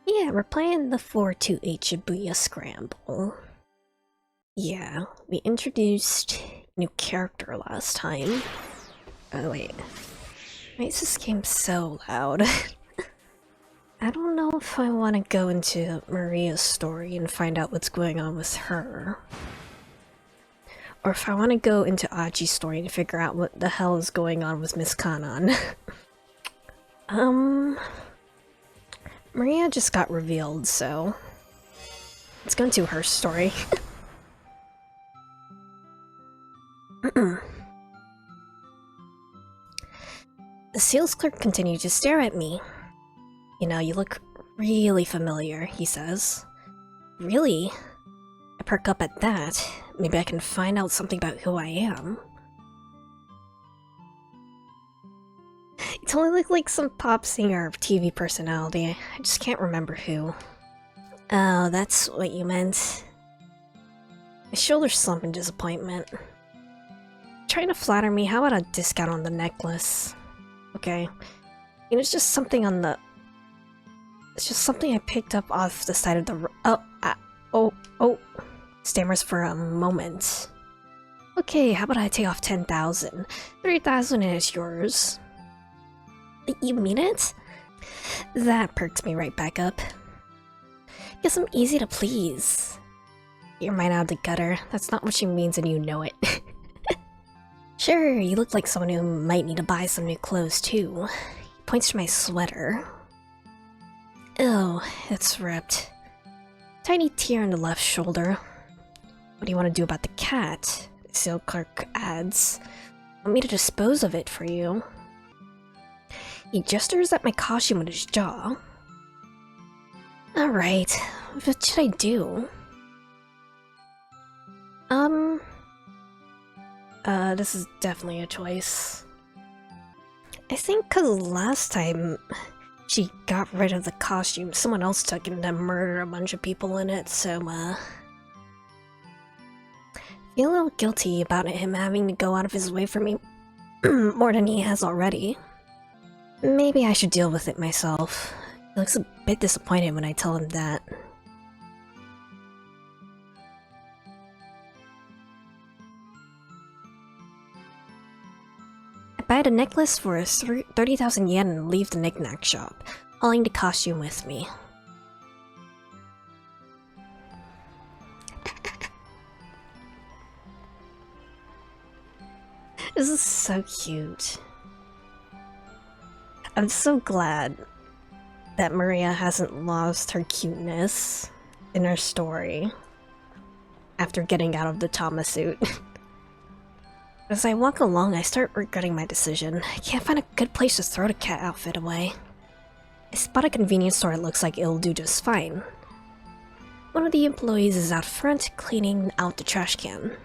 Yeah, we're playing the 428 Shibuya Scramble. Yeah, we introduced a new character last time. Oh wait. Why is this game so loud? I don't know if I want to go into Maria's story and find out what's going on with her. Or if I want to go into Aji's story and figure out what the hell is going on with Miss Kanan. Maria just got revealed, so let's go into her story. The sales clerk continued to stare at me. You know, you look really familiar, he says. Really? I perk up at that. Maybe I can find out something about who I am. You totally look like some pop singer or TV personality. I just can't remember who. Oh, that's what you meant. My shoulders slump in disappointment. Trying to flatter me, how about a discount on the necklace? Okay. It was just something on the... It's just something I picked up off the side of the oh. Stammers for a moment. Okay, how about I take off 10,000? 3,000 is yours. You mean it? That perks me right back up. Guess I'm easy to please. You're mine out of the gutter. That's not what she means and you know it. Sure, you look like someone who might need to buy some new clothes too. He points to my sweater. Oh, it's ripped. Tiny tear on the left shoulder. What do you want to do about the cat? The sale clerk adds. Want me to dispose of it for you? He gestures at my costume with his jaw. Alright, what should I do? This is definitely a choice. I think cause last time she got rid of the costume, someone else took it and then murdered a bunch of people in it, so, feel a little guilty about him having to go out of his way for me more than he has already. Maybe I should deal with it myself. He looks a bit disappointed when I tell him that. I buy the necklace for 30,000 yen and leave the knick-knack shop, hauling the costume with me. This is so cute. I'm so glad that Maria hasn't lost her cuteness in her story after getting out of the Tama suit. As I walk along, I start regretting my decision. I can't find a good place to throw the cat outfit away. I spot a convenience store that looks like it'll do just fine. One of the employees is out front cleaning out the trash can.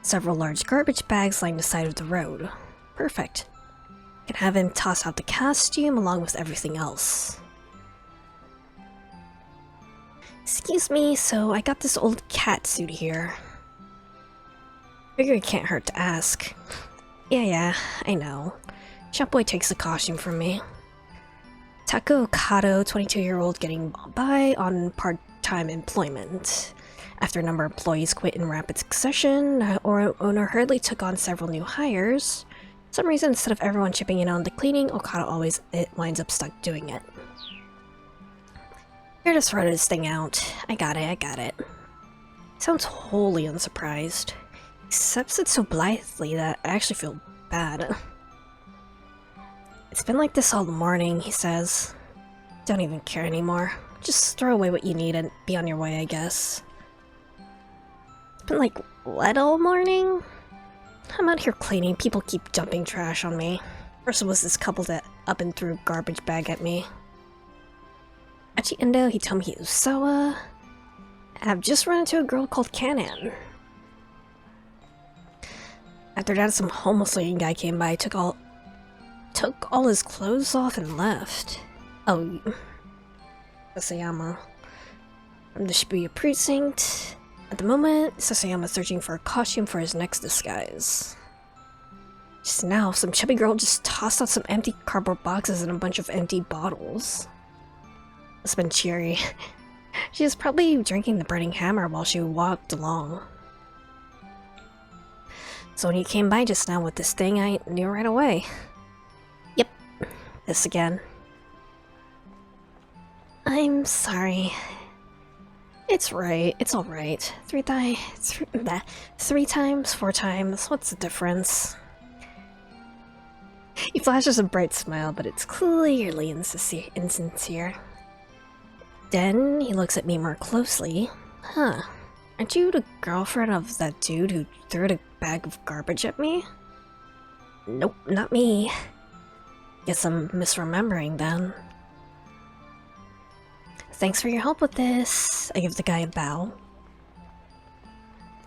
Several large garbage bags line the side of the road. Perfect. I can have him toss out the costume along with everything else. Excuse me, so I got this old cat suit here. Figure it can't hurt to ask. Yeah, I know. Shopboy takes the costume from me. Taku Okado, 22-year-old getting by on part-time employment. After a number of employees quit in rapid succession, our owner hurriedly took on several new hires. For some reason, instead of everyone chipping in on the cleaning, Okada always winds up stuck doing it. Here to throw this thing out. I got it. Sounds wholly unsurprised. He accepts it so blithely that I actually feel bad. It's been like this all morning, he says. Don't even care anymore. Just throw away what you need and be on your way, I guess. It's been like, what all morning? I'm out here cleaning, people keep dumping trash on me. First it was this couple that up and threw a garbage bag at me. At the end, he told me he was so, I've just run into a girl called Kanan. After that, some homeless looking guy came by, took all his clothes off and left. Oh, Sasayama. From the Shibuya precinct. At the moment, Sasayama's searching for a costume for his next disguise. Just now, some chubby girl just tossed out some empty cardboard boxes and a bunch of empty bottles. It's been cheery. She was probably drinking the burning hammer while she walked along. So when you came by just now with this thing, I knew right away. Yep, this again. I'm sorry. It's right, it's alright. Three times, 4 times, what's the difference? He flashes a bright smile, but it's clearly insincere. Then he looks at me more closely. Huh. Aren't you the girlfriend of that dude who threw a bag of garbage at me? Nope, not me. Guess I'm misremembering then. Thanks for your help with this. I give the guy a bow.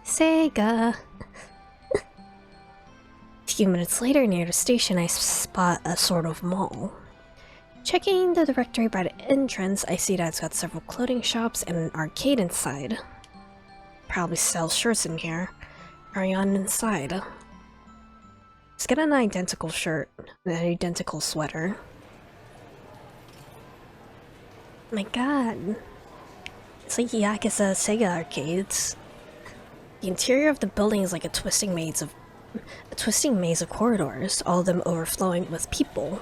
Sega. A few minutes later, near the station, I spot a sort of mall. Checking the directory by the entrance, I see that it's got several clothing shops and an arcade inside. Probably sells shirts in here. Hurry on inside. Let's get an identical shirt, an identical sweater. My god. It's like Yakuza Sega arcades. The interior of the building is like a twisting maze of corridors, all of them overflowing with people.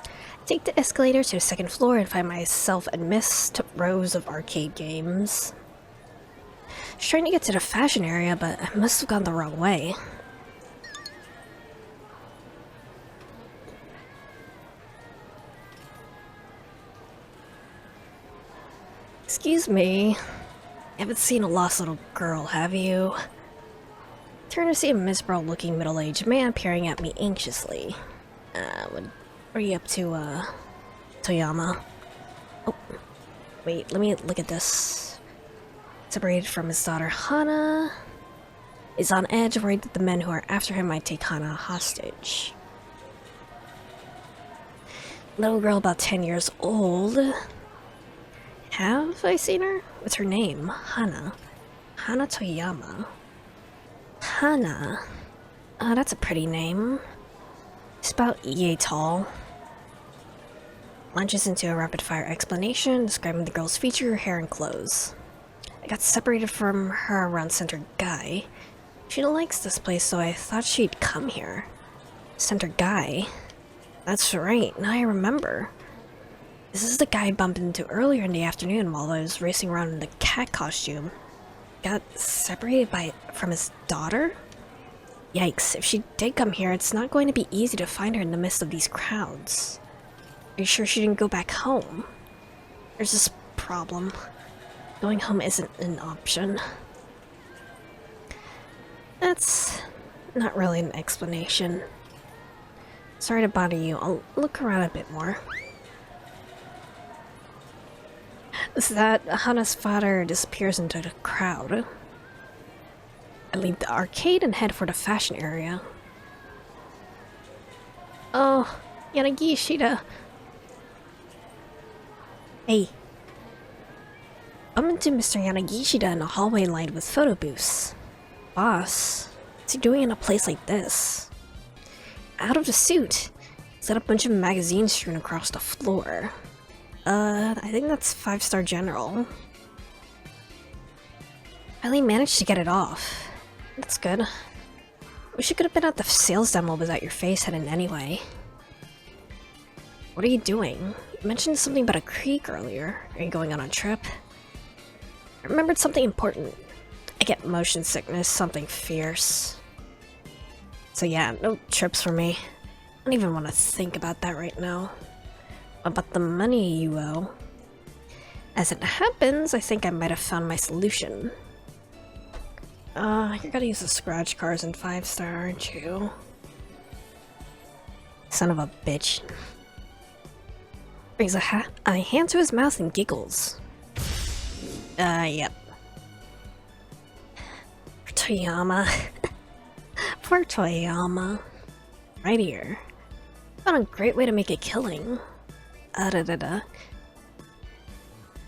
I take the escalator to the second floor and find myself amidst rows of arcade games. I was trying to get to the fashion area, but I must have gone the wrong way. Excuse me. You haven't seen a lost little girl, have you? Turn to see a miserable-looking middle-aged man peering at me anxiously. What are you up to, Toyama? Oh, wait, let me look at this. Separated from his daughter Hana, is on edge, worried that the men who are after him might take Hana hostage. Little girl about 10 years old. Have I seen her? What's her name? Hana. Hana Toyama. Hana. Oh, that's a pretty name. She's about yay tall. Launches into a rapid-fire explanation describing the girl's feature, hair, and clothes. I got separated from her around Center Guy. She likes this place, so I thought she'd come here. Center Guy? That's right, now I remember. This is the guy I bumped into earlier in the afternoon while I was racing around in the cat costume. Got separated from his daughter? Yikes, if she did come here, it's not going to be easy to find her in the midst of these crowds. Are you sure she didn't go back home? There's this problem. Going home isn't an option. That's not really an explanation. Sorry to bother you, I'll look around a bit more. Is that Hana's father disappears into the crowd. I leave the arcade and head for the fashion area. Oh, Yanagishida. Hey. I'm into Mr. Yanagishida in a hallway lined with photo booths. Boss, what's he doing in a place like this? Out of the suit. He's got a bunch of magazines strewn across the floor. I think that's 5-star general. Finally managed to get it off. That's good. Wish you could have been at the sales demo without your face hidden anyway. What are you doing? You mentioned something about a creek earlier. Are you going on a trip? I remembered something important. I get motion sickness, something fierce. So yeah, no trips for me. I don't even want to think about that right now. About the money you owe. As it happens, I think I might have found my solution. You're gonna use the scratch cards in 5-star, aren't you? Son of a bitch. Brings a hand to his mouth and giggles. Yep. For Toyama. Poor Toyama. Right here. Found a great way to make a killing.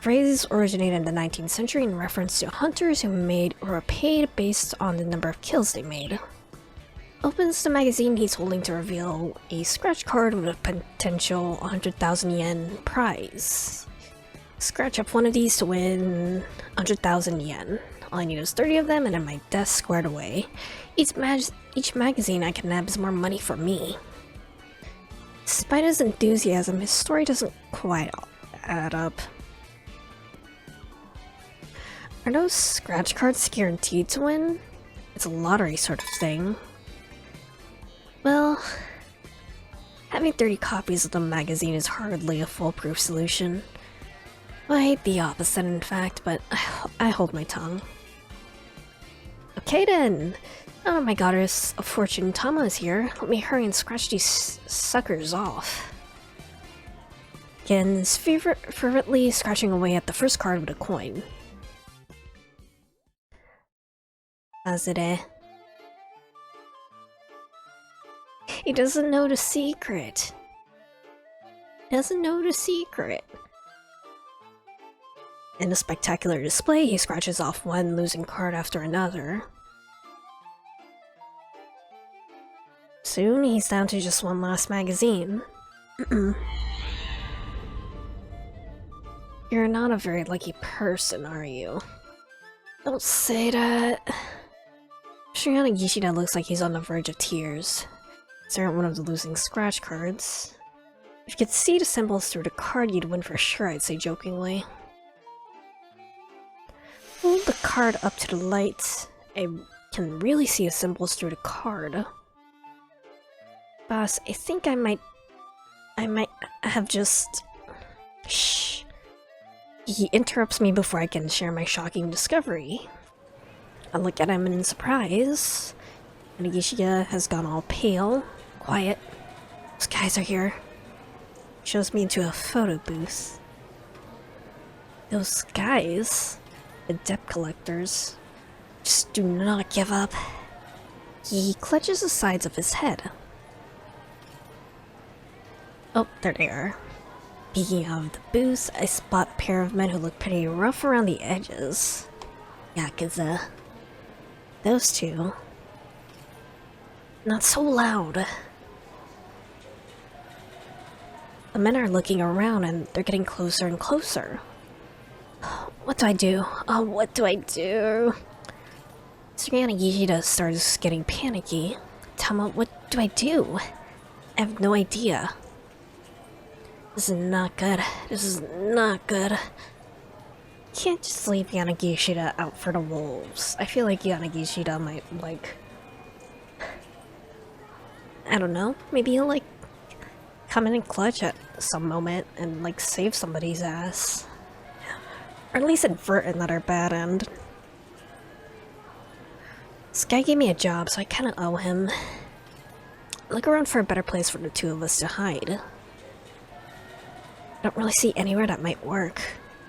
Phrases originated in the 19th century in reference to hunters who made or were paid based on the number of kills they made. Opens the magazine he's holding to reveal a scratch card with a potential 100,000 yen prize. Scratch up one of these to win 100,000 yen. All I need is 30 of them and then my desk squared away. Each magazine I can nab is more money for me. Despite his enthusiasm, his story doesn't quite add up. Are those scratch cards guaranteed to win? It's a lottery sort of thing. Well, having 30 copies of the magazine is hardly a foolproof solution. Quite the opposite, in fact, but I hold my tongue. Okay then! Oh my goddess of fortune, Tama is here. Let me hurry and scratch these suckers off. Again, is fervently scratching away at the first card with a coin. Azure. He doesn't know the secret. Doesn't know the secret. In a spectacular display, he scratches off one losing card after another. Soon, he's down to just one last magazine. You're not a very lucky person, are you? Don't say that. Shibuya Gishida looks like he's on the verge of tears. Staring at one of the losing scratch cards. If you could see the symbols through the card, you'd win for sure, I'd say jokingly. Hold the card up to the light. I can really see the symbols through the card. Boss, I think I might have just... Shh. He interrupts me before I can share my shocking discovery. I look at him in surprise. And Gishida has gone all pale. Quiet. Those guys are here. Shows me into a photo booth. Those guys, the debt collectors, just do not give up. He clutches the sides of his head. Oh, there they are. Peeking out of the booth, I spot a pair of men who look pretty rough around the edges. Yakuza. Those two. Not so loud. The men are looking around and they're getting closer and closer. What do I do? Oh, what do I do? Shibuya Gishida starts getting panicky. Tama, what do I do? I have no idea. This is not good. This is not good. Can't just leave Yanagishida out for the wolves. I feel like Yanagishida might, like... I don't know, maybe he'll, like, come in and clutch at some moment and, like, save somebody's ass. Or at least avert another bad end. This guy gave me a job, so I kinda owe him. Look around for a better place for the two of us to hide. I don't really see anywhere that might work.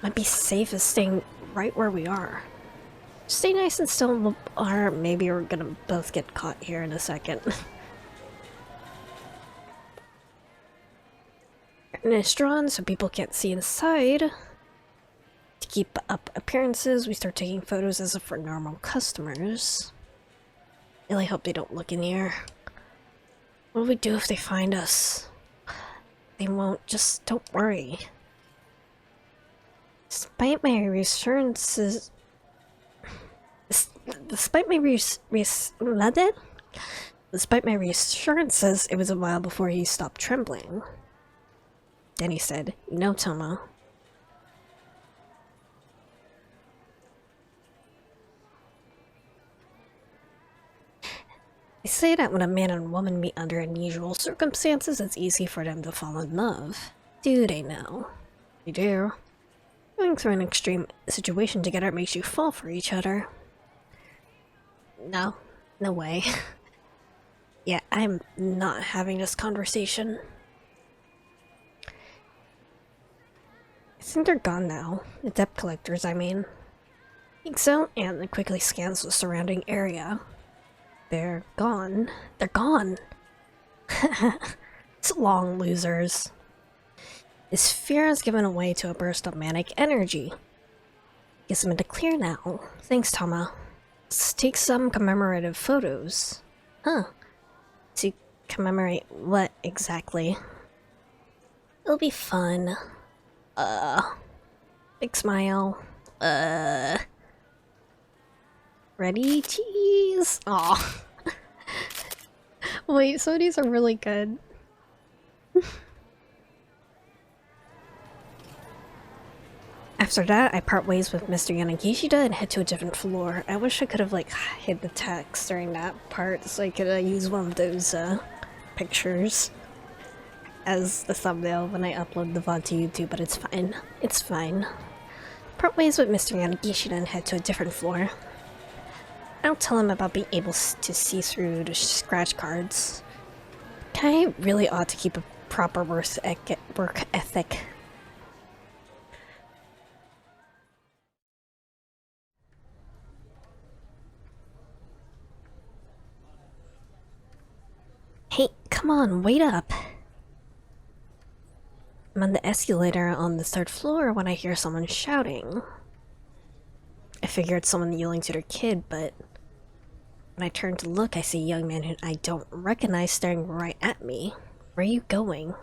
Might be safest staying right where we are. Stay nice and still, or maybe we're gonna both get caught here in a second. And it's drawn so people can't see inside. To keep up appearances, we start taking photos as if for normal customers. Really hope they don't look in here. What do we do if they find us? They won't, just don't worry. Despite my reassurances... Despite my reassurances, it was a while before he stopped trembling. Then he said, "You know, Toma." They say that when a man and woman meet under unusual circumstances, it's easy for them to fall in love. Do they know? They do. Going through an extreme situation together makes you fall for each other. No. No way. Yeah, I'm not having this conversation. I think they're gone now. The debt collectors, I mean. Think so? And it quickly scans the surrounding area. They're gone. They're gone! So long, losers. His fear has given way to a burst of manic energy. Guess I'm in the clear now. Thanks, Tama. Let's take some commemorative photos. Huh. To commemorate what exactly? It'll be fun. Big smile. Ready? Cheese! Aw. Wait, some of these are really good. After that, I part ways with Mr. Yanagishida and head to a different floor. I wish I could have, like, hid the text during that part so I could use one of those, pictures as the thumbnail when I upload the VOD to YouTube, but it's fine. It's fine. Part ways with Mr. Yanagishida and head to a different floor. I don't tell him about being able to see through the scratch cards. I really ought to keep a proper work ethic. Hey, come on, wait up! I'm on the escalator on the 3rd floor when I hear someone shouting. I figure it's someone yelling to their kid, but when I turn to look, I see a young man who I don't recognize staring right at me. Where are you going?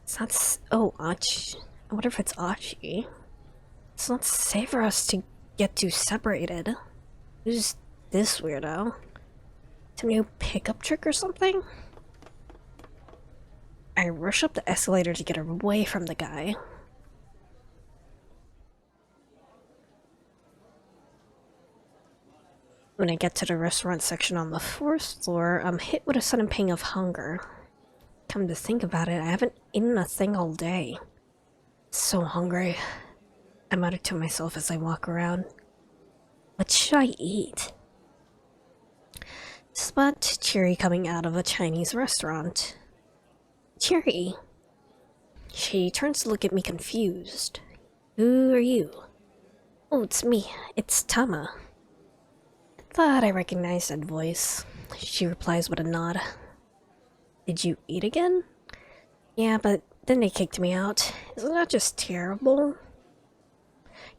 It's not oh, Achi. I wonder if it's Achi. It's not safe for us to get too separated. Who's this weirdo? Some new pickup trick or something? I rush up the escalator to get away from the guy. When I get to the restaurant section on the 4th floor, I'm hit with a sudden pang of hunger. Come to think about it, I haven't eaten a thing all day. So hungry. I mutter to myself as I walk around. What should I eat? Spot Cherry coming out of a Chinese restaurant. Cherry. She turns to look at me confused. Who are you? Oh, it's me. It's Tama. I thought I recognized that voice. She replies with a nod. Did you eat again? Yeah, but then they kicked me out. Isn't that just terrible?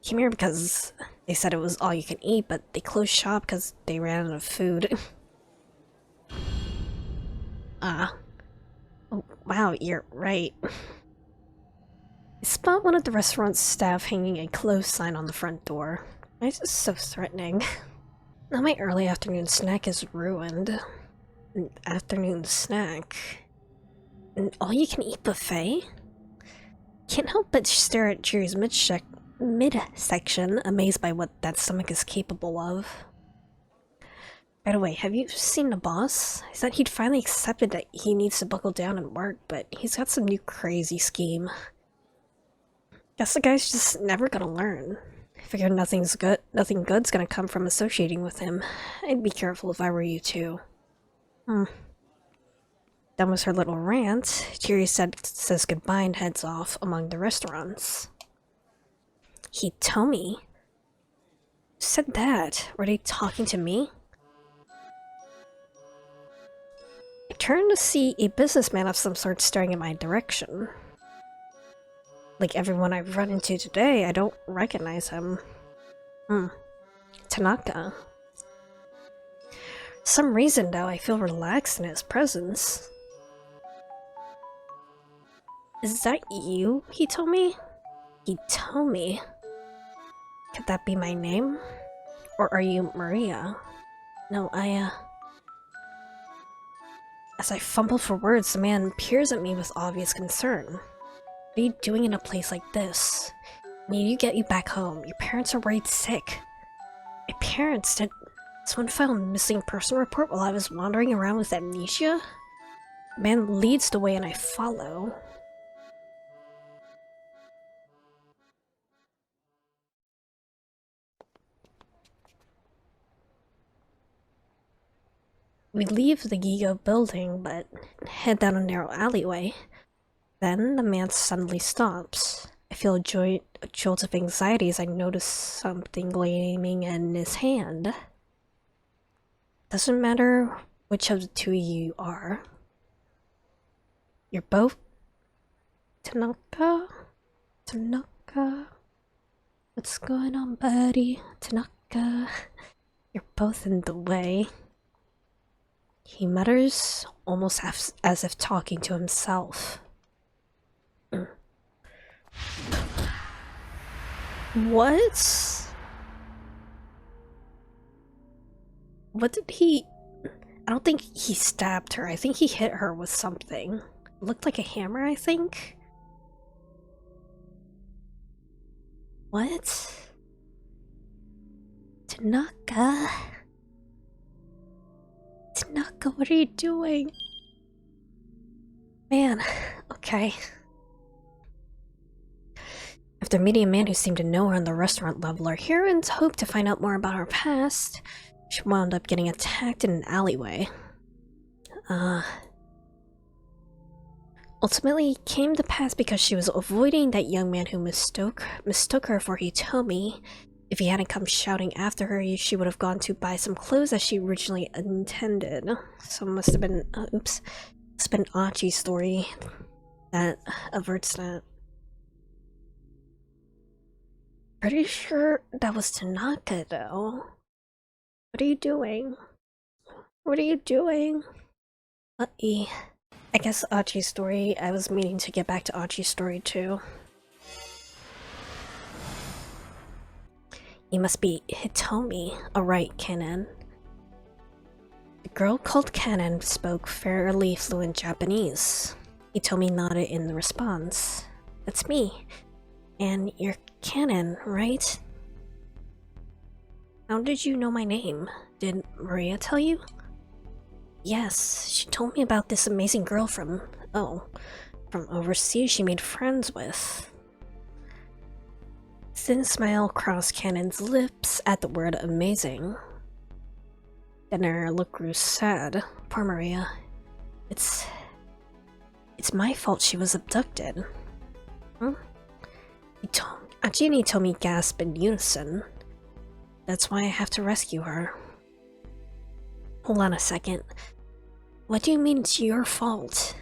Came here because they said it was all you can eat, but they closed shop because they ran out of food. Oh, wow, you're right. I spot one of the restaurant's staff hanging a closed sign on the front door. Why is this so threatening? Now my early afternoon snack is ruined. An afternoon snack? An all-you-can-eat buffet? Can't help but stare at Cherry's midsection, amazed by what that stomach is capable of. By the way, have you seen the boss? He said he'd finally accepted that he needs to buckle down and work, but he's got some new crazy scheme. Guess the guy's just never gonna learn. I figure nothing good's gonna come from associating with him. I'd be careful if I were you too. Done with her little rant, Cherry says goodbye and heads off among the restaurants. Hitomi? Who said that? Were they talking to me? I turn to see a businessman of some sort staring in my direction. Like everyone I've run into today, I don't recognize him. Tanaka. For some reason, though, I feel relaxed in his presence. Is that you? He told me? Hitomi. Could that be my name? Or are you Maria? No, As I fumble for words, the man peers at me with obvious concern. What are you doing in a place like this? I need to get you back home. Your parents are worried sick. My parents? Did someone file a missing person report while I was wandering around with amnesia? The man leads the way and I follow. We leave the Gigo building, but head down a narrow alleyway. Then the man suddenly stops. I feel a jolt of anxiety as I notice something gleaming in his hand. Doesn't matter which of the two you are. You're both... Tanaka? Tanaka? What's going on, buddy? Tanaka? You're both in the way. He mutters, almost as if talking to himself. What? What did he... I don't think he stabbed her. I think he hit her with something. It looked like a hammer, I think? What? Tanaka? Tanaka, what are you doing? Man, okay. After meeting a man who seemed to know her on the restaurant level, our heroines hoped to find out more about her past. She wound up getting attacked in an alleyway. Ultimately, it came to pass because she was avoiding that young man who mistook her for Hitomi. If he hadn't come shouting after her, she would have gone to buy some clothes as she originally intended. So it must have been, oops, it's been Achi's story that averts that. Pretty sure that was Tanaka, though. What are you doing? What are you doing? I guess Achi's story, I was meaning to get back to Achi's story too. You must be Hitomi. Alright, Kanan. The girl called Kanan spoke fairly fluent Japanese. Hitomi nodded in response. That's me. And you're Kanan, right? How did you know my name? Did Maria tell you? Yes, she told me about this amazing girl from overseas she made friends with. Thin smile crossed Kanan's lips at the word amazing. Then her look grew sad. Poor Maria. It's my fault she was abducted. Achi and Hitomi gasped in unison. That's why I have to rescue her. Hold on a second. What do you mean it's your fault?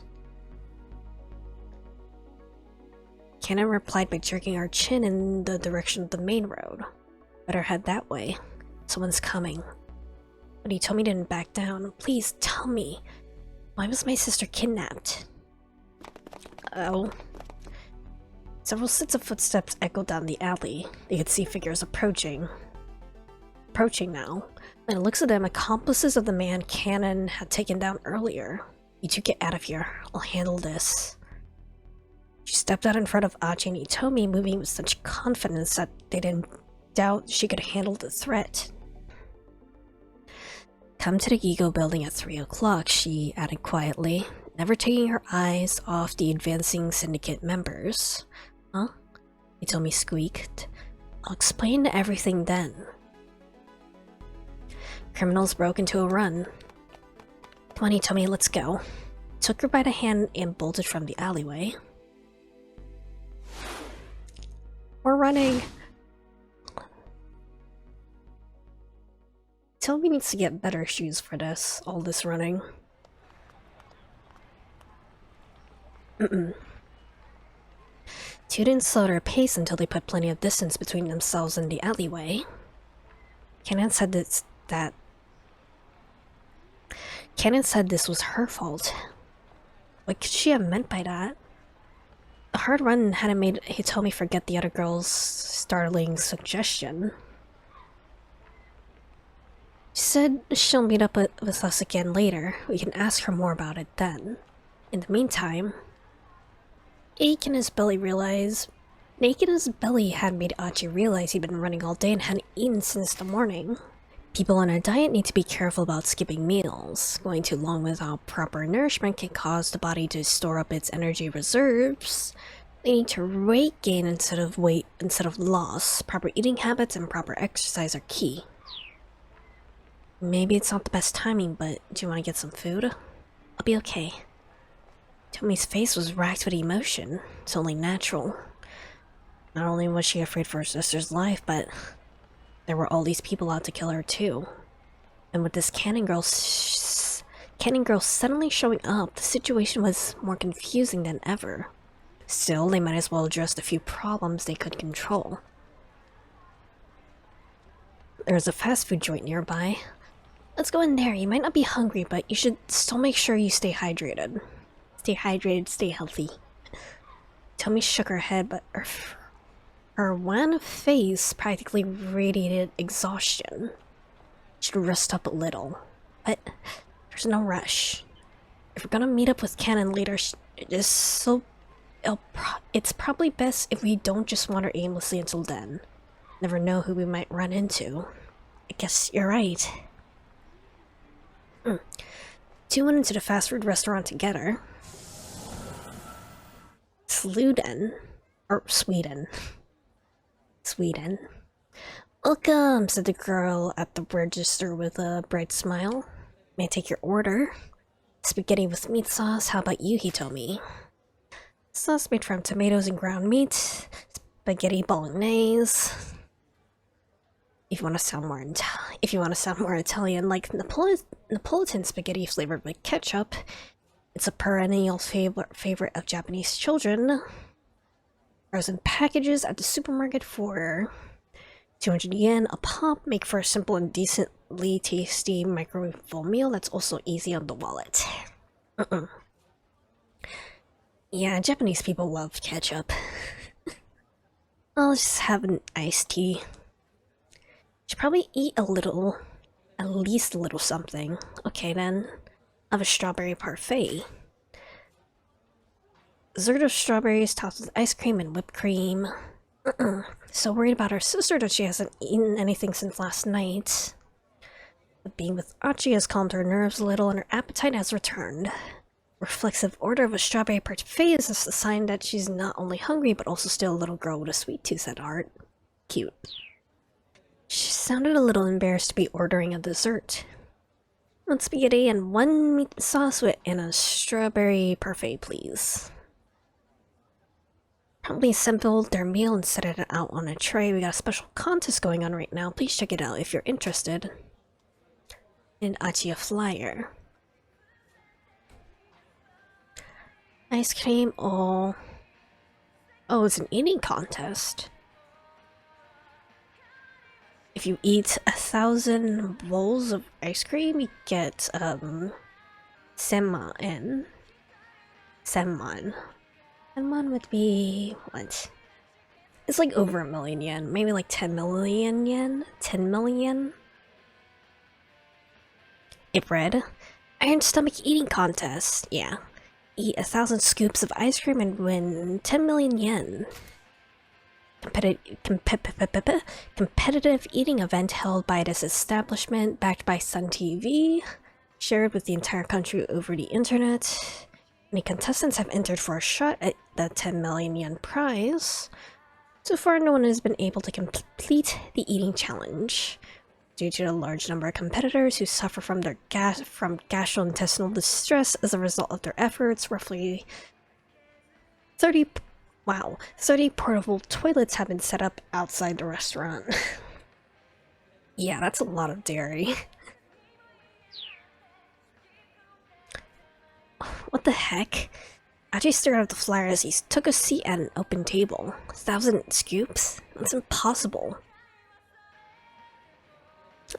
Kanan replied by jerking her chin in the direction of the main road. Better head that way. Someone's coming. But Hitomi didn't back down. Please tell me. Why was my sister kidnapped? Oh. Several sets of footsteps echoed down the alley. They could see figures approaching now. And it looks at them, accomplices of the man Kanan had taken down earlier. You two get out of here. I'll handle this. She stepped out in front of Achi and Hitomi, moving with such confidence that they didn't doubt she could handle the threat. Come to the Gigo building at 3 o'clock, she added quietly, never taking her eyes off the advancing syndicate members. Huh? Hitomi squeaked. I'll explain everything then. Criminals broke into a run. Come on, Hitomi, let's go. Took her by the hand and bolted from the alleyway. We're running! Hitomi needs to get better shoes for this, all this running. Two didn't slow their pace until they put plenty of distance between themselves and the alleyway. Kanan said this was her fault. What could she have meant by that? The hard run hadn't made Hitomi forget the other girl's startling suggestion. She said she'll meet up with us again later. We can ask her more about it then. In the meantime, ache in his belly had made Achi realize he'd been running all day and hadn't eaten since the morning. People on a diet need to be careful about skipping meals. Going too long without proper nourishment can cause the body to store up its energy reserves, leading to weight gain instead of loss. Proper eating habits and proper exercise are key. Maybe it's not the best timing, but do you want to get some food? I'll be okay. Tomi's face was racked with emotion. It's only natural. Not only was she afraid for her sister's life, but there were all these people out to kill her too. And with this Kanan girl suddenly showing up, the situation was more confusing than ever. Still, they might as well address the few problems they could control. There's a fast food joint nearby. Let's go in there. You might not be hungry, but you should still make sure you stay hydrated. Stay hydrated, stay healthy. Tomi shook her head, but Her wan face practically radiated exhaustion. Should rest up a little, but there's no rush. If we're gonna meet up with Canon later, it's probably best if we don't just wander aimlessly until then. Never know who we might run into. I guess you're right. Two went into the fast food restaurant together. Sweden. Sweden. Welcome, said the girl at the register with a bright smile. May I take your order? Spaghetti with meat sauce, how about you, he told me. Sauce made from tomatoes and ground meat. Spaghetti bolognese. If you want to sound more Italian, like Napolitan spaghetti flavored with ketchup. It's a perennial favorite of Japanese children. Frozen packages at the supermarket for 200 yen a pop, make for a simple and decently tasty microwavable meal that's also easy on the wallet. Yeah, Japanese people love ketchup. I'll just have an iced tea. Should probably eat a little, at least a little something. Okay then, have a strawberry parfait. Dessert of strawberries topped with ice cream and whipped cream. So worried about her sister that she hasn't eaten anything since last night. But being with Achi has calmed her nerves a little and her appetite has returned. Reflexive order of a strawberry parfait is a sign that she's not only hungry but also still a little girl with a sweet tooth at heart. Cute. She sounded a little embarrassed to be ordering a dessert. One spaghetti and one meat sauce and a strawberry parfait, please. Probably assembled their meal and set it out on a tray. We got a special contest going on right now. Please check it out if you're interested. And Achi a flyer. Ice cream, oh, it's an eating contest. If you eat 1,000 bowls of ice cream, you get, senman. Senman would be, what? It's like over 1 million yen, maybe like 10 million yen? 10 million? It read, Iron Stomach Eating Contest, yeah. Eat 1,000 scoops of ice cream and win 10 million yen. Competitive eating event held by this establishment, backed by Sun TV, shared with the entire country over the internet. Many contestants have entered for a shot at the 10 million yen prize. So far, no one has been able to complete the eating challenge. Due to the large number of competitors who suffer from gastrointestinal distress as a result of their efforts, roughly 30 portable toilets have been set up outside the restaurant. Yeah, that's a lot of dairy. What the heck? Achi stared at the flyer as he took a seat at an open table. 1,000 scoops? That's impossible.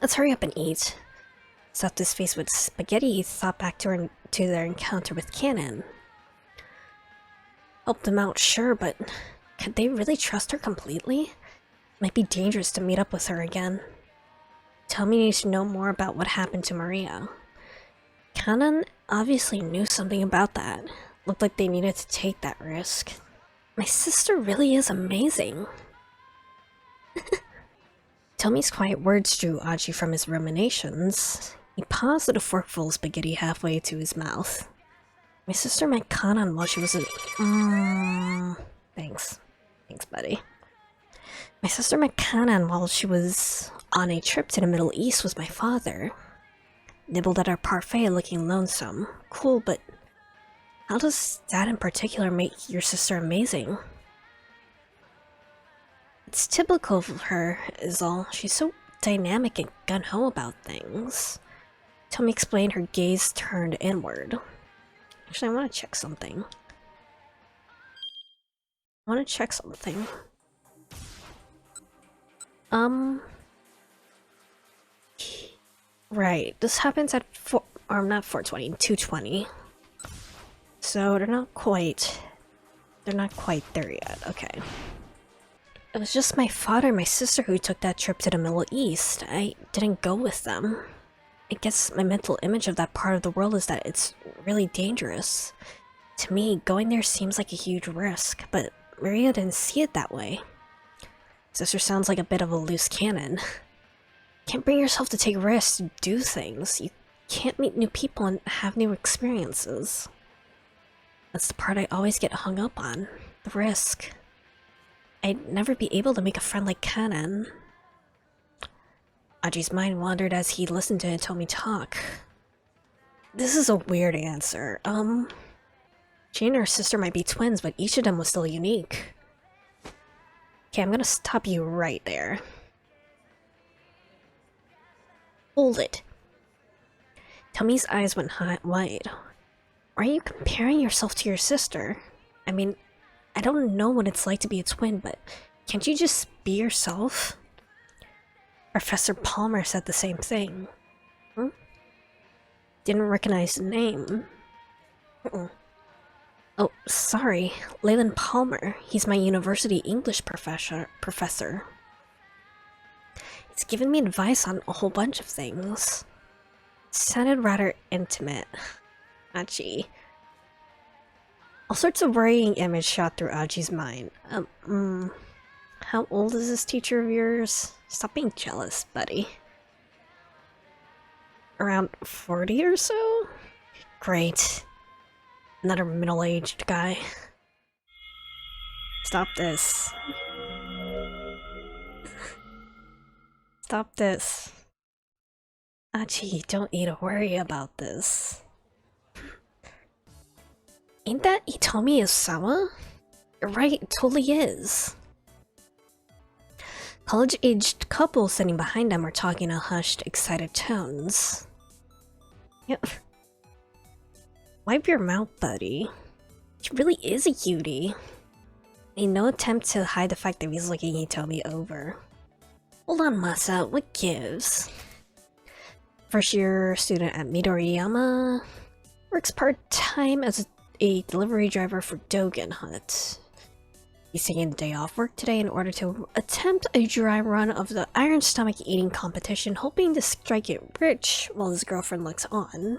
Let's hurry up and eat. Stuffed his face with spaghetti, he thought back to their encounter with Canon. Helped them out, sure, but could they really trust her completely? Might be dangerous to meet up with her again. Tell me you need to know more about what happened to Maria. Canon obviously knew something about that. Looked like they needed to take that risk. My sister really is amazing. Tomi's quiet words drew Achi from his ruminations. He paused at a forkful of spaghetti halfway to his mouth. My sister met Kanan while she was Thanks. Thanks, buddy. My sister met Kanan while she was on a trip to the Middle East with my father. Nibbled at our parfait looking lonesome. Cool, but how does that in particular make your sister amazing? It's typical of her, is all. She's so dynamic and gung-ho about things. Tomi explained, her gaze turned inward. Actually, I want to check something. Right, this happens at 220. So they're not quite there yet, okay. It was just my father and my sister who took that trip to the Middle East. I didn't go with them. I guess my mental image of that part of the world is that it's really dangerous. To me, going there seems like a huge risk, but Maria didn't see it that way. Sister sounds like a bit of a loose cannon. Can't bring yourself to take risks, do things. You can't meet new people and have new experiences. That's the part I always get hung up on. The risk. I'd never be able to make a friend like Kanan. Aji's mind wandered as he listened to Hitomi talk. This is a weird answer. She and her sister might be twins, but each of them was still unique. Okay, I'm gonna stop you right there. Hold it. Tommy's eyes went wide. Why are you comparing yourself to your sister? I mean, I don't know what it's like to be a twin, but can't you just be yourself? Professor Palmer said the same thing. Didn't recognize the name. Oh, sorry. Leyland Palmer. He's my university English professor. He's given me advice on a whole bunch of things. It sounded rather intimate. Aji. All sorts of worrying images shot through Aji's mind. How old is this teacher of yours? Stop being jealous, buddy. Around 40 or so? Great. Another middle-aged guy. Stop this. Stop this. Aji, don't need to worry about this. Ain't that Hitomi Osawa? You're right, it totally is. College-aged couple sitting behind them were talking in hushed, excited tones. Yep. Wipe your mouth, buddy. She really is a cutie. Made no attempt to hide the fact that he's looking Hitomi over. Hold on, Masa, what gives? First year student at Midoriyama. Works part-time as a delivery driver for Dogen Hut. He's taking the day off work today in order to attempt a dry run of the Iron Stomach eating competition, hoping to strike it rich while his girlfriend looks on.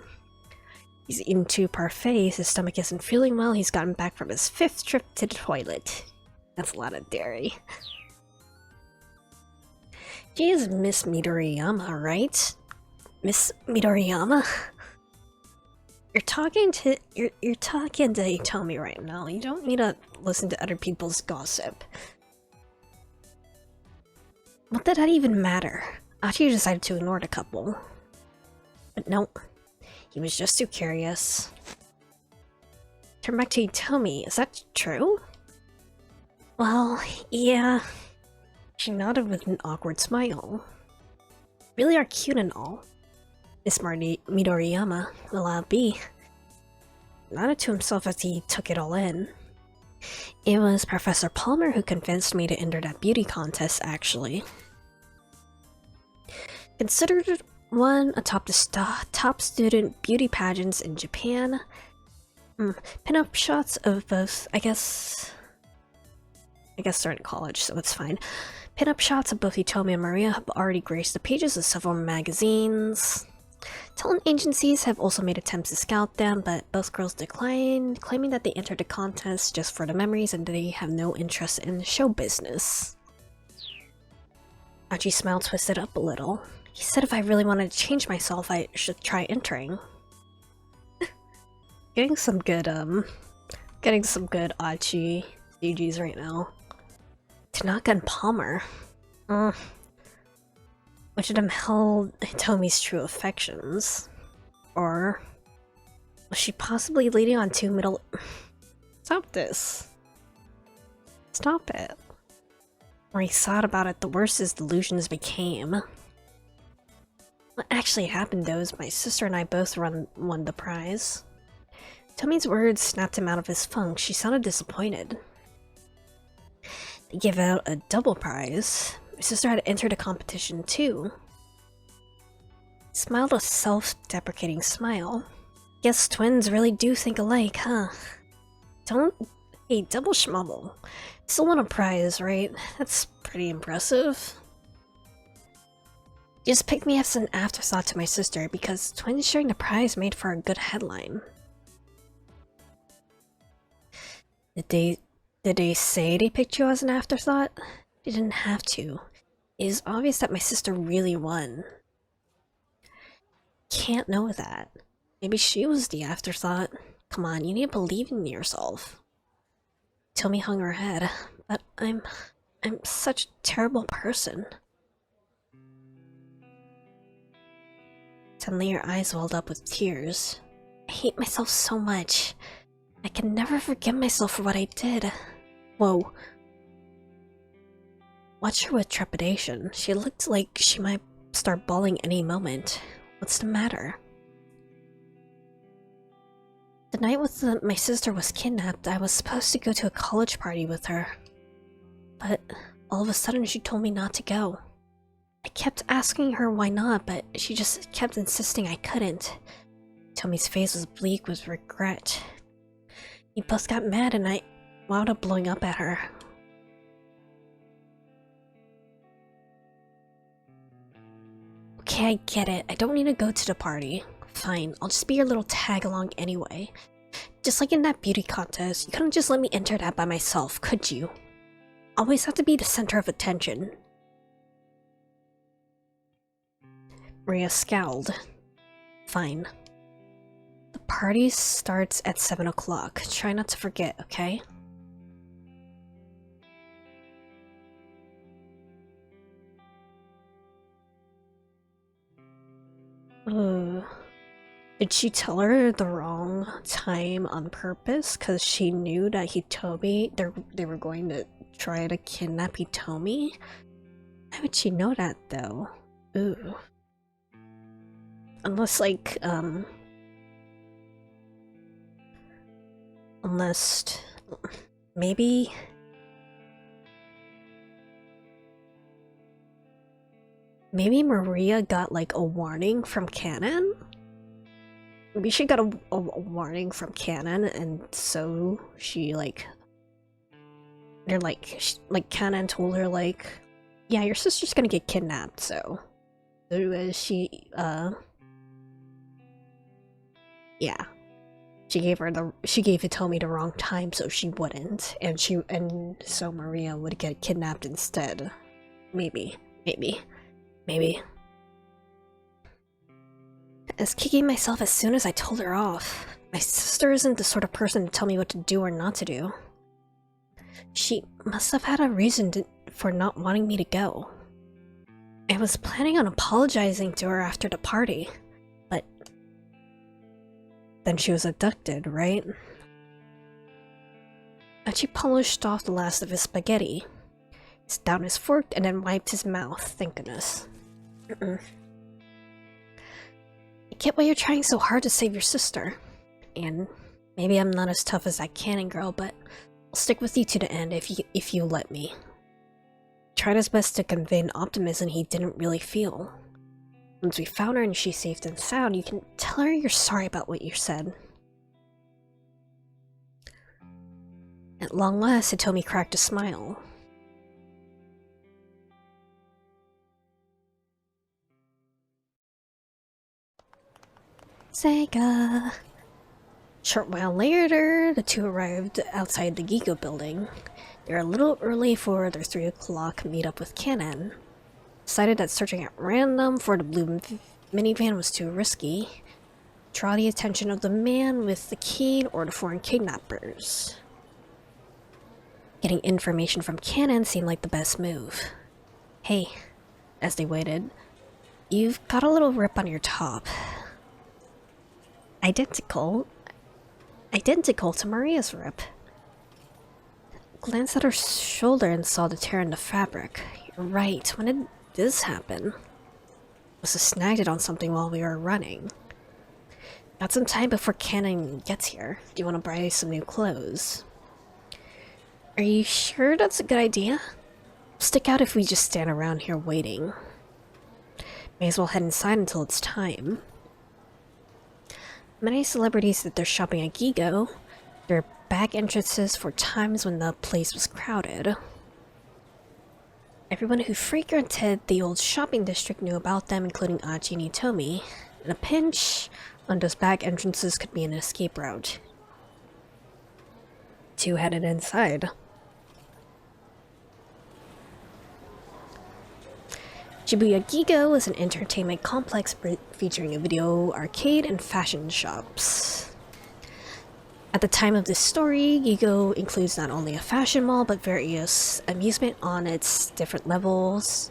He's eaten 2 parfaits, his stomach isn't feeling well, he's gotten back from his 5th trip to the toilet. That's a lot of dairy. She is Miss Midoriyama, right? Miss Midoriyama? You're talking to Hitomi right now. You don't need to listen to other people's gossip. What did that even matter? Achi decided to ignore the couple. But no, he was just too curious. Turn back to Hitomi, is that true? Well, yeah. She nodded with an awkward smile. Really are cute and all. Miss Midoriyama will be. Nodded to himself as he took it all in. It was Professor Palmer who convinced me to enter that beauty contest, actually. Considered one atop the top student beauty pageants in Japan. Pin-up shots of both, I guess they're in college, so it's fine. Pin-up shots of both Hitomi and Maria have already graced the pages of several magazines. Talent agencies have also made attempts to scout them, but both girls declined, claiming that they entered the contest just for the memories and they have no interest in show business. Aji's smile twisted up a little. He said if I really wanted to change myself, I should try entering. Getting some good Aji CGs right now. Tanaka and Palmer. Which of them held Hitomi's true affections? Or was she possibly leading on 2 middle— Stop this. Stop it. The more he thought about it, the worse his delusions became. What actually happened though is my sister and I both won the prize. Tommy's words snapped him out of his funk. She sounded disappointed. They gave out a double prize. My sister had entered a competition too. He smiled a self-deprecating smile. Guess twins really do think alike, huh? Don't Hey, double schmubble. Still won a prize, right? That's pretty impressive. You just picked me as an afterthought to my sister because twins sharing the prize made for a good headline. Did they say they picked you as an afterthought? They didn't have to. It is obvious that my sister really won. Can't know that. Maybe she was the afterthought. Come on, you need to believe in yourself. Tomi hung her head, but I'm such a terrible person. Suddenly her eyes welled up with tears. I hate myself so much. I can never forgive myself for what I did. Whoa. Watched her with trepidation. She looked like she might start bawling any moment. What's the matter? The night my sister was kidnapped, I was supposed to go to a college party with her. But all of a sudden she told me not to go. I kept asking her why not, but she just kept insisting I couldn't. Tomi's face was bleak with regret. We both got mad and I wound up blowing up at her. Okay, I get it. I don't need to go to the party. Fine, I'll just be your little tag-along anyway. Just like in that beauty contest, you couldn't just let me enter that by myself, could you? Always have to be the center of attention. Maria scowled. Fine. The party starts at 7 o'clock. Try not to forget, okay? Did she tell her the wrong time on purpose? Because she knew that Hitomi, they were going to try to kidnap Hitomi? How would she know that, though? Ooh. Unless, like, unless... maybe... Maybe Maria got, like, a warning from Canon? Maybe she got a warning from Canon, and so she, like... They're like... Canon told her, like... Yeah, your sister's gonna get kidnapped, so... She, yeah. She gave Hitomi the wrong time so she wouldn't, and so Maria would get kidnapped instead. Maybe. I was kicking myself as soon as I told her off. My sister isn't the sort of person to tell me what to do or not to do. She must have had a reason for not wanting me to go. I was planning on apologizing to her after the party, but then she was abducted, right? And she polished off the last of his spaghetti. His down his fork and then wiped his mouth, thank goodness. I get why you're trying so hard to save your sister. And maybe I'm not as tough as that Cannon girl, but I'll stick with you to the end if you let me. Tried his best to convey an optimism he didn't really feel. Once we found her and she's safe and sound, you can tell her you're sorry about what you said. At long last, Hitomi cracked a smile. Sega! Short while later, the two arrived outside the Gigo building. They were a little early for their 3 o'clock meetup with Canon. Decided that searching at random for the blue minivan was too risky. Draw the attention of the man with the key or the foreign kidnappers. Getting information from Canon seemed like the best move. Hey, as they waited, you've got a little rip on your top. Identical to Maria's rip. Glanced at her shoulder and saw the tear in the fabric. You're right, when did this happen? Must have snagged it on something while we were running. Got some time before Canon gets here. Do you want to buy some new clothes? Are you sure that's a good idea? Stick out if we just stand around here waiting. May as well head inside until it's time. Many celebrities did their shopping at Gigo. Their back entrances for times when the place was crowded. Everyone who frequented the old shopping district knew about them, including Achi and Itomi. In a pinch, one of those back entrances could be an escape route. Two headed inside. Shibuya Gigo is an entertainment complex featuring a video arcade and fashion shops. At the time of this story, Gigo includes not only a fashion mall, but various amusement on its different levels.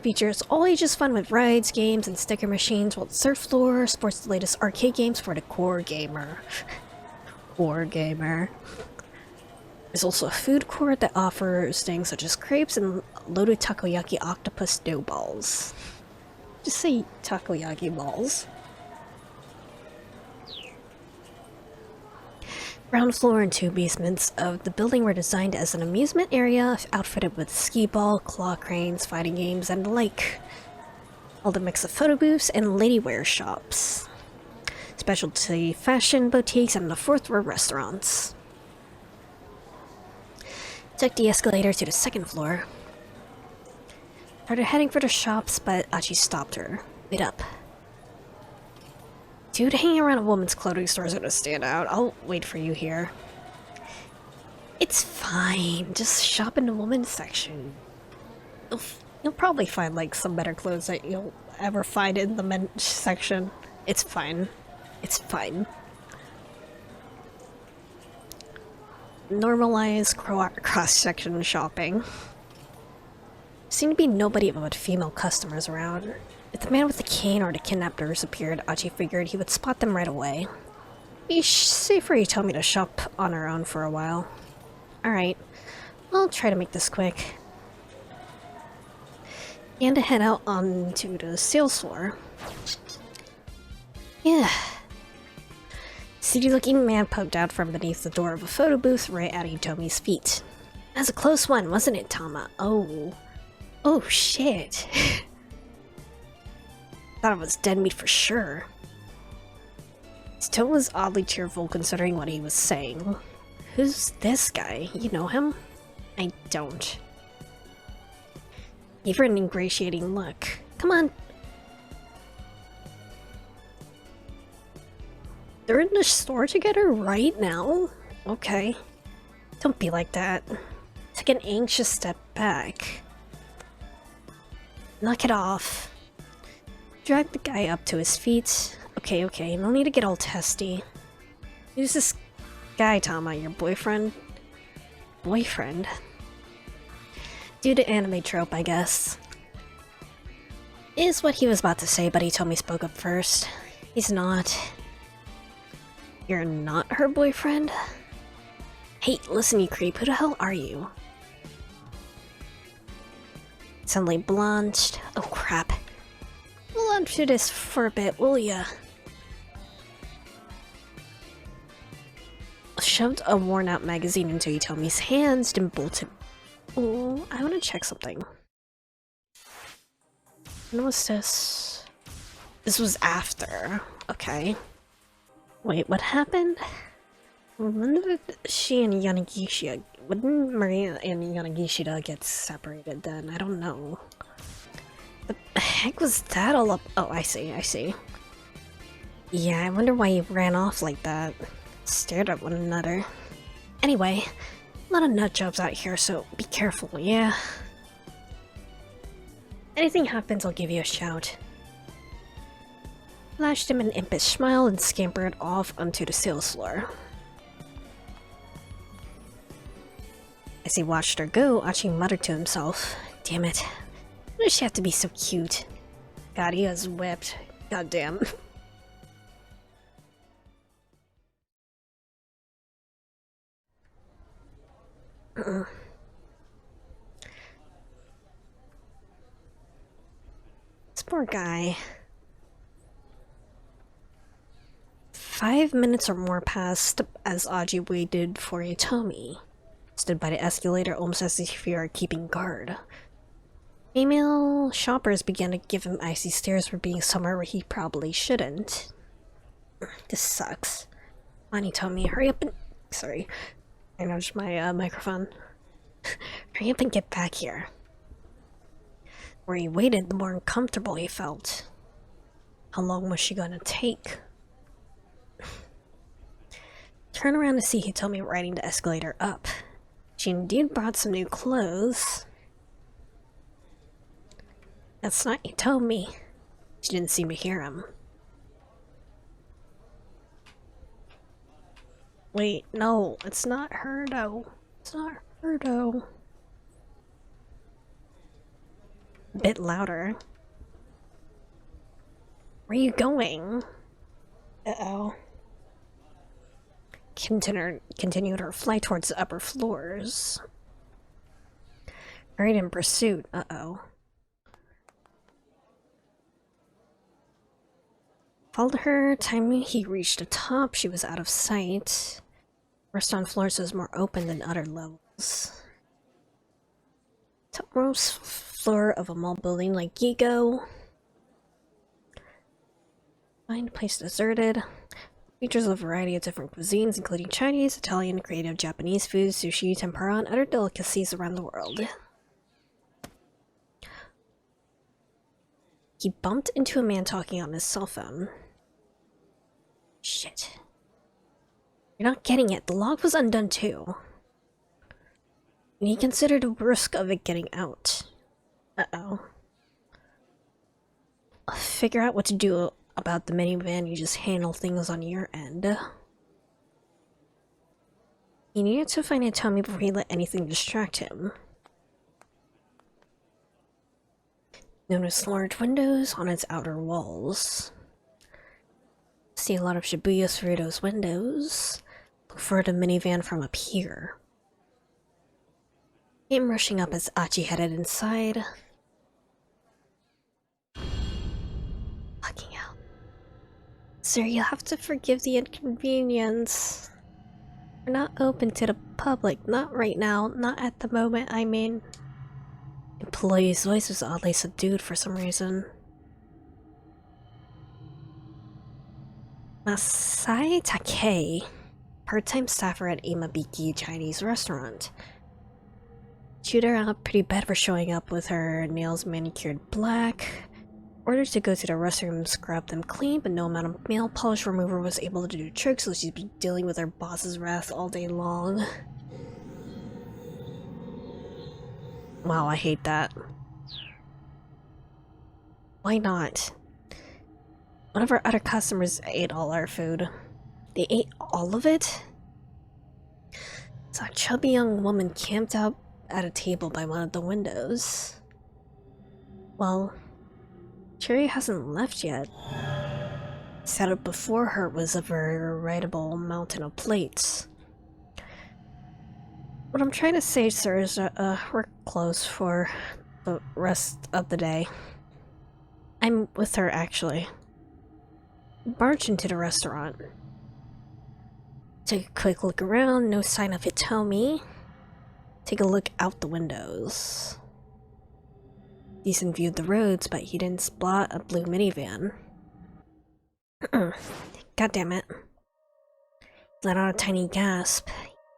Features all ages fun with rides, games, and sticker machines, while the surf floor sports the latest arcade games for the core gamer. Core gamer. There's also a food court that offers things such as crepes and loaded takoyaki octopus dough balls. Just say takoyaki balls. Ground floor and two basements of the building were designed as an amusement area outfitted with skee ball, claw cranes, fighting games, and the like. All the mix of photo booths and ladywear shops. Specialty fashion boutiques and the fourth floor restaurants. Took the escalator to the second floor. Started heading for the shops, but Achi stopped her. Wait up. Dude, hanging around a woman's clothing store is gonna stand out. I'll wait for you here. It's fine. Just shop in the women's section. You'll probably find like some better clothes that you'll ever find in the men's section. It's fine. It's fine. Normalize cross-section shopping. Seemed to be nobody but female customers around. If the man with the cane or the kidnappers appeared, Achi figured he would spot them right away. Be safer you tell me to shop on her own for a while. Alright, I'll try to make this quick. And to head out onto the sales floor. Yeah. Seedy-looking man poked out from beneath the door of a photo booth right at Hitomi's feet. That's a close one, wasn't it, Tama? Oh. Oh, shit. Thought it was dead meat for sure. His tone was oddly cheerful considering what he was saying. Who's this guy? You know him? I don't. Gave her an ingratiating look. Come on. They're in the store together right now? Okay. Don't be like that. Take an anxious step back. Knock it off. Drag the guy up to his feet. Okay, no need to get all testy. Who's this guy, Tama? Your boyfriend? Boyfriend? Due to anime trope, I guess. Is what he was about to say, but he told me spoke up first. He's not. You're not her boyfriend? Hey, listen, you creep. Who the hell are you? Suddenly blanched. Oh crap. Hold on to this for a bit, will ya? Shoved a worn-out magazine into Hitomi's hands, then bolted. Oh, I want to check something. When was this? This was after. Okay. Wait, what happened? When did she and Yanagishida... When did Maria and Yanagishida get separated then? I don't know. The heck was that all up? Oh, I see. Yeah, I wonder why you ran off like that. Stared at one another. Anyway, a lot of nut jobs out here, so be careful, yeah? Anything happens, I'll give you a shout. Flashed him an impish smile and scampered off onto the sales floor. As he watched her go, Achi muttered to himself, "Damn it. Why does she have to be so cute?" God, he is whipped. Goddamn. This poor guy. 5 minutes or more passed as Aji waited for Hitomi. Stood by the escalator almost as if he were keeping guard. Female shoppers began to give him icy stares for being somewhere where he probably shouldn't. This sucks. Come on, Hitomi, hurry up and Sorry, I nudged my microphone. Hurry up and get back here. The more he waited, the more uncomfortable he felt. How long was she gonna take? Turn around to see Hitomi riding the escalator up. She indeed brought some new clothes. That's not Hitomi. She didn't seem to hear him. Wait, no, it's not her though. It's not her though. A bit louder. Where are you going? Uh-oh. Continued her flight towards the upper floors. Hurried in pursuit. Uh-oh. Followed her. Time he reached the top, she was out of sight. Restaurant floors was more open than other levels. Topmost floor of a mall building like Gigo. Find place deserted. Features a variety of different cuisines, including Chinese, Italian, creative Japanese foods, sushi, tempura, and other delicacies around the world. He bumped into a man talking on his cell phone. Shit. You're not getting it. The lock was undone too. And he considered the risk of it getting out. Uh-oh. Figure out what to do about the minivan, you just handle things on your end. He needed to find Hitomi before he let anything distract him. Notice large windows on its outer walls. See a lot of Shibuya Scramble's windows. Look for the minivan from up here. Came rushing up as Achi headed inside. Fucking hell. Sir, you'll have to forgive the inconvenience. We're not open to the public. Not right now. Not at the moment, I mean. Employee's voice was oddly subdued for some reason. Masai Takei, part-time staffer at Imabiki Chinese restaurant. Chewed her out pretty bad for showing up with her nails manicured black. Ordered to go to the restroom, scrub them clean, but no amount of nail polish remover was able to do the trick, so she's been dealing with her boss's wrath all day long. Wow, I hate that. Why not? One of our other customers ate all our food. They ate all of it? So a chubby young woman camped out at a table by one of the windows. Well, Cherry hasn't left yet. Set up before her was a veritable mountain of plates. What I'm trying to say, sir, is we're closed for the rest of the day. I'm with her, actually. Barge into the restaurant. Take a quick look around, no sign of Hitomi. Take a look out the windows. Decent view of the roads, but he didn't spot a blue minivan. God damn it. Let out a tiny gasp.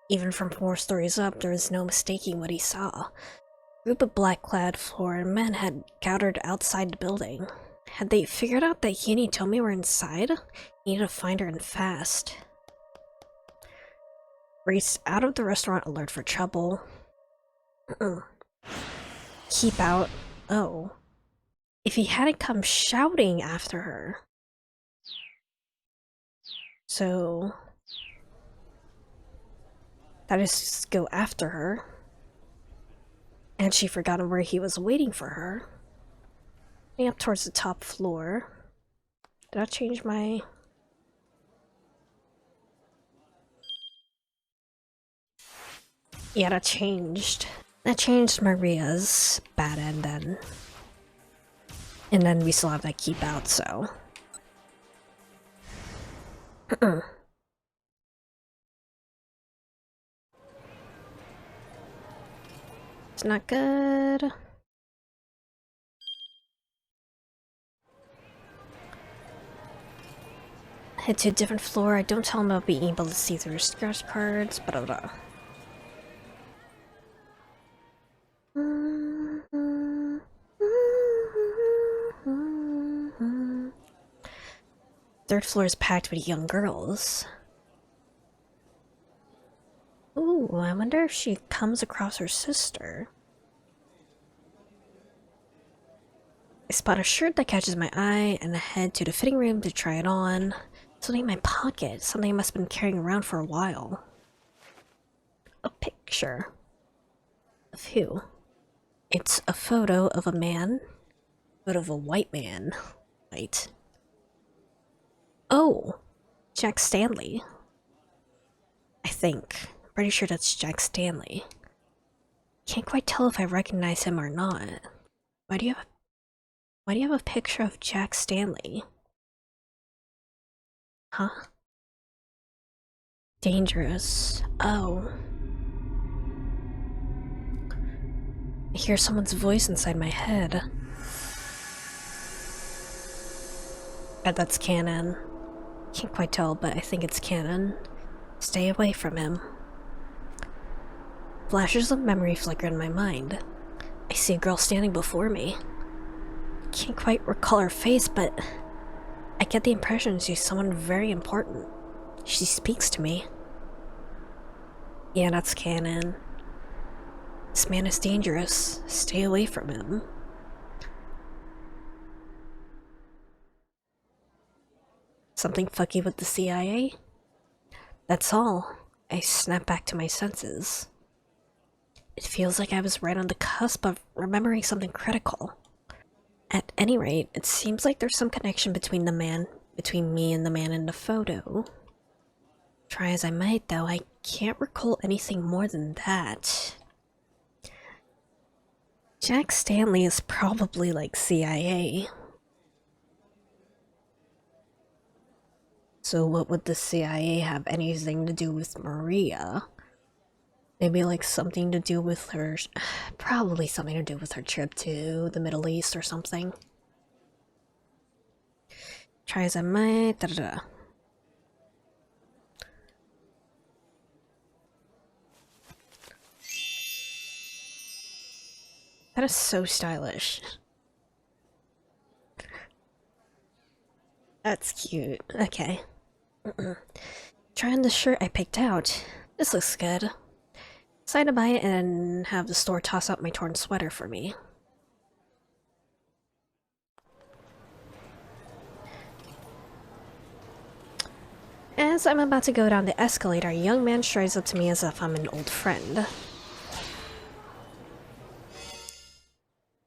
Even from 4 stories up, there was no mistaking what he saw. A group of black-clad foreign men had gathered outside the building. Had they figured out that he and Hitomi were inside? He needed to find her and fast. Raced out of the restaurant, alert for trouble. Keep out. Oh. If he hadn't come shouting after her. So that is just go after her. And she forgot where he was waiting for her. Heading up towards the top floor. Did I change my... Yeah, that changed. That changed Maria's bad end then. And then we still have that keep out, so... It's not good. Head to a different floor. Don't tell him about being able to see through scratch cards. Blah blah. Third floor is packed with young girls. Ooh, I wonder if she comes across her sister. I spot a shirt that catches my eye and head to the fitting room to try it on. Something in my pocket, something I must have been carrying around for a while. A picture. Of who? It's a photo of a man. Photo of a white man. Right. Oh! Jack Stanley. I think. Pretty sure that's Jack Stanley. Can't quite tell if I recognize him or not. Why do you have a picture of Jack Stanley? Huh? Dangerous. Oh. I hear someone's voice inside my head. Bet that's canon. Can't quite tell, but I think it's canon. Stay away from him. Flashes of memory flicker in my mind. I see a girl standing before me. Can't quite recall her face, but I get the impression she's someone very important. She speaks to me. Yeah, that's canon. This man is dangerous. Stay away from him. Something fucky with the CIA? That's all. I snap back to my senses. It feels like I was right on the cusp of remembering something critical. At any rate, it seems like there's some connection between me and the man in the photo. Try as I might, though, I can't recall anything more than that. Jack Stanley is probably like CIA. So what would the CIA have anything to do with Maria? Maybe like something to do with her... Probably something to do with her trip to the Middle East or something. Try as I might... Da, da, da. That is so stylish. That's cute. Okay. Trying the shirt I picked out. This looks good. Decided to buy it and have the store toss out my torn sweater for me. As I'm about to go down the escalator, a young man strides up to me as if I'm an old friend.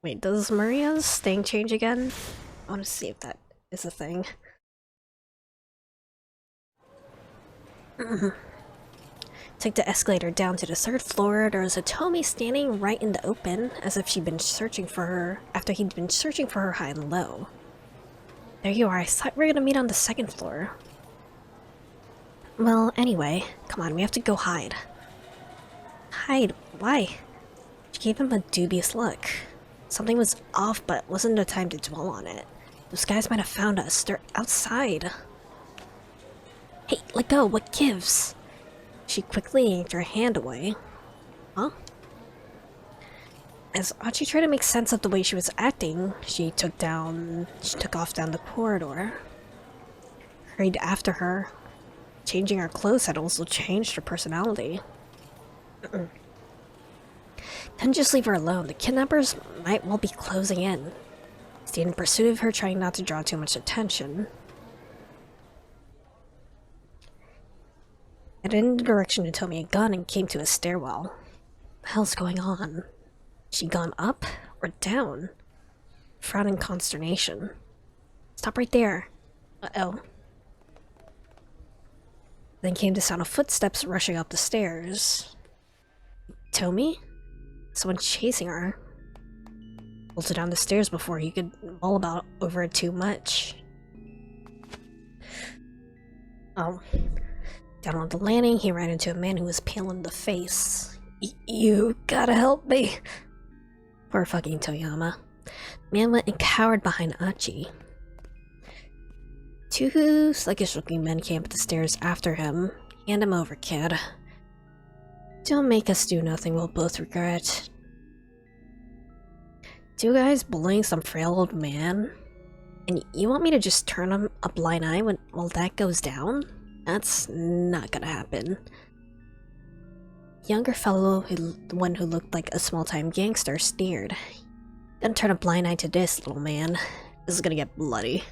Wait, does Maria's thing change again? I want to see if that is a thing. Took the escalator down to the third floor. There was a Tomi standing right in the open, as if she'd been searching for her after he'd been searching for her high and low. There you are, I thought we were gonna meet on the second floor. Well, anyway, come on, we have to go hide. Hide? Why? She gave him a dubious look. Something was off, but wasn't the time to dwell on it. Those guys might have found us. They're outside. Hey, let go, what gives? She quickly yanked her hand away. Huh? As Achi tried to make sense of the way she was acting, she took off down the corridor. Hurried after her. Changing her clothes had also changed her personality. Couldn't just leave her alone. The kidnappers might well be closing in. Stayed in pursuit of her, trying not to draw too much attention. Headed in the direction to told me a gun and came to a stairwell. What the hell's going on? She gone up or down? Frown in consternation. Stop right there. Uh-oh. Then came the sound of footsteps rushing up the stairs. Tomi? Someone chasing her. Bolted down the stairs before he could mull about over it too much. Oh. Down on the landing, he ran into a man who was pale in the face. You gotta help me. Poor fucking Toyama. Man went and cowered behind Achi. Two sluggish-looking men came up the stairs after him. Hand him over, kid. Don't make us do nothing we'll both regret. Two guys bullying some frail old man? And you want me to just turn him a blind eye while that goes down? That's not gonna happen. Younger fellow, the one who looked like a small-time gangster, sneered. Gonna turn a blind eye to this, little man. This is gonna get bloody.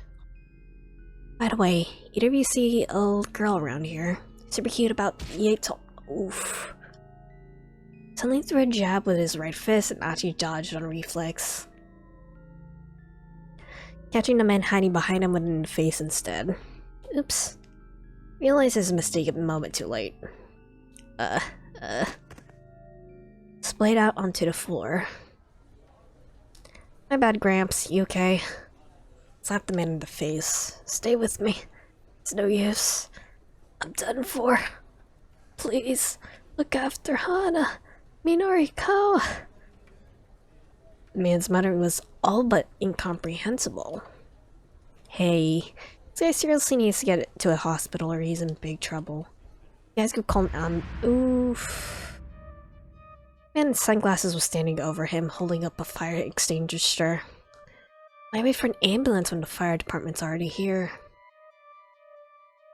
By the way, either of you see a little girl around here? Super cute about yay tall. Oof. Suddenly threw a jab with his right fist and Achi dodged on reflex, catching the man hiding behind him in the face instead. Oops. Realized his mistake a moment too late. Splayed out onto the floor. My bad, Gramps. You okay? Slapped the man in the face. Stay with me. It's no use. I'm done for. Please, look after Hana. Minoriko. The man's muttering was all but incomprehensible. Hey, this guy seriously needs to get to a hospital or he's in big trouble. You guys could call him, oof. Man in sunglasses was standing over him, holding up a fire extinguisher. Why wait for an ambulance when the fire department's already here?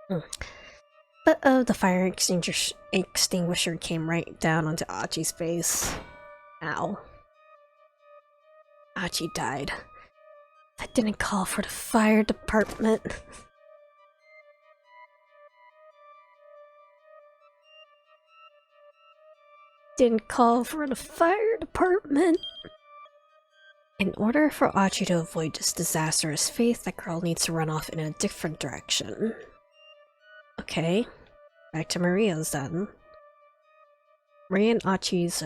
But the fire extinguisher came right down onto Achi's face. Ow. Achi died. That didn't call for the fire department. Didn't call for the fire department. In order for Achi to avoid this disastrous fate, that girl needs to run off in a different direction. Okay, back to Maria's then. Maria and Achi's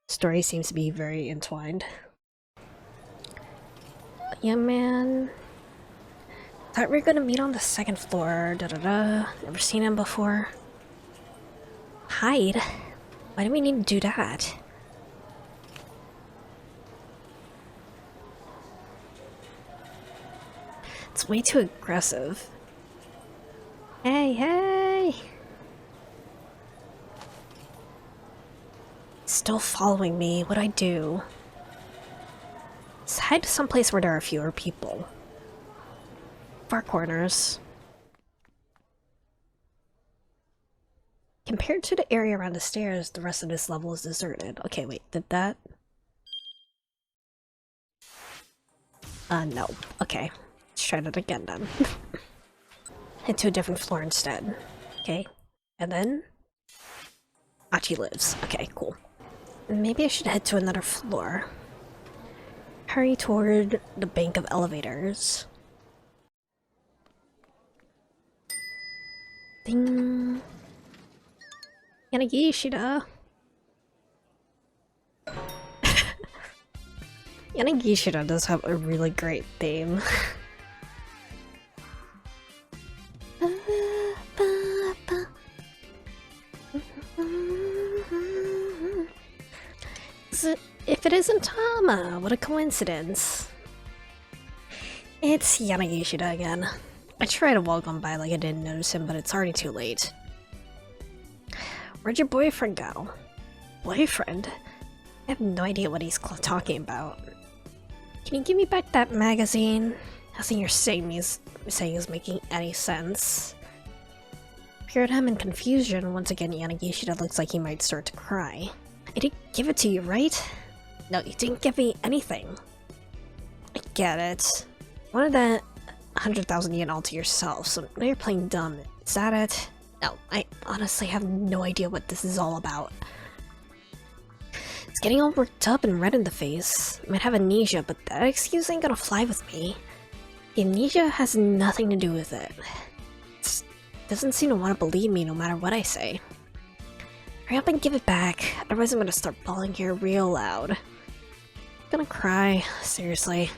story seems to be very entwined. Yeah, man. Thought we were gonna meet on the second floor. Never seen him before. Hide? Why do we need to do that? It's way too aggressive. Hey, hey! Still following me, what'd I do? Let's head to someplace where there are fewer people. Far corners. Compared to the area around the stairs, the rest of this level is deserted. Okay, wait, did that? No. Okay. Let's try that again then. Head to a different floor instead. Okay. And then? Achi lives. Okay, cool. Maybe I should head to another floor. Hurry toward the bank of elevators. Ding! Yanagishida! Yanagishida does have a really great theme. If it isn't Tama, what a coincidence. It's Yanagishida again. I tried to walk on by like I didn't notice him, but it's already too late. Where'd your boyfriend go? Boyfriend? I have no idea what he's talking about. Can you give me back that magazine? Nothing you're saying is making any sense. Peered at him in confusion. Once again, Yanagishida looks like he might start to cry. I didn't give it to you, right? No, you didn't give me anything. I get it. Wanted that 100,000 yen all to yourself, so now you're playing dumb. Is that it? No, I honestly have no idea what this is all about. It's getting all worked up and red in the face. I might have amnesia, but that excuse ain't gonna fly with me. The amnesia has nothing to do with it. It doesn't seem to want to believe me no matter what I say. Hurry up and give it back, otherwise I'm gonna start bawling here real loud. I'm gonna cry, seriously.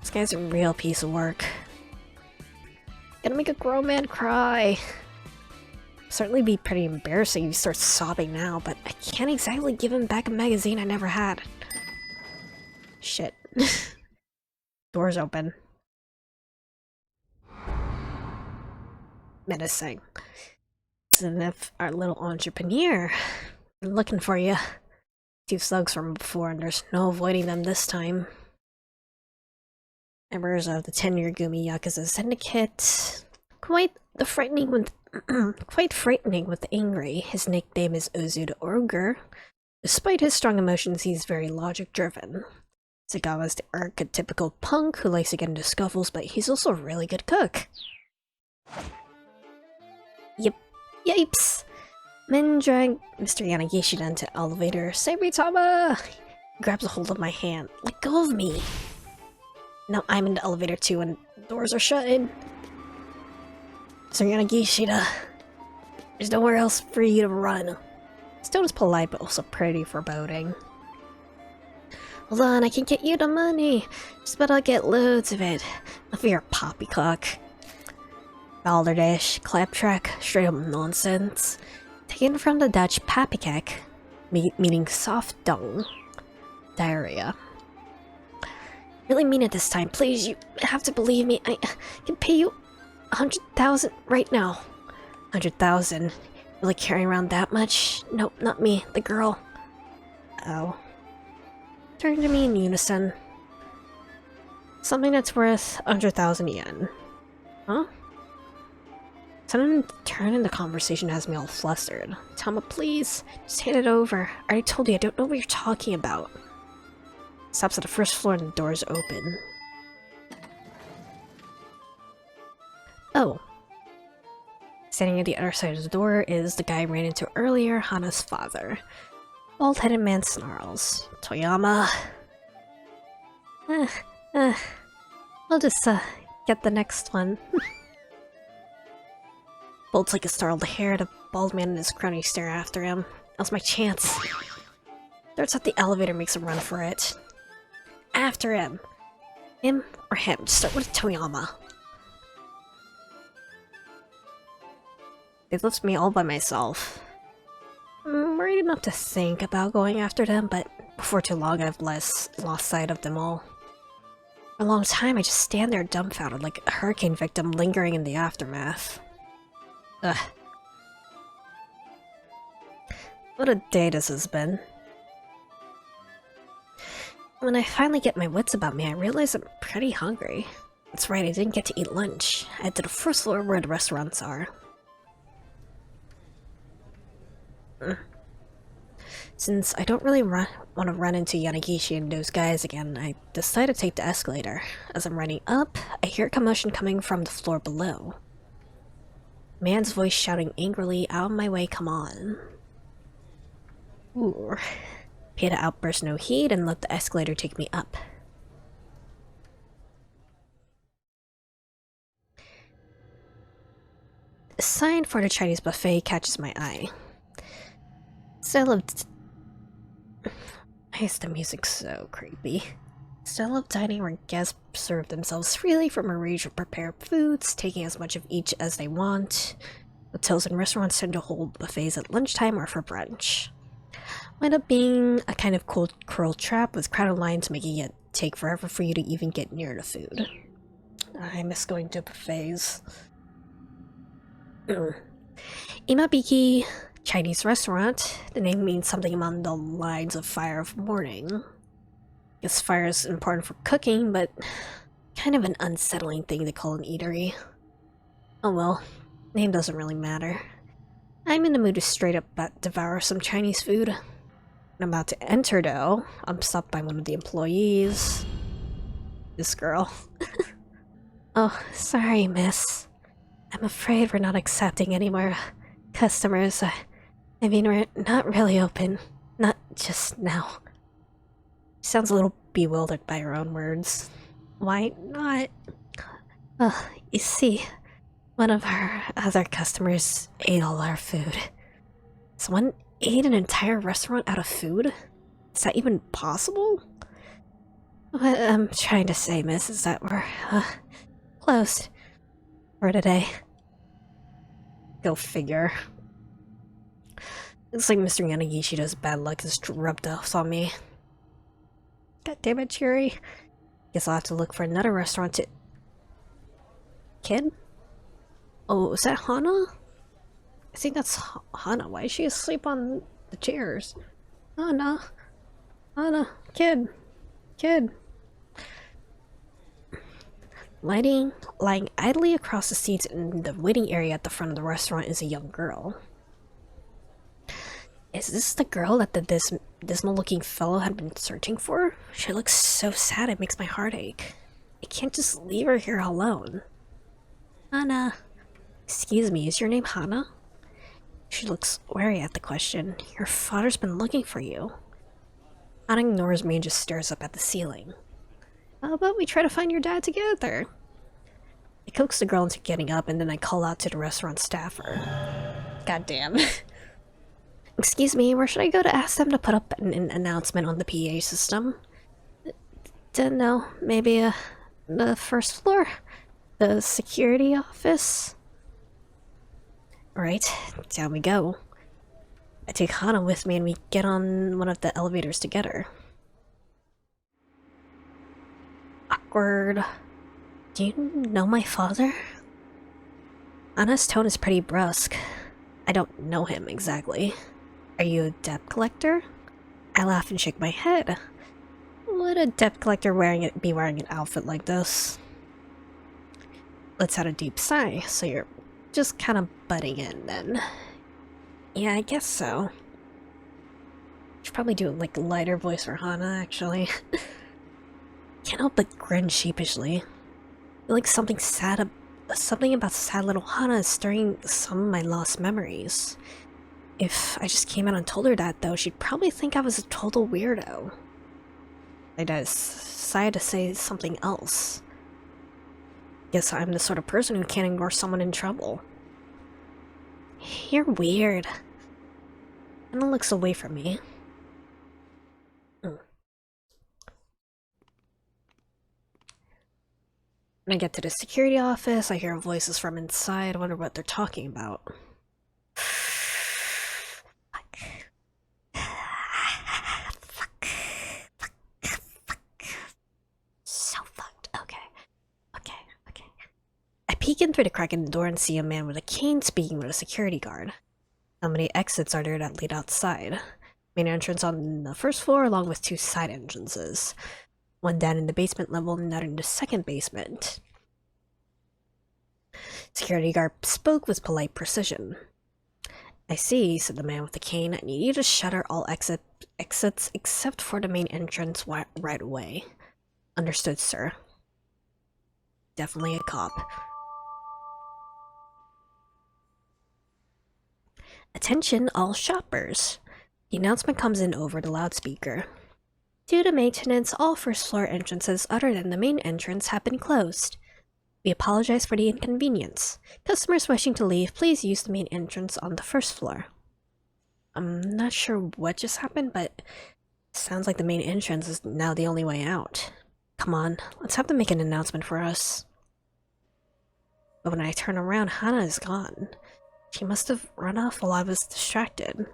This guy's a real piece of work. Gonna make a grown man cry. Certainly be pretty embarrassing if you start sobbing now, but I can't exactly give him back a magazine I never had. Shit. Doors open. menacing. As if our little entrepreneur been looking for you. Two thugs from before, and there's no avoiding them this time. Members of the 10-year Gumi Yakuza Syndicate. Quite frightening with angry. His nickname is Ozu the Ogre. Despite his strong emotions, he's very logic-driven. Sagawa's the archetypical punk who likes to get into scuffles, but he's also a really good cook. Yep. Yipes! Men drag Mr. Yanagishida into the elevator. Sabritama! He grabs a hold of my hand. Let go of me! Now I'm in the elevator too and doors are shutting. Mr. Yanagishida, there's nowhere else for you to run. Stone is polite but also pretty foreboding. Hold on, I can get you the money. Just bet I'll get loads of it. Enough of your poppycock. Balderdash, claptrack, straight up nonsense. Taken from the Dutch papikak, meaning soft dung. Diarrhea. Really mean it this time, please, you have to believe me. I can pay you 100,000 right now. 100,000? Really carrying around that much? Nope, not me, the girl. Oh. Turn to me in unison. Something that's worth 100,000 yen. Huh? Sudden turn in the conversation has me all flustered. Tama, please, just hand it over. I already told you I don't know what you're talking about. Stops at the first floor and the doors open. Oh. Standing at the other side of the door is the guy I ran into earlier, Hana's father. Bald-headed man snarls. Toyama. I'll just, get the next one. Bolts like a startled hare, the bald man and his crony stare after him. Now's my chance. Starts at the elevator, makes a run for it. After him. Him or him? Just start with Toyama. They left me all by myself. I'm worried enough to think about going after them, but before too long I've lost sight of them all. For a long time I just stand there dumbfounded like a hurricane victim lingering in the aftermath. Ugh. What a day this has been. When I finally get my wits about me, I realize I'm pretty hungry. That's right, I didn't get to eat lunch. I head to the first floor where the restaurants are. Since I don't really want to run into Yanagishi and those guys again, I decide to take the escalator. As I'm running up, I hear a commotion coming from the floor below. Man's voice shouting angrily, "Out of my way, come on." Ooh. Pay the outburst no heed and let the escalator take me up. The sign for the Chinese buffet catches my eye. Style of... Why is the music so creepy? Style of dining where guests serve themselves freely from a range of prepared foods, taking as much of each as they want. Hotels and restaurants tend to hold buffets at lunchtime or for brunch. Wind up being a kind of cold cruel trap with crowded lines making it take forever for you to even get near the food. I miss going to buffets. Imabiki, Chinese restaurant. The name means something along the lines of fire of morning. Guess fire is important for cooking, but kind of an unsettling thing to call an eatery. Oh well, name doesn't really matter. I'm in the mood to straight up devour some Chinese food. When I'm about to enter though, I'm stopped by one of the employees. This girl. Oh, sorry miss. I'm afraid we're not accepting any more customers. I mean, we're not really open. Not just now. She sounds a little bewildered by her own words. Why not? You see, one of our other customers ate all our food. Someone ate an entire restaurant out of food? Is that even possible? What I'm trying to say, miss, is that we're, closed for today. Go figure. Looks like Mr. Yanagishida's bad luck is rubbed off on me. God damn it, Cherry. Guess I'll have to look for another restaurant to... Kid? Oh, is that Hana? I think that's Hana. Why is she asleep on the chairs? Hana. Hana. Kid. Kid. Lying idly across the seats in the waiting area at the front of the restaurant is a young girl. Is this the girl that the dismal-looking fellow had been searching for? She looks so sad it makes my heart ache. I can't just leave her here alone. Hana. Excuse me, is your name Hana? She looks wary at the question. Your father's been looking for you. Hana ignores me and just stares up at the ceiling. How about we try to find your dad together? I coax the girl into getting up and then I call out to the restaurant staffer. Goddamn. Excuse me, where should I go to ask them to put up an announcement on the PA system? Don't know, maybe the first floor? The security office? Alright, down we go. I take Hana with me and we get on one of the elevators together. Awkward. Do you know my father? Hana's tone is pretty brusque. I don't know him exactly. Are you a debt collector? I laugh and shake my head. Would a debt collector be wearing an outfit like this? Let's add a deep sigh, so you're just kind of butting in then. Yeah, I guess so. Should probably do like a lighter voice for Hana, actually. Can't help but grin sheepishly. I feel like something about sad little Hana is stirring some of my lost memories. If I just came out and told her that, though, she'd probably think I was a total weirdo. I decided to say something else. Guess I'm the sort of person who can't ignore someone in trouble. You're weird. Hana looks away from me. When I get to the security office, I hear voices from inside. I wonder what they're talking about. So fucked. Okay. I peek in through the crack in the door and see a man with a cane speaking with a security guard. How many exits are there that lead outside? Main entrance on the first floor along with 2 side entrances. One down in the basement level and another in the second basement. Security guard spoke with polite precision. I see, said the man with the cane. I need you to shutter all exits except for the main entrance right away. Understood, sir. Definitely a cop. Attention all shoppers. The announcement comes in over the loudspeaker. Due to maintenance, all first floor entrances other than the main entrance have been closed. We apologize for the inconvenience. Customers wishing to leave, please use the main entrance on the first floor. I'm not sure what just happened, but it sounds like the main entrance is now the only way out. Come on, let's have them make an announcement for us. But when I turn around, Hana is gone. She must have run off while I was distracted.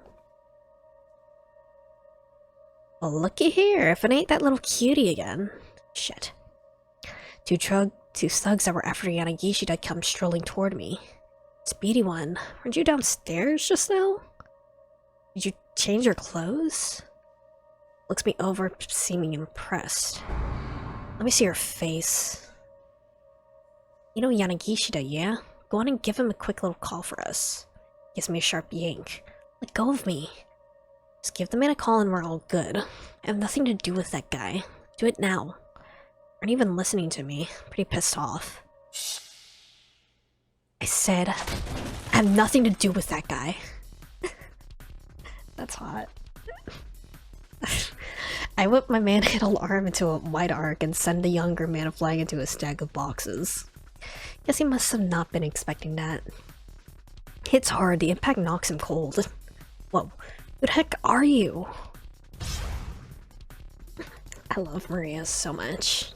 Well, looky here, if it ain't that little cutie again. Shit. Two thugs that were after Yanagishida come strolling toward me. Speedy one, weren't you downstairs just now? Did you change your clothes? Looks me over, seeming impressed. Let me see her face. You know Yanagishida, yeah? Go on and give him a quick little call for us. Gives me a sharp yank. Let go of me. Just give the man a call and we're all good. I have nothing to do with that guy. Do it now. Aren't even listening to me. Pretty pissed off. I said, I have nothing to do with that guy. That's hot. I whip my manhandled arm into a wide arc and send the younger man flying into a stack of boxes. Guess he must have not been expecting that. Hits hard, the impact knocks him cold. Whoa, who the heck are you? I love Maria so much.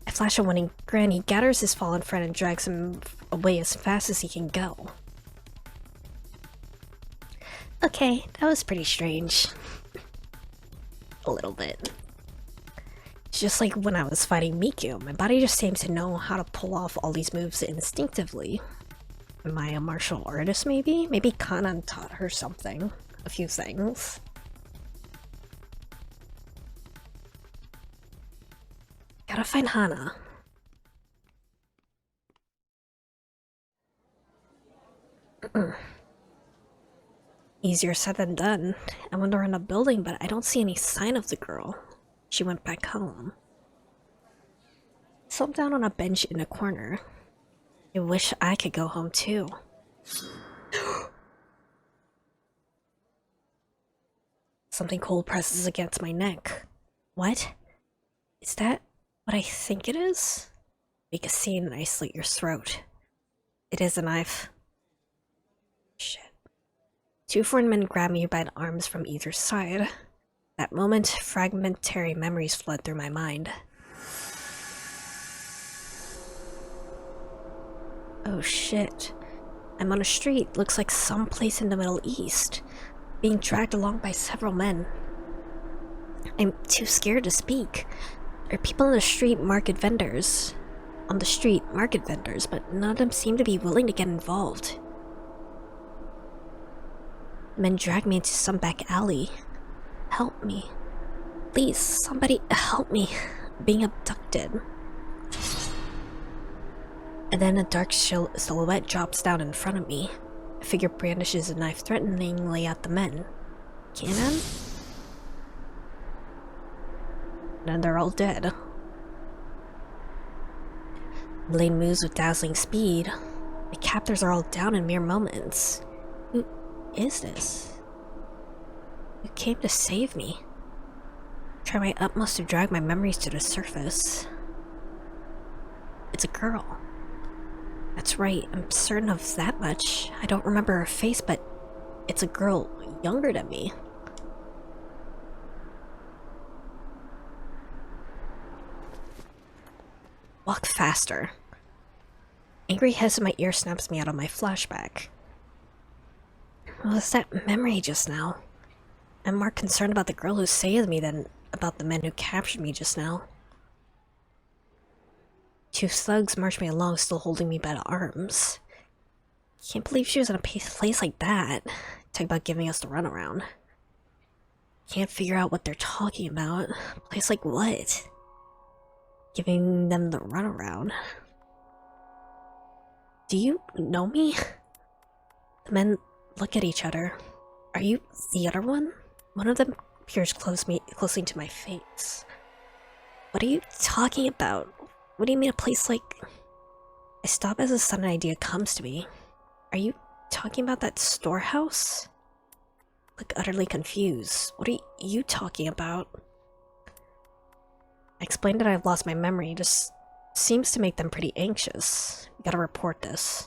I flash a winning grin, he gathers his fallen friend and drags him away as fast as he can go. Okay, that was pretty strange. A little bit. It's just like when I was fighting Miku, my body just seems to know how to pull off all these moves instinctively. Am I a martial artist, maybe? Maybe Kanan taught her something. A few things. Gotta find Hana. Easier said than done. I went around a building, but I don't see any sign of the girl. She went back home. Sat down on a bench in a corner. I wish I could go home too. Something cold presses against my neck. What? Is that what I think it is? Make a scene and I slit your throat. It is a knife. Shit. Two foreign men grabbed me by the arms from either side. That moment, fragmentary memories flood through my mind. Oh shit. I'm on a street, looks like someplace in the Middle East, being dragged along by several men. I'm too scared to speak. There are people on the street, market vendors. On the street, market vendors, but none of them seem to be willing to get involved. Men drag me into some back alley. Help me. Please, somebody help me. Being abducted. And then a dark silhouette drops down in front of me. A figure brandishes a knife threateningly at the men. Cannon? And they're all dead. The blade moves with dazzling speed. The captors are all down in mere moments. Who is this? Who came to save me? Try my utmost to drag my memories to the surface. It's a girl. That's right, I'm certain of that much. I don't remember her face, but it's a girl younger than me. Walk faster. Angry hiss in my ear snaps me out of my flashback. What was that memory just now? I'm more concerned about the girl who saved me than about the men who captured me just now. Two thugs marched me along, still holding me by the arms. Can't believe she was in a place like that. Talk about giving us the runaround. Can't figure out what they're talking about. A place like what? Giving them the runaround. Do you know me? The men look at each other. Are you the other one? One of them peers closely into my face. What are you talking about? What do you mean a place like... I stop as a sudden idea comes to me. Are you talking about that storehouse? Look utterly confused. What are you talking about? I explained that I've lost my memory. It just seems to make them pretty anxious. We gotta report this.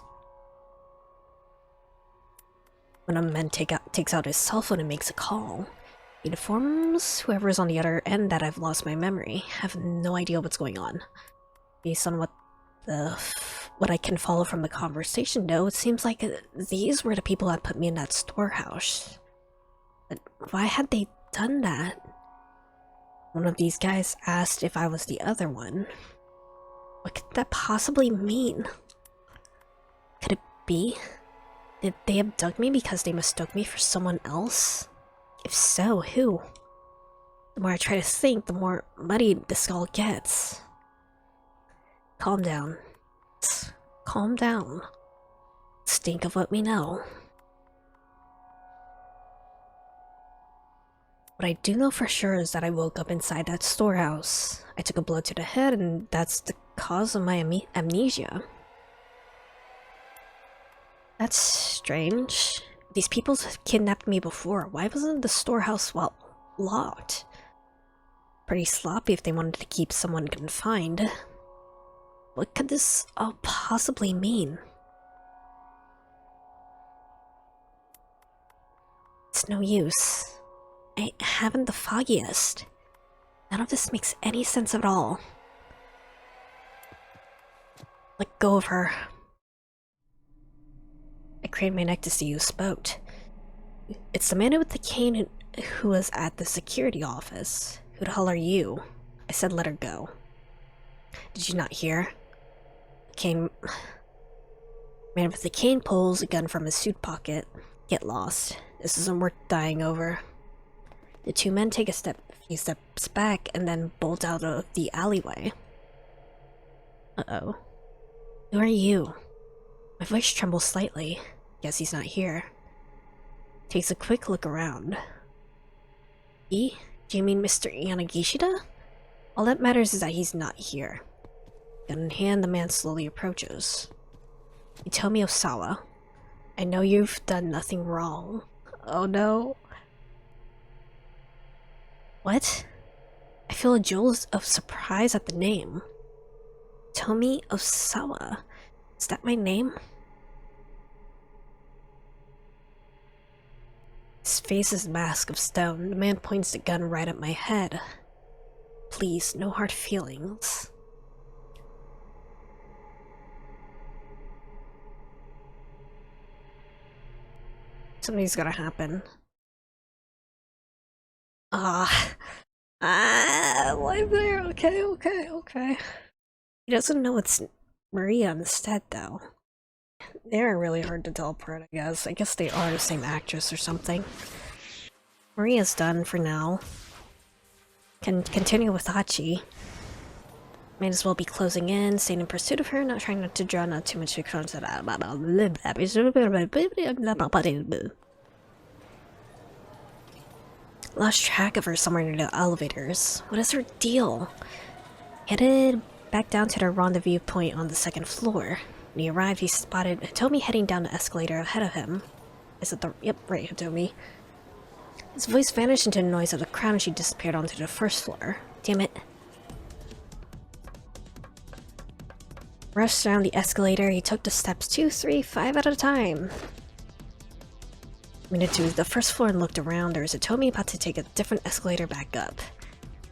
One of the men takes out his cell phone and makes a call. He informs whoever is on the other end that I've lost my memory. I have no idea what's going on. Based on what I can follow from the conversation, though, it seems like these were the people that put me in that storehouse. But why had they done that? One of these guys asked if I was the other one. What could that possibly mean? Could it be? Did they abduct me because they mistook me for someone else? If so, who? The more I try to think, the more muddied this all gets. Calm down. Calm down. Let's think of what we know. What I do know for sure is that I woke up inside that storehouse. I took a blow to the head, and that's the cause of my amnesia. That's strange. These people kidnapped me before. Why wasn't the storehouse, well, locked? Pretty sloppy if they wanted to keep someone confined. What could this all possibly mean? It's no use. I haven't the foggiest. None of this makes any sense at all. Let go of her. I craned my neck to see who spoke. It's the man with the cane who was at the security office. Who the hell are you? I said let her go. Did you not hear? Came... Man with the cane pulls a gun from his suit pocket. Get lost. This isn't worth dying over. The two men take a few steps back and then bolt out of the alleyway. Uh-oh. Who are you? My voice trembles slightly. Guess he's not here. Takes a quick look around. E? Do you mean Mr. Yanagishida? All that matters is that he's not here. Gun in hand, the man slowly approaches. Hitomi Osawa. I know you've done nothing wrong. Oh no. What? I feel a jolt of surprise at the name. Hitomi Osawa. Is that my name? His face is a mask of stone. The man points the gun right at my head. Please, no hard feelings. Something's gotta happen. Live there. Okay. He doesn't know it's Maria instead, though. They're really hard to tell apart, I guess. I guess they are the same actress or something. Maria's done for now. Can continue with Hachi. Might as well be closing in, staying in pursuit of her, not trying not to draw not too much content. Lost track of her somewhere near the elevators. What is her deal? Headed back down to their rendezvous point on the second floor. When he arrived, he spotted Hitomi heading down the escalator ahead of him. Is it the— yep, right, Hitomi. His voice vanished into the noise of the crowd and she disappeared onto the first floor. Damn it. Rushed down the escalator, he took the steps 2, 3, 5 at a time. Made it to the first floor and looked around. There was Hitomi about to take a different escalator back up.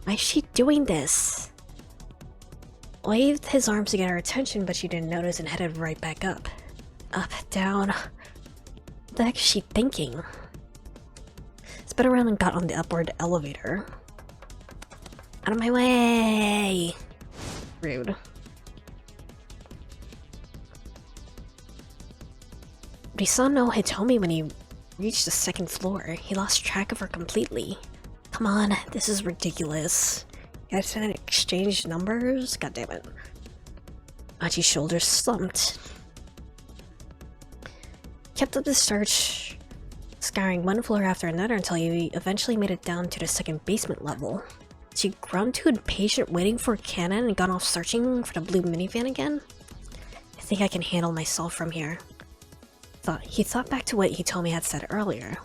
Why is she doing this? Waved his arms to get her attention, but she didn't notice and headed right back up. Up, down. What the heck is she thinking? Sped around and got on the upward elevator. Out of my way! Rude. But he saw no Hitomi when he reached the second floor. He lost track of her completely. Come on, this is ridiculous. Guys didn't exchange numbers? God damn it. Achi's shoulders slumped. Kept up the search, scouring one floor after another until he eventually made it down to the second basement level. She grown too impatient waiting for a cannon and gone off searching for the blue minivan again? I think I can handle myself from here. He thought back to what Hitomi had said earlier.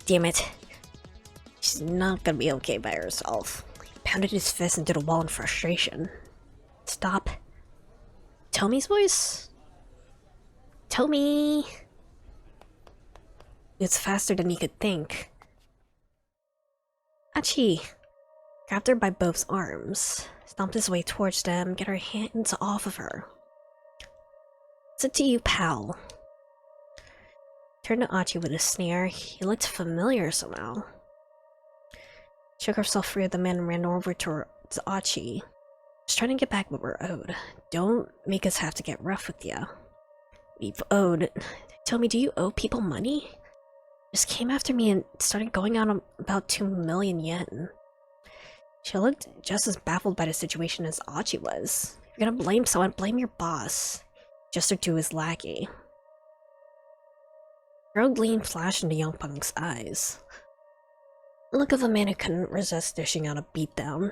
Damn it. She's not gonna be okay by herself. He pounded his fist into the wall in frustration. Stop. Tomi's voice? Tomi! It's faster than he could think. Achi grabbed her by both arms, stomped his way towards them, get her hands off of her. What's it to you, pal? Turned to Achi with a sneer. He looked familiar somehow. Shook herself free of the man and ran over towards Achi. Just trying to get back what we're owed. Don't make us have to get rough with you. We've owed— Tell me, do you owe people money? Just came after me and started going on about 2 million yen. She looked just as baffled by the situation as Achi was. If you're gonna blame someone, blame your boss. Gestured to his lackey. Rogue gleam flashed into young punk's eyes. The look of a man who couldn't resist dishing out a beatdown.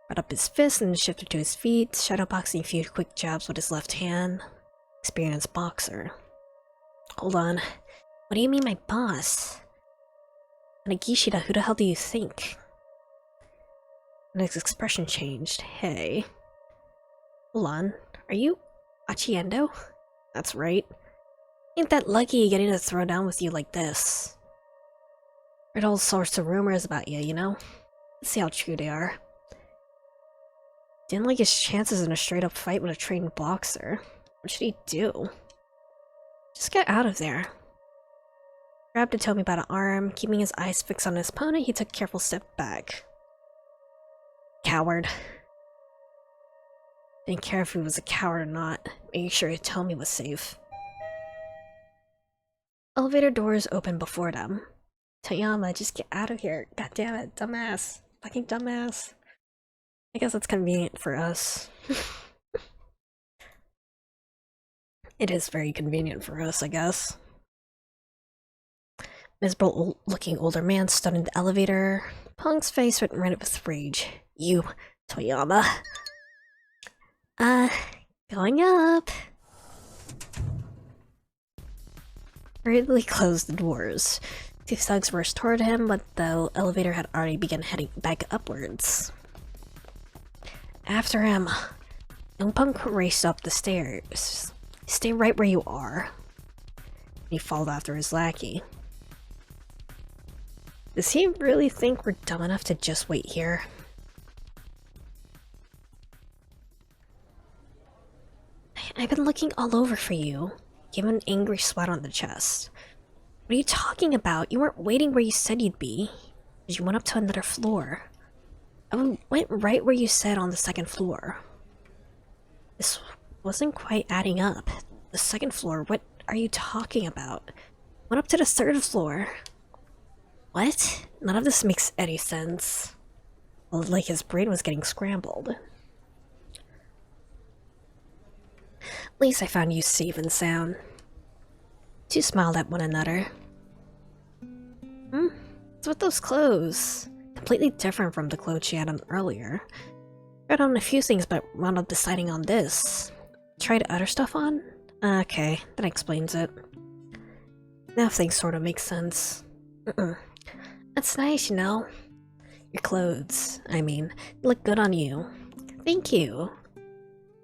Brought up his fist and shifted to his feet, shadowboxing a few quick jabs with his left hand. Experienced boxer. Hold on. What do you mean my boss? Nagishida, who the hell do you think? And his expression changed. Hey. Hold on. Are you Achiendo? That's right. Ain't that lucky getting to throw down with you like this. Heard all sorts of rumors about you, you know? Let's see how true they are. Didn't like his chances in a straight-up fight with a trained boxer. What should he do? Just get out of there. Grabbed Hitomi by the arm, keeping his eyes fixed on his opponent, he took a careful step back. Coward. Didn't care if he was a coward or not, making sure he'd tell me was safe. Elevator doors opened before them. Toyama, just get out of here. God damn it, dumbass. Fucking dumbass. I guess that's convenient for us. It is very convenient for us, I guess. Miserable looking older man stood in the elevator. Pong's face went red with rage. You, Toyama. Going up. Hurriedly closed the doors. Two thugs rushed toward him, but the elevator had already begun heading back upwards. After him. Young Punk raced up the stairs. Stay right where you are. He followed after his lackey. Does he really think we're dumb enough to just wait here? I've been looking all over for you. Give him an angry sweat on the chest. What are you talking about? You weren't waiting where you said you'd be. You went up to another floor. I went right where you said, on the second floor. This wasn't quite adding up. The second floor? What are you talking about? Went up to the third floor. What? None of this makes any sense. Well, like his brain was getting scrambled. At least I found you safe and sound. Two smiled at one another. What's with those clothes? Completely different from the clothes she had on earlier. Tried on a few things, but wound up deciding on this. Tried other stuff on? Okay, that explains it. Now things sort of make sense. That's nice, you know. Your clothes, I mean, look good on you. Thank you.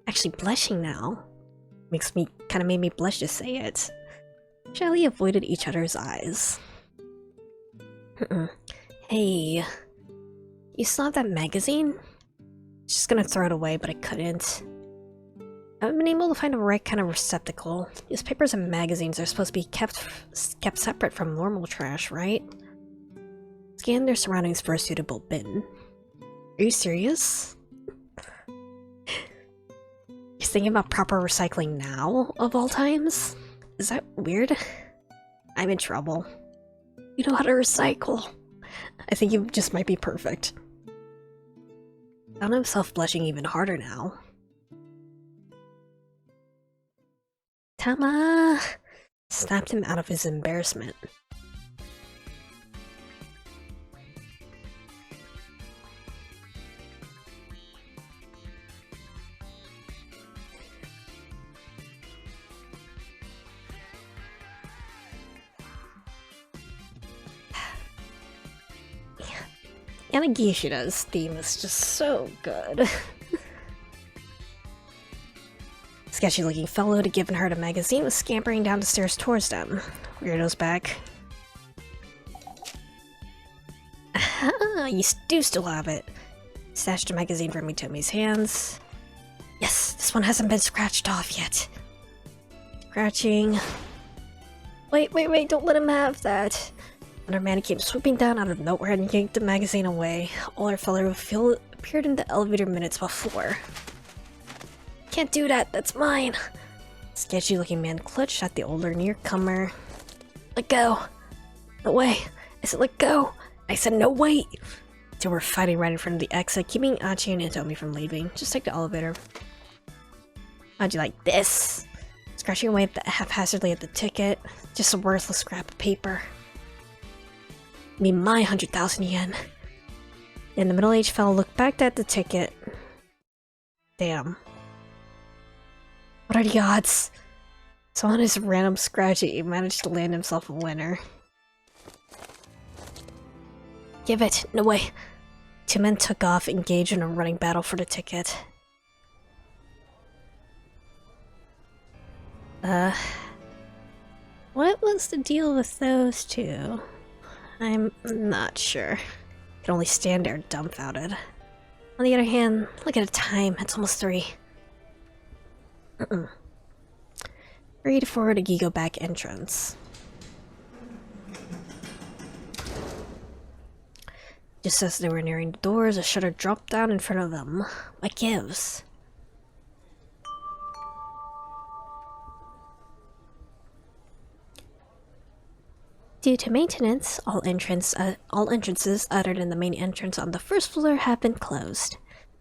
Actually blushing now. Kinda made me blush to say it. Shyly avoided each other's eyes. Hey. You saw that magazine? Just gonna throw it away, but I couldn't. I haven't been able to find the right kind of receptacle. Newspapers and magazines are supposed to be kept separate from normal trash, right? Scan their surroundings for a suitable bin. Are you serious? You're thinking about proper recycling now, of all times? Is that weird? I'm in trouble. You know how to recycle. I think you just might be perfect. Found himself blushing even harder now. Tama! Snapped him out of his embarrassment. Yanagishida's theme is just so good. Sketchy looking fellow who'd given her the magazine was scampering down the stairs towards them. Weirdo's back. Aha, you do still have it. Stashed the magazine from Mitomi's hands. Yes, this one hasn't been scratched off yet. Scratching. Wait, don't let him have that. Another man came swooping down out of nowhere and yanked the magazine away. Older fellow who appeared in the elevator minutes before. Can't do that, that's mine! Sketchy looking man clutched at the older newcomer. Let go! No way! I said let go! I said no wait! They were fighting right in front of the exit, keeping Achi and Itomi from leaving. Just take the elevator. How'd you like this? Scratching away haphazardly at the ticket. Just a worthless scrap of paper. Me my 100,000 yen. And the middle-aged fellow looked back at the ticket. Damn. What are the odds? So on his random scratch, he managed to land himself a winner. Give it! No way! Two men took off, engaged in a running battle for the ticket. What was the deal with those two? I'm not sure. I can only stand there dumbfounded. On the other hand, look at the time, it's almost 3. Hurried forward to Gigo back entrance. Just as they were nearing the doors, a shutter dropped down in front of them. What gives? Due to maintenance, all entrances other than the main entrance on the first floor have been closed.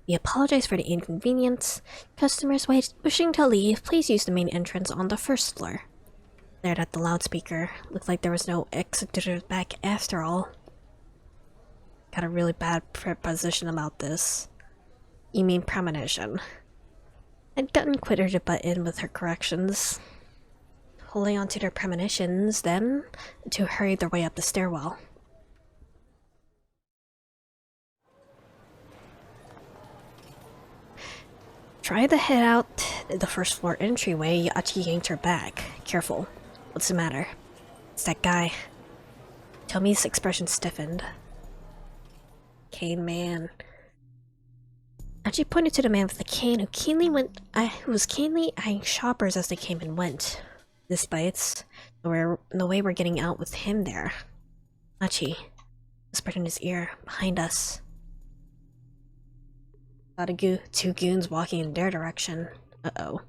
We apologize for the inconvenience. Customers wishing to leave, please use the main entrance on the first floor. There at the loudspeaker. Looked like there was no exit to the back after all. Got a really bad preposition about this. You mean premonition. I'd gotten Quitter to butt in with her corrections. Holding on to their premonitions, then, to hurry their way up the stairwell. Try to head out the first floor entryway. Yachi yanked her back. Careful. What's the matter? It's that guy. Tomi's expression stiffened. Cane man. Yachi pointed to the man with the cane who was keenly eyeing shoppers as they came and went. Despite no way we're getting out with him there. Yachi whispered in his ear, behind us. Saw two goons walking in their direction. Uh-oh.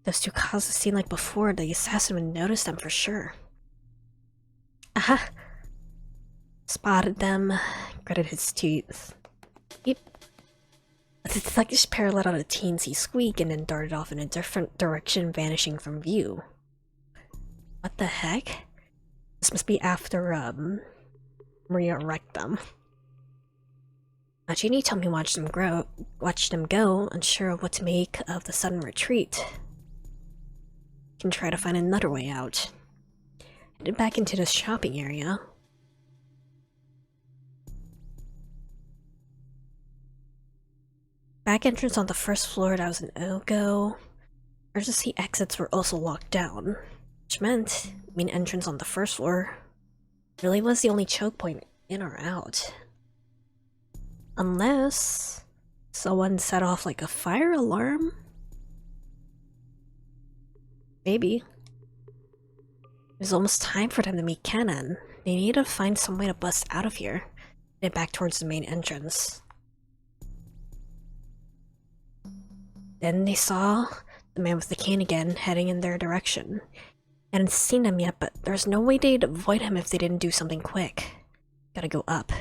Those two caused a scene like before. The assassin would notice them for sure. Aha! Spotted them. Gritted his teeth. Yep. The sluggish pair let out a teensy squeak and then darted off in a different direction, vanishing from view. What the heck? This must be after, Maria wrecked them. Genie told me watch them go, unsure of what to make of the sudden retreat. Can try to find another way out. Headed back into the shopping area. Back entrance on the first floor, that was an no-go. Emergency exits were also locked down, which meant main entrance on the first floor really was the only choke point in or out. Unless someone set off like a fire alarm? Maybe. It was almost time for them to meet Kanan. They needed to find some way to bust out of here. Get back towards the main entrance. Then they saw the man with the cane again, heading in their direction. I hadn't seen him yet, but there's no way they'd avoid him if they didn't do something quick. Gotta go up.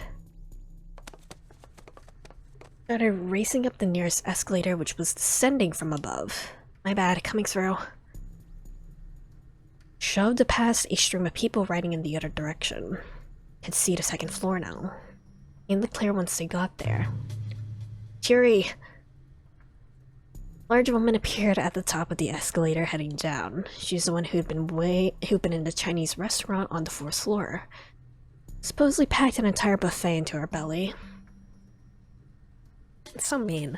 Started racing up the nearest escalator, which was descending from above. My bad, coming through. Shoved past a stream of people riding in the other direction. Could see the second floor now. In the clear once they got there. Cheery! Large woman appeared at the top of the escalator heading down. She's the one who'd been in the Chinese restaurant on the 4th floor. Supposedly packed an entire buffet into her belly. It's so mean.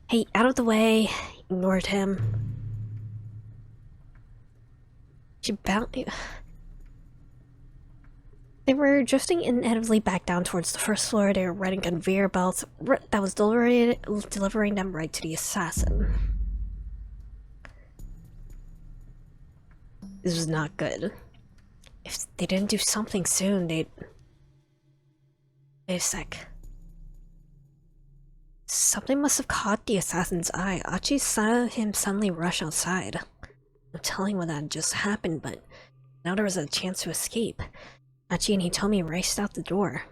Hey, out of the way! Ignored him. She They were drifting inevitably back down towards the first floor. They were riding a conveyor belt that was delivering them right to the assassin. This was not good. If they didn't do something soon, they'd... Wait a sec. Something must have caught the assassin's eye. Achi saw him suddenly rush outside. No telling what had just happened, but now there was a chance to escape. Achi and Hitomi raced out the door.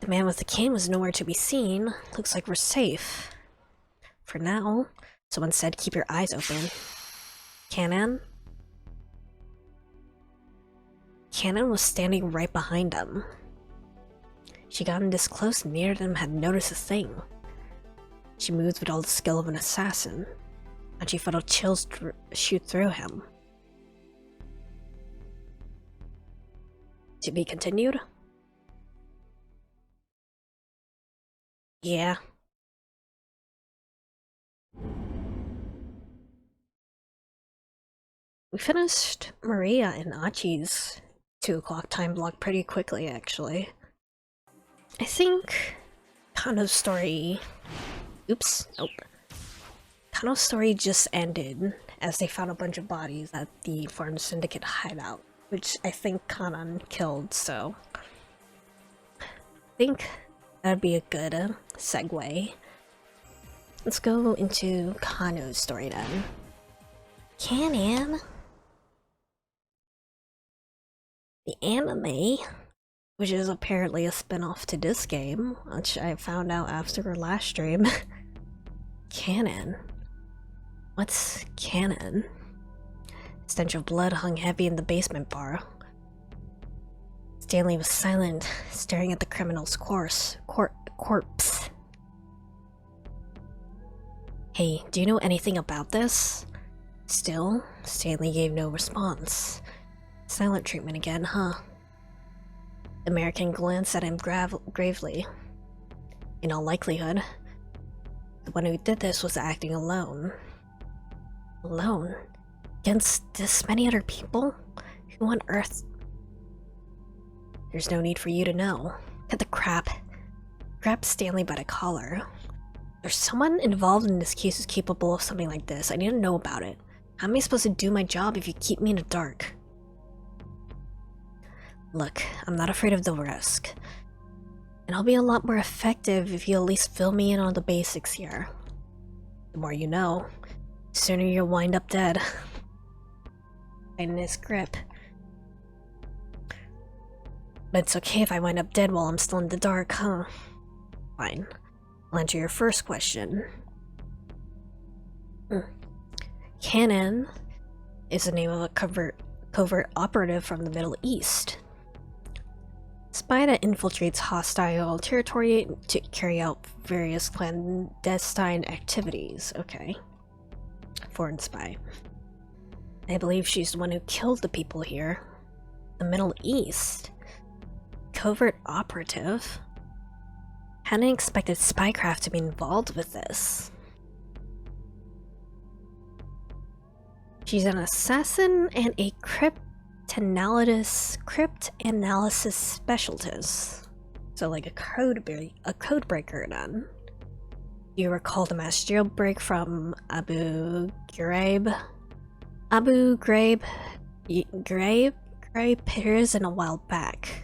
The man with the cane was nowhere to be seen. Looks like we're safe. For now. Someone said keep your eyes open. Kanan? Kanan was standing right behind them. She gotten this close and neither of them had noticed a thing. She moved with all the skill of an assassin, and she felt chills shoot through him. To be continued? Yeah. We finished Maria and Achi's 2 o'clock time block pretty quickly, actually. I think Kano's story... Oops, nope. Kano's story just ended as they found a bunch of bodies at the Foreign Syndicate hideout, which I think Kanan killed, so... I think That'd be a good segue. Let's go into Kano's story then. Canon? The anime, which is apparently a spin-off to this game, which I found out after our last stream. Canon? What's canon? Stench of blood hung heavy in the basement bar. Stanley was silent, staring at the criminal's corpse. Hey, do you know anything about this? Still, Stanley gave no response. Silent treatment again, huh? The American glanced at him gravely. In all likelihood, the one who did this was acting alone. Alone? Against this many other people? Who on earth? There's no need for you to know. Cut the crap. Grabbed Stanley by the collar. There's someone involved in this case who's capable of something like this. I need to know about it. How am I supposed to do my job if you keep me in the dark? Look, I'm not afraid of the risk. And I'll be a lot more effective if you at least fill me in on the basics here. The more you know, the sooner you'll wind up dead. In his grip. But it's okay if I wind up dead while I'm still in the dark, huh? Fine. I'll answer your first question. Canon is the name of a covert operative from the Middle East. Spy that infiltrates hostile territory to carry out various clandestine activities. Okay. Foreign spy. I believe she's the one who killed the people here. The Middle East? Covert operative? Hadn't expected spycraft to be involved with this. She's an assassin and a cryptanalysis specialist. So like a code breaker then. You recall the mass jailbreak from Abu Ghraib prison a while back.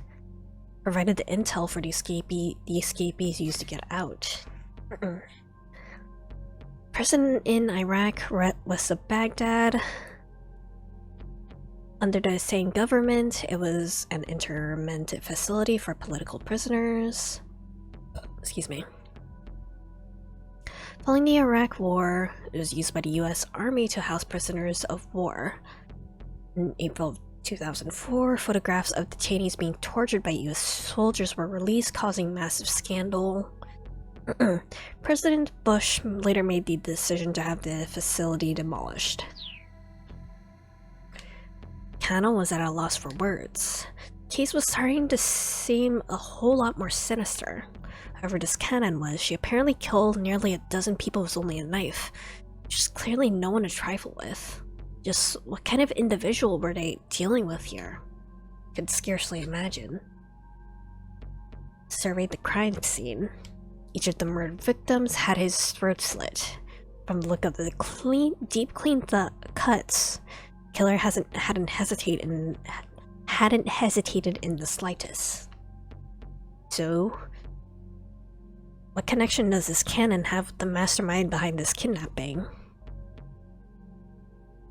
Provided the intel for the escapees used to get out. Prison in Iraq, west of Baghdad. Under the same government, it was an interment facility for political prisoners. Excuse me. Following the Iraq War, it was used by the US Army to house prisoners of war. In April 2004, photographs of detainees being tortured by US soldiers were released, causing massive scandal. President Bush later made the decision to have the facility demolished. Kano was at a loss for words. The case was starting to seem a whole lot more sinister. However, this Canon was, she apparently killed nearly a dozen people with only a knife. Just clearly no one to trifle with. Just what kind of individual were they dealing with here? Could scarcely imagine. Surveyed the crime scene. Each of the murdered victims had his throat slit. From the look of the deep clean cuts, killer hadn't hesitated in the slightest. So, what connection does this Canon have with the mastermind behind this kidnapping?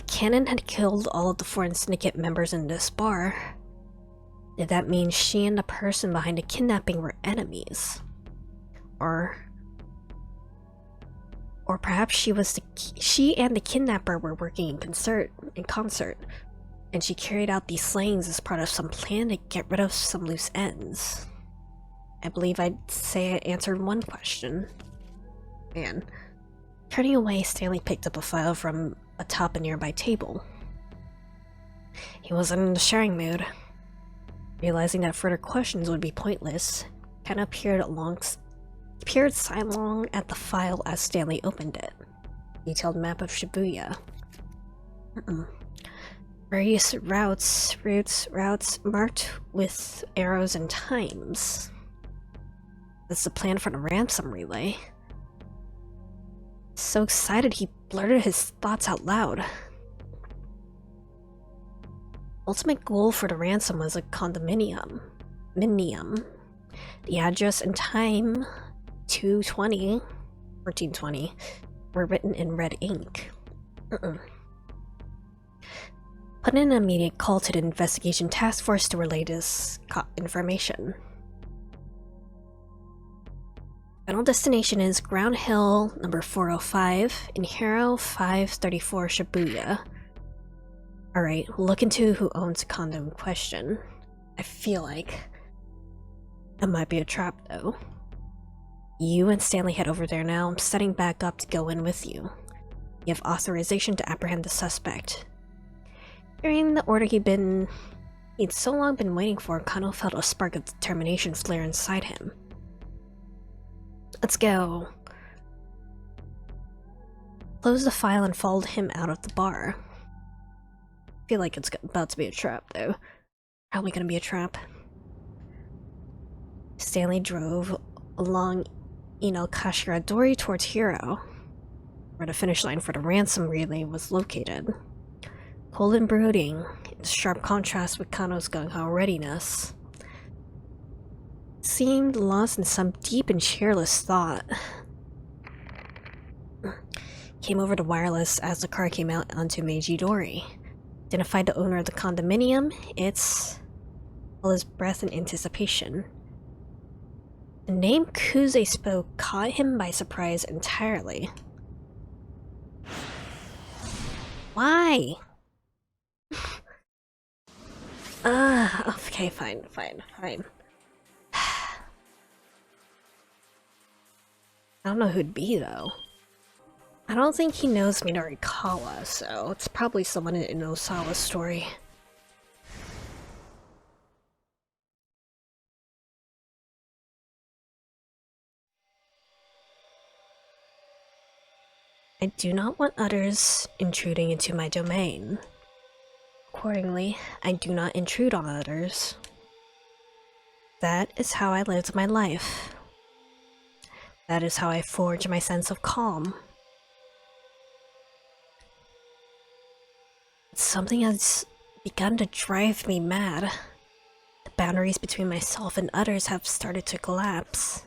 Canon had killed all of the foreign syndicate members in this bar. Did that mean she and the person behind the kidnapping were enemies? Or perhaps she and the kidnapper were working in concert, and she carried out these slayings as part of some plan to get rid of some loose ends. I believe I'd say I answered one question. Man. Turning away, Stanley picked up a file from atop a nearby table. He wasn't in the sharing mood. Realizing that further questions would be pointless, Kana peered sidelong at the file as Stanley opened it. Detailed map of Shibuya. Various routes marked with arrows and times. That's the plan for the ransom relay. So excited he blurted his thoughts out loud. Ultimate goal for the ransom was a condominium. The address and time, 2:20, 14:20, were written in red ink. Put in an immediate call to the investigation task force to relay this information. Final destination is Ground Hill, number 405, in Hero 534 Shibuya. Alright, we'll look into who owns the condo in question. I feel like it might be a trap, though. You and Stanley head over there now. I'm setting back up to go in with you. You have authorization to apprehend the suspect. Hearing the order he'd so long been waiting for, Kano felt a spark of determination flare inside him. Let's go. Close the file and followed him out of the bar. I feel like it's about to be a trap, though. Probably gonna be a trap. Stanley drove along Kashira-dori towards Hiro, where the finish line for the ransom relay was located. Cold and brooding, in sharp contrast with Kano's gung-ho readiness. Seemed lost in some deep and cheerless thought. Came over to wireless as the car came out onto Meiji-dori. Identified the owner of the condominium. It's all his breath in anticipation. The name Kuze spoke caught him by surprise entirely. Why? Okay, fine. I don't know who'd be, though. I don't think he knows Minarikawa, so it's probably someone in Osawa's story. I do not want others intruding into my domain. Accordingly, I do not intrude on others. That is how I lived my life. That is how I forge my sense of calm. Something has begun to drive me mad. The boundaries between myself and others have started to collapse.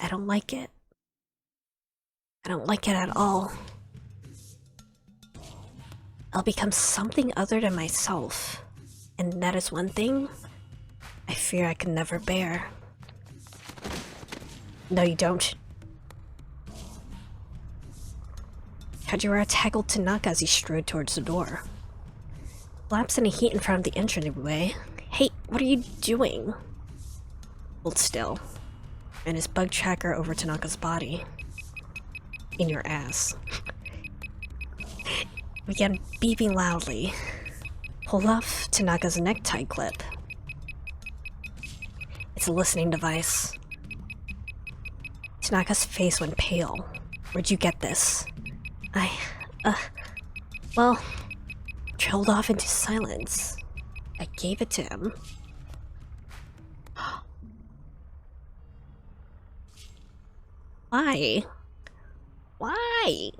I don't like it. I don't like it at all. I'll become something other than myself, and that is one thing I fear I can never bear. No, you don't. Kajiura tackled Tanaka as he strode towards the door. Collapsed in the heat in front of the entryway. Hey, what are you doing? Hold still. And his bug tracker over Tanaka's body. In your ass. Began beeping loudly. Pulled off Tanaka's necktie clip. It's a listening device. Tanaka's face went pale. Where'd you get this? Well, trailed off into silence. I gave it to him. Why? Why?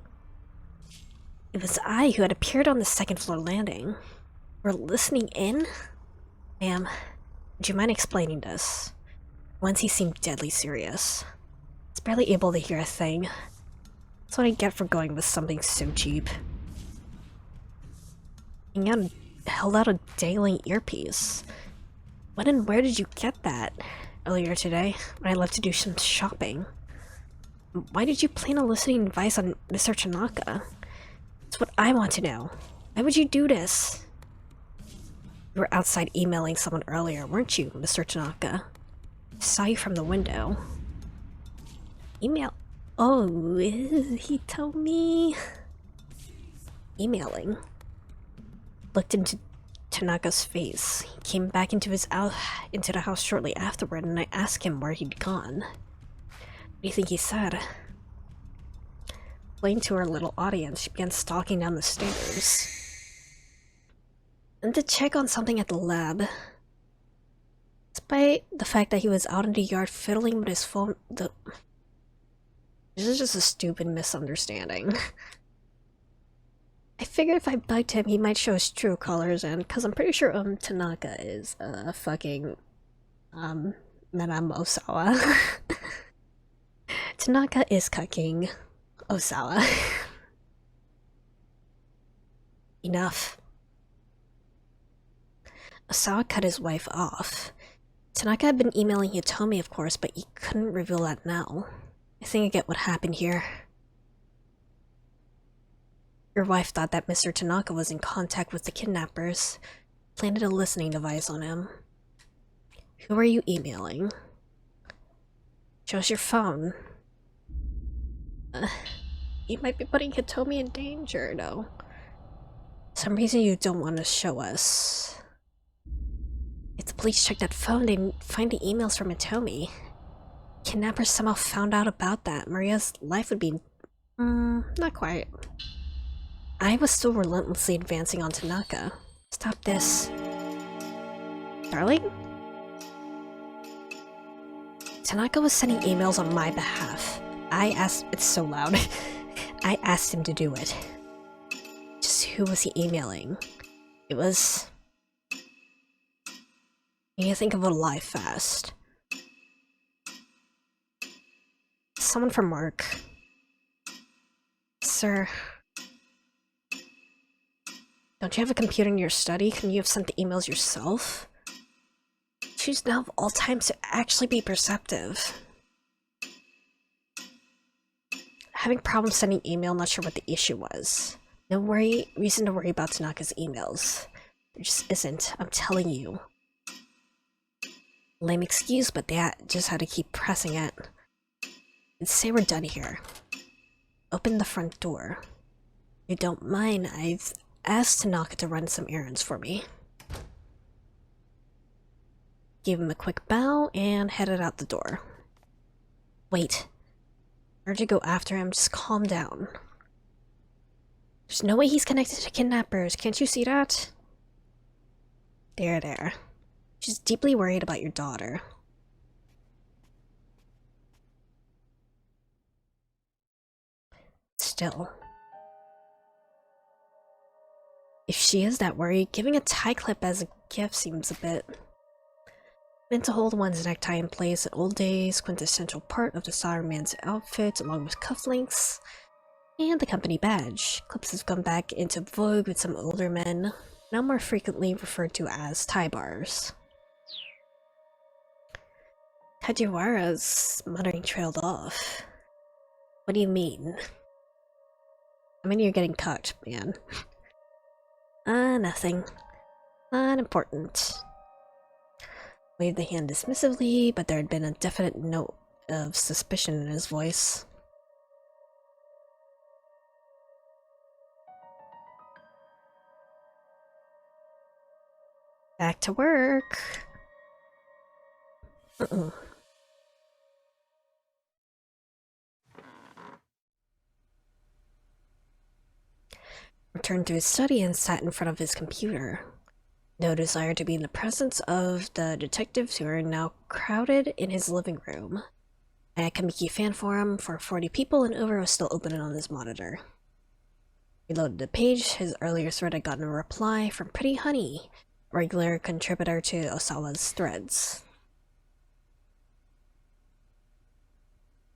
It was I who had appeared on the second floor landing. We're listening in? Ma'am, would you mind explaining this? Once he seemed deadly serious. I was barely able to hear a thing. That's what I get for going with something so cheap. And held out a dangling earpiece. When and where did you get that? Earlier today, when I left to do some shopping. Why did you plant a listening device on Mr. Tanaka? That's what I want to know. Why would you do this? You were outside emailing someone earlier, weren't you, Mr. Tanaka? I saw you from the window. Email? Oh, he told me. Emailing. Looked into Tanaka's face. He came back into the house shortly afterward, and I asked him where he'd gone. What do you think he said? Playing to her little audience, she began stalking down the stairs. And to check on something at the lab. Despite the fact that he was out in the yard fiddling with his phone, this is just a stupid misunderstanding. I figured if I bugged him, he might show his true colors, and because I'm pretty sure Tanaka is fucking Madame Osawa. Tanaka is cucking Osawa. Enough. Osawa cut his wife off. Tanaka had been emailing Hitomi, of course, but he couldn't reveal that now. I think I get what happened here. Your wife thought that Mr. Tanaka was in contact with the kidnappers, planted a listening device on him. Who are you emailing? Show us your phone. You might be putting Hitomi in danger, though. Some reason you don't want to show us. If the police check that phone, they'd find the emails from Hitomi. Kidnappers somehow found out about that. Maria's life would be... not quite. I was still relentlessly advancing on Tanaka. Stop this. Darling? Tanaka was sending emails on my behalf. It's so loud. I asked him to do it. Just who was he emailing? It was... You need to think of a lie fast. Someone from work. Sir... Don't you have a computer in your study? Can you have sent the emails yourself? Choose now of all times to actually be perceptive. Having problems sending email, not sure what the issue was. No reason to worry about Tanaka's emails. There just isn't, I'm telling you. Lame excuse, but they just had to keep pressing it. Let's say we're done here. Open the front door. If you don't mind, I've asked Tanaka to run some errands for me. Gave him a quick bow and headed out the door. Wait. I heard you go after him, just calm down. There's no way he's connected to kidnappers, can't you see that? There. She's deeply worried about your daughter. Still. If she is that worried, giving a tie clip as a gift seems a bit... Meant to hold one's necktie in place in old days, quintessential part of the Salaryman's outfit, along with cufflinks, and the company badge. Clips have come back into vogue with some older men, now more frequently referred to as tie bars. Kajiwara's muttering trailed off. What do you mean? I mean, you're getting cucked, man. Nothing. Not important. Waved the hand dismissively, but there had been a definite note of suspicion in his voice. Back to work. Returned to his study and sat in front of his computer. No desire to be in the presence of the detectives who are now crowded in his living room. A Kamiki fan forum for 40 people and over was still open on his monitor. Reloaded the page. His earlier thread had gotten a reply from Pretty Honey, a regular contributor to Osawa's threads.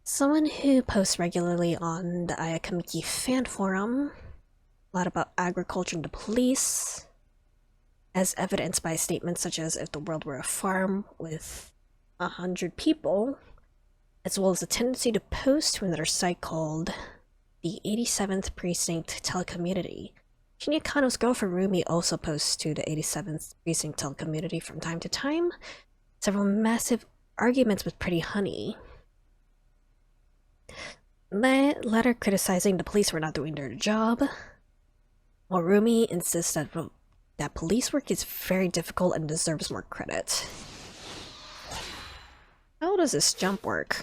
Someone who posts regularly on the Ayakamiki fan forum, a lot about agriculture and the police, as evidenced by statements such as if the world were a farm with 100 people, as well as a tendency to post to another site called the 87th Precinct Telecommunity. Shinya Kano's girlfriend Rumi also posts to the 87th Precinct Telecommunity from time to time. Several massive arguments with Pretty Honey. The latter criticizing the police for not doing their job, while Rumi insists that police work is very difficult and deserves more credit. How does this jump work?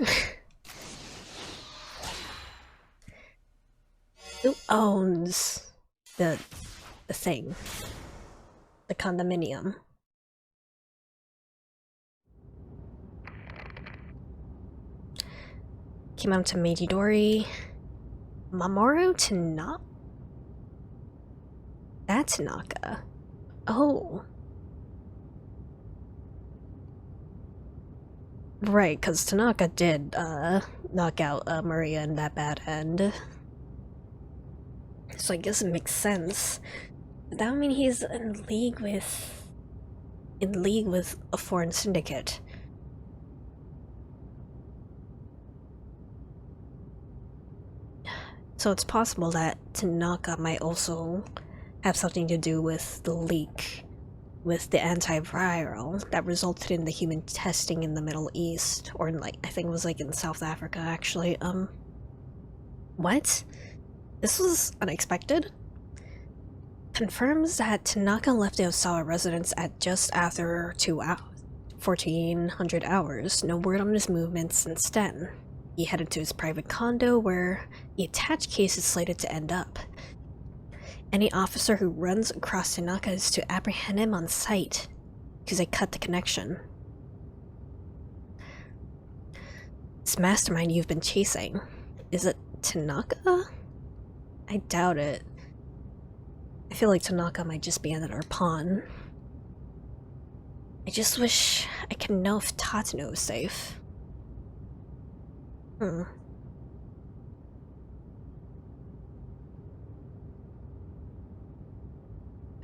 Who owns the thing? The condominium? Came out to Meijidori. Mamoru Tanaka? That's Tanaka. Oh. Right, because Tanaka did, knock out, Maria in that bad end. So I guess it makes sense. That would mean he's in league with... a foreign syndicate. So it's possible that Tanaka might also have something to do with the leak with the antiviral that resulted in the human testing in the Middle East, or in, like, I think it was like in South Africa actually. What? This was unexpected? Confirms that Tanaka left the Osawa residence at just after 1400 hours. No word on his movements since then. He headed to his private condo where the attached case is slated to end up. Any officer who runs across Tanaka is to apprehend him on sight, because they cut the connection. This mastermind you've been chasing, is it Tanaka? I doubt it. I feel like Tanaka might just be another pawn. I just wish I could know if Tatsuno is safe. I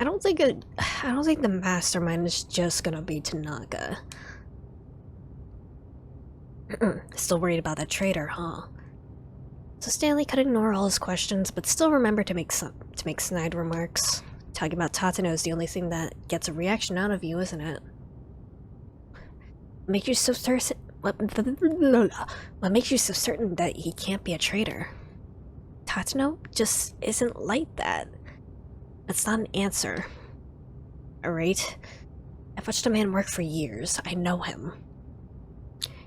don't think the mastermind is just gonna be Tanaka. Still worried about that traitor, huh? So Stanley could ignore all his questions, but still remember to make snide remarks. Talking about Tatsuno is the only thing that gets a reaction out of you, isn't it? What makes you so certain that he can't be a traitor? Tatsuno just isn't like that. That's not an answer. Alright? I've watched a man work for years. I know him.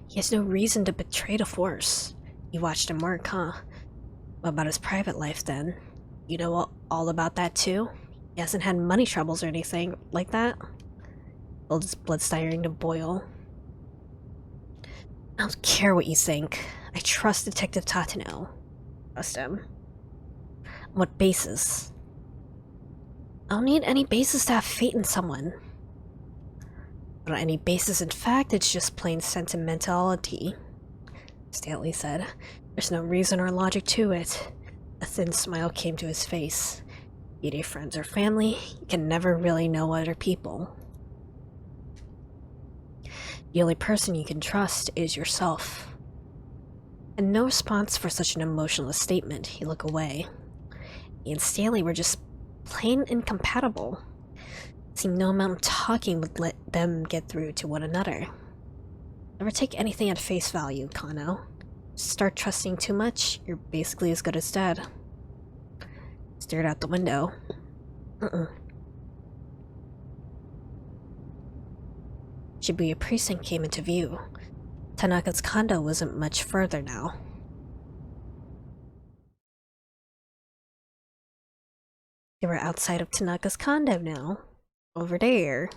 He has no reason to betray the Force. You watched him work, huh? What about his private life, then? You know all about that, too? He hasn't had money troubles or anything like that? Well, his blood's starting to boil. I don't care what you think. I trust Detective Tatsuno. Trust him. On what basis? I don't need any basis to have faith in someone. Not any basis in fact, it's just plain sentimentality. Stanley said. There's no reason or logic to it. A thin smile came to his face. Be they friends or family, you can never really know other people. The only person you can trust is yourself. And no response for such an emotionless statement, he looked away. He and Stanley were just plain incompatible. Seemed no amount of talking would let them get through to one another. Never take anything at face value, Kano. Start trusting too much, you're basically as good as dead. Stared out the window. Shibuya Precinct came into view. Tanaka's condo wasn't much further now. They were outside of Tanaka's condo now. Over there.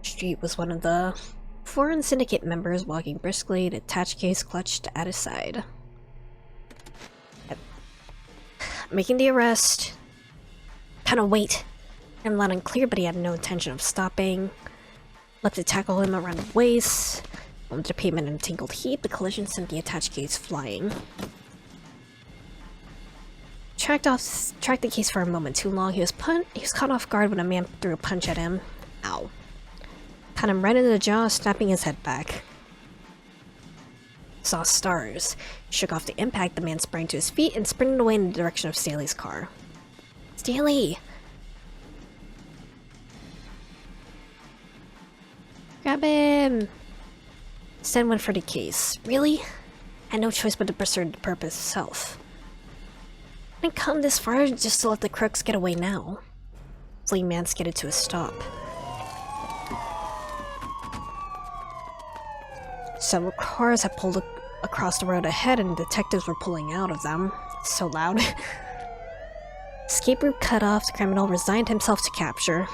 Street was one of the foreign syndicate members walking briskly, the attached case clutched at his side. Making the arrest. Kinda wait. I'm loud and clear, but he had no intention of stopping. Left to tackle him around the waist. On the pavement in a tangled heap, the collision sent the attached case flying. Tracked the case for a moment too long. He was caught off guard when a man threw a punch at him. Ow. Caught him right in the jaw, snapping his head back. Saw stars. Shook off the impact, the man sprang to his feet and sprinted away in the direction of Stanley's car. Stanley! Grab him! Stan went for the case. Really? Had no choice but to pursue the purpose itself. I didn't come this far just to let the crooks get away now. Fleeing man skidded to a stop. Several cars had pulled across the road ahead and detectives were pulling out of them. So loud. Escape route cut off, the criminal resigned himself to capture.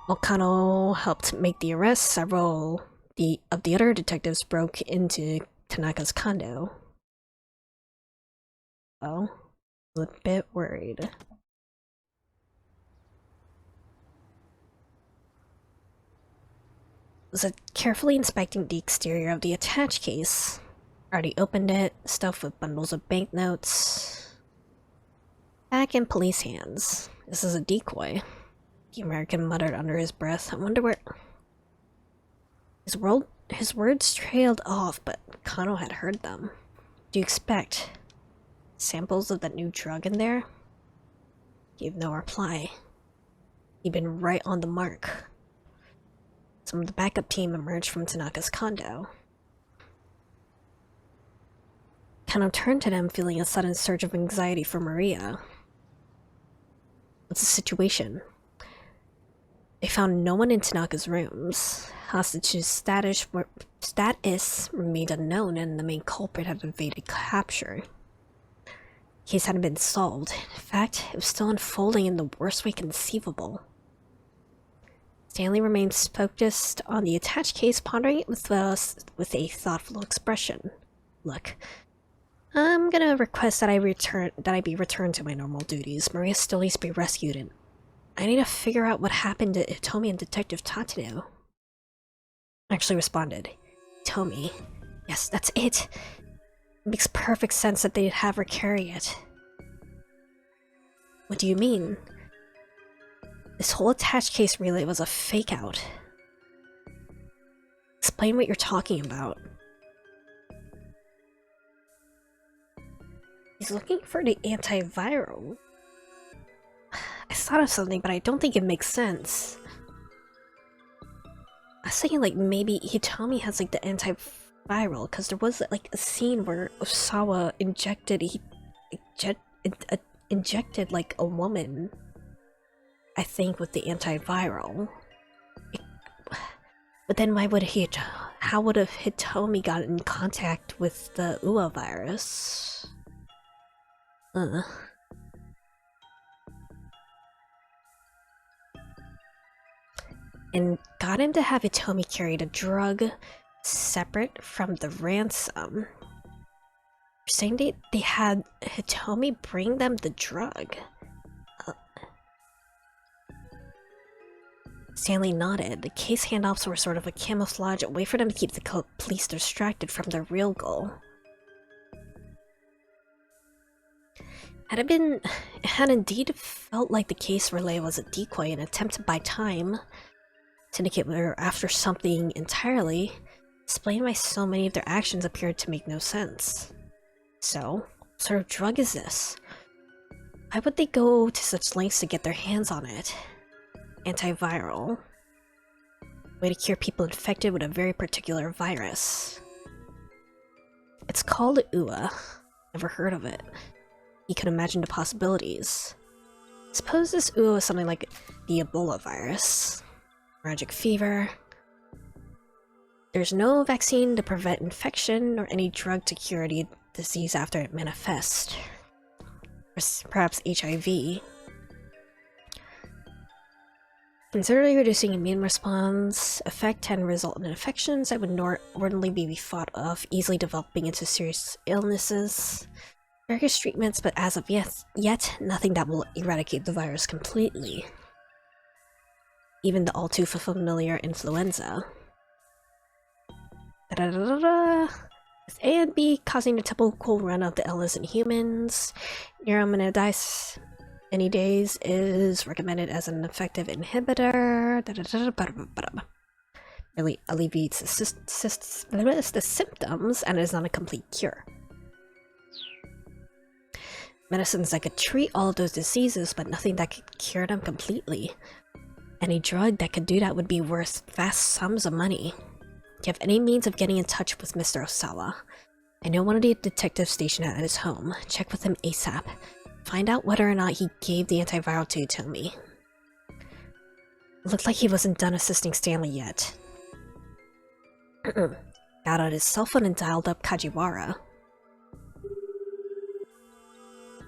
While Kano helped make the arrest, several of the other detectives broke into Tanaka's condo. Oh, a bit worried. was carefully inspecting the exterior of the attached case. Already opened it, stuffed with bundles of banknotes. Back in police hands. This is a decoy. The American muttered under his breath. I wonder where... His words trailed off, but Kano had heard them. Do you expect samples of that new drug in there? Gave no reply. He'd been right on the mark. Some of the backup team emerged from Tanaka's condo. Kano turned to them, feeling a sudden surge of anxiety for Maria. What's the situation? They found no one in Tanaka's rooms. Hostage's status remained unknown, and the main culprit had evaded capture. The case hadn't been solved. In fact, it was still unfolding in the worst way conceivable. Stanley remained focused on the attached case, pondering it with a thoughtful expression. Look, I'm gonna request that I be returned to my normal duties. Maria still needs to be rescued, and I need to figure out what happened to Hitomi and Detective Tatsuno. Actually responded. Hitomi. Yes, that's it. It makes perfect sense that they'd have her carry it. What do you mean? This whole attached case relay was a fake-out. Explain what you're talking about. He's looking for the antiviral. I thought of something, but I don't think it makes sense. I was thinking like maybe Hitomi has like the antiviral, because there was like a scene where Osawa injected like a woman, I think, with the antiviral. But then how would have Hitomi gotten in contact with the UA virus? And got him to have Hitomi carry the drug separate from the ransom. You're saying they had Hitomi bring them the drug? Stanley nodded. The case handoffs were sort of a camouflage, a way for them to keep the police distracted from their real goal. It had indeed felt like the case relay was a decoy, an attempt to buy time, to indicate we were after something entirely, explain why so many of their actions appeared to make no sense. So, what sort of drug is this? Why would they go to such lengths to get their hands on it? Antiviral. Way to cure people infected with a very particular virus. It's called UA. Never heard of it. You can imagine the possibilities. Suppose this UA is something like the Ebola virus. Hemorrhagic fever. There's no vaccine to prevent infection or any drug to cure the disease after it manifests. Perhaps HIV. Considerably reducing immune response effect can result in infections that would ordinarily be thought of easily developing into serious illnesses. Various treatments, but as of yet nothing that will eradicate the virus completely. Even the all too familiar influenza. With A and B causing the typical run of the illness in humans, neuraminidase any days is recommended as an effective inhibitor. Really alleviates the symptoms and is not a complete cure. Medicines that could treat all of those diseases, but nothing that could cure them completely. Any drug that could do that would be worth vast sums of money. Do you have any means of getting in touch with Mr. Osawa? I know one of the detectives stationed at his home. Check with him ASAP. Find out whether or not he gave the antiviral to Hitomi. It looked like he wasn't done assisting Stanley yet. Got out his cell phone and dialed up Kajiwara.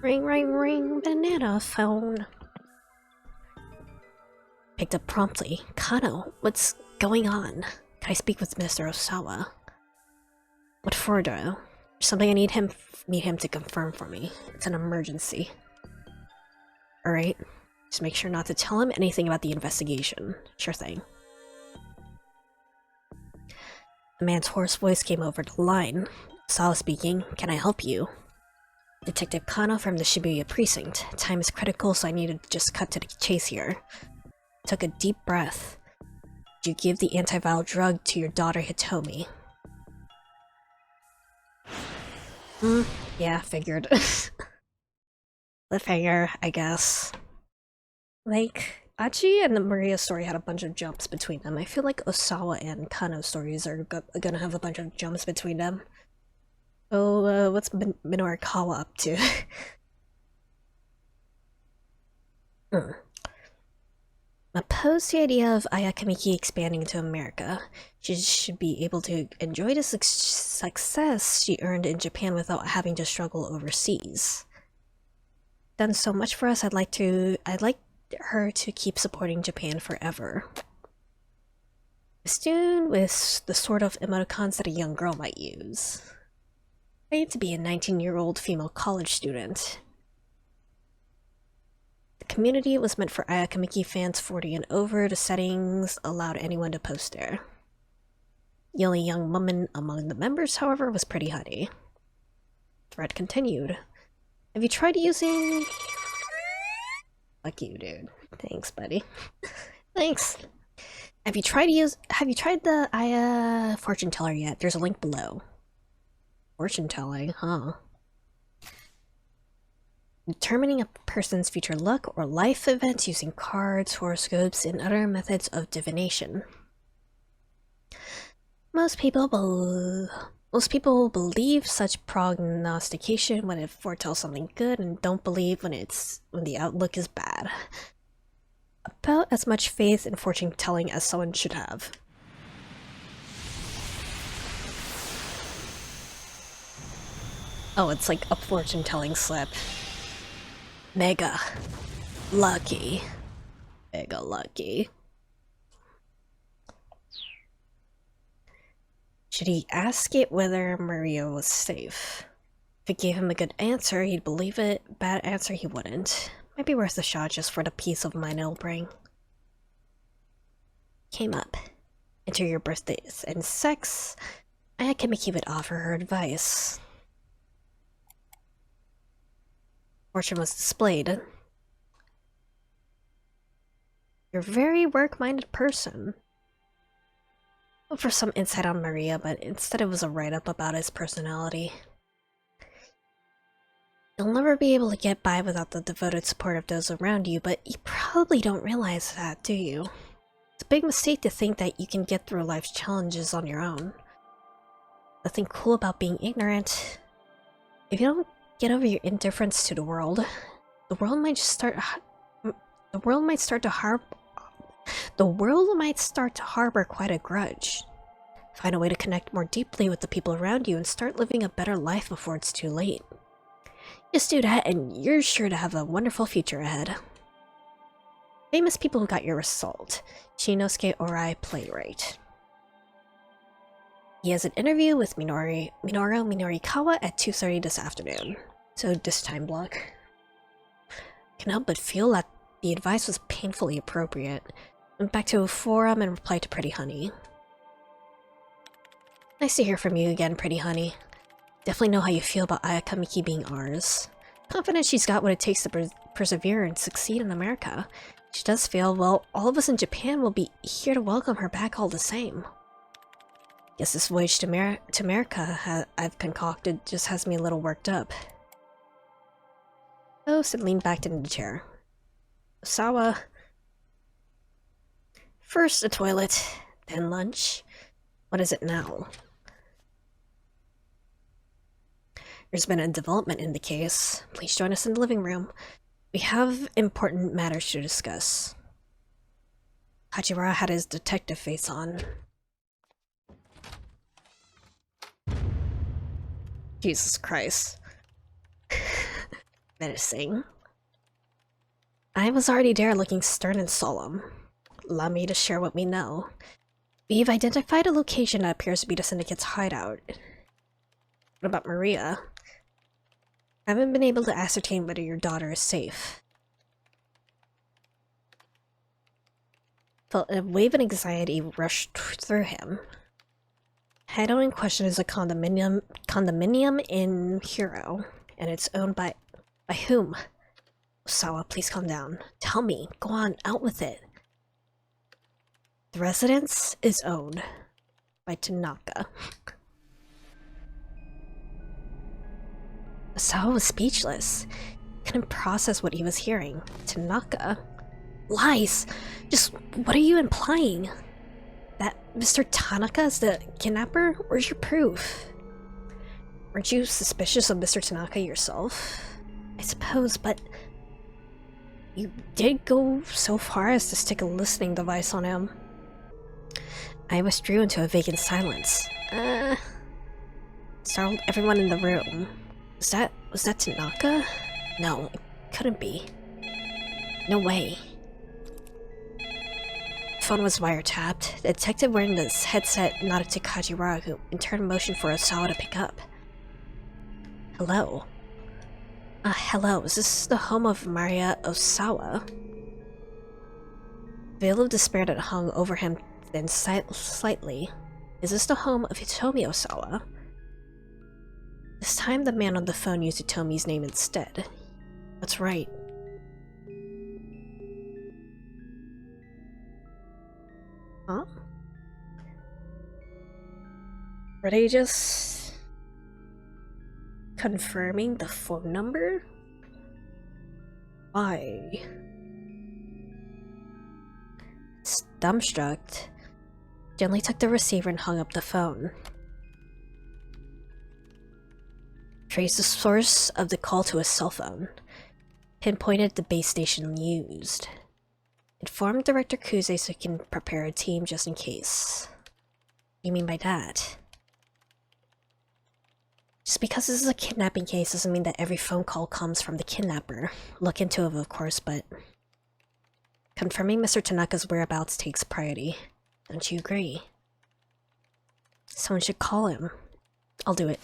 Ring, ring, ring, banana phone. Picked up promptly. Kano, what's going on? Can I speak with Mr. Osawa? What for, though? There's something I need him to confirm for me. It's an emergency. Alright. Just make sure not to tell him anything about the investigation. Sure thing. A man's hoarse voice came over the line. Sawa speaking. Can I help you? Detective Kano from the Shibuya precinct. Time is critical, so I need to just cut to the chase here. Took a deep breath. Did you give the antiviral drug to your daughter Hitomi? Yeah, figured. Cliffhanger, I guess. Like, Achi and the Maria story had a bunch of jumps between them. I feel like Osawa and Kano stories are gonna have a bunch of jumps between them. So, what's Minorikawa up to? Oppose the idea of Ayakamiki expanding to America. She should be able to enjoy the success she earned in Japan without having to struggle overseas. Done so much for us, I'd like her to keep supporting Japan forever. A student with the sort of emoticons that a young girl might use. I need to be a 19-year-old female college student. The community was meant for Ayakamiki fans 40 and over. The settings allowed anyone to post there. The only young woman among the members, however, was Pretty Honey. Thread continued. Have you tried using... Fuck you, dude. Thanks, buddy. Thanks. Have you tried the Aya fortune teller yet? There's a link below. Fortune telling, huh? Determining a person's future luck or life events using cards, horoscopes, and other methods of divination. Most people believe such prognostication when it foretells something good and don't believe when the outlook is bad. About as much faith in fortune telling as someone should have. Oh, it's like a fortune telling slip. Mega lucky. Mega lucky. Should he ask it whether Maria was safe? If it gave him a good answer, he'd believe it. Bad answer, he wouldn't. Might be worth a shot just for the peace of mind it'll bring. Came up. Enter your birthdays and sex. Ayakamiki would offer her advice. Fortune was displayed. You're a very work-minded person. For some insight on Maria, but instead it was a write-up about his personality. You'll never be able to get by without the devoted support of those around you, but you probably don't realize that, do you? It's a big mistake to think that you can get through life's challenges on your own. Nothing cool about being ignorant. If you don't get over your indifference to the world might start to harbor quite a grudge. Find a way to connect more deeply with the people around you and start living a better life before it's too late. Just do that and you're sure to have a wonderful future ahead. Famous people who got your result. Shinosuke Orai, playwright. He has an interview with Minoru Minorikawa at 2:30 this afternoon. So this time block. Can't help but feel that the advice was painfully appropriate. Went back to a forum and replied to Pretty Honey. Nice to hear from you again, Pretty Honey. Definitely know how you feel about Ayakamiki being ours. Confident she's got what it takes to persevere and succeed in America. If she does fail, well, all of us in Japan will be here to welcome her back all the same. Guess this voyage to America I've concocted just has me a little worked up. Sid leaned back in the chair. Osawa. First a toilet, then lunch. What is it now? There's been a development in the case. Please join us in the living room. We have important matters to discuss. Hajiwara had his detective face on. Jesus Christ. Menacing. I was already there looking stern and solemn. Allow me to share what we know. We've identified a location that appears to be the Syndicate's hideout. What about Maria? I haven't been able to ascertain whether your daughter is safe. Felt a wave of anxiety rushed through him. Hideout in question is a condominium in Hiro, and it's owned by whom? Osawa, please calm down. Tell me, go on, out with it. The residence is owned by Tanaka. Osawa was speechless. Couldn't process what he was hearing. Tanaka? Lies! Just what are you implying? That Mr. Tanaka is the kidnapper? Where's your proof? Weren't you suspicious of Mr. Tanaka yourself? I suppose, but you did go so far as to stick a listening device on him. I withdrew into a vacant silence. Startled everyone in the room. Was that Tanaka? No, it couldn't be. No way. The phone was wiretapped. The detective wearing this headset nodded to Kajiwara, who in turn motioned for Osawa to pick up. Hello. Hello, is this the home of Maria Osawa? The veil of despair that hung over him thinned slightly. Is this the home of Hitomi Osawa? This time the man on the phone used Hitomi's name instead. That's right. Huh? Were they just confirming the phone number? Why? Dumbstruck, gently took the receiver and hung up the phone. Traced the source of the call to a cell phone. Pinpointed the base station used. Informed Director Kuze so he can prepare a team just in case. What do you mean by that? Just because this is a kidnapping case doesn't mean that every phone call comes from the kidnapper. Look into it, of course, but confirming Mr. Tanaka's whereabouts takes priority. Don't you agree? Someone should call him. I'll do it.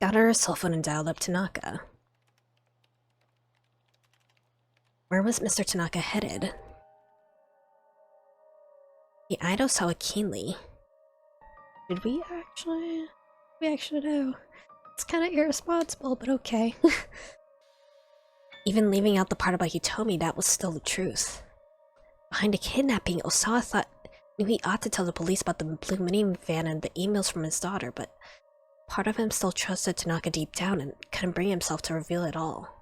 Got her a cell phone and dialed up Tanaka. Where was Mr. Tanaka headed? He eyed Osawa keenly. Did we actually? We actually do. It's kind of irresponsible, but okay. Even leaving out the part about Hitomi, that was still the truth. Behind the kidnapping, Osawa knew he ought to tell the police about the blue minivan and the emails from his daughter, but part of him still trusted Tanaka deep down and couldn't bring himself to reveal it all.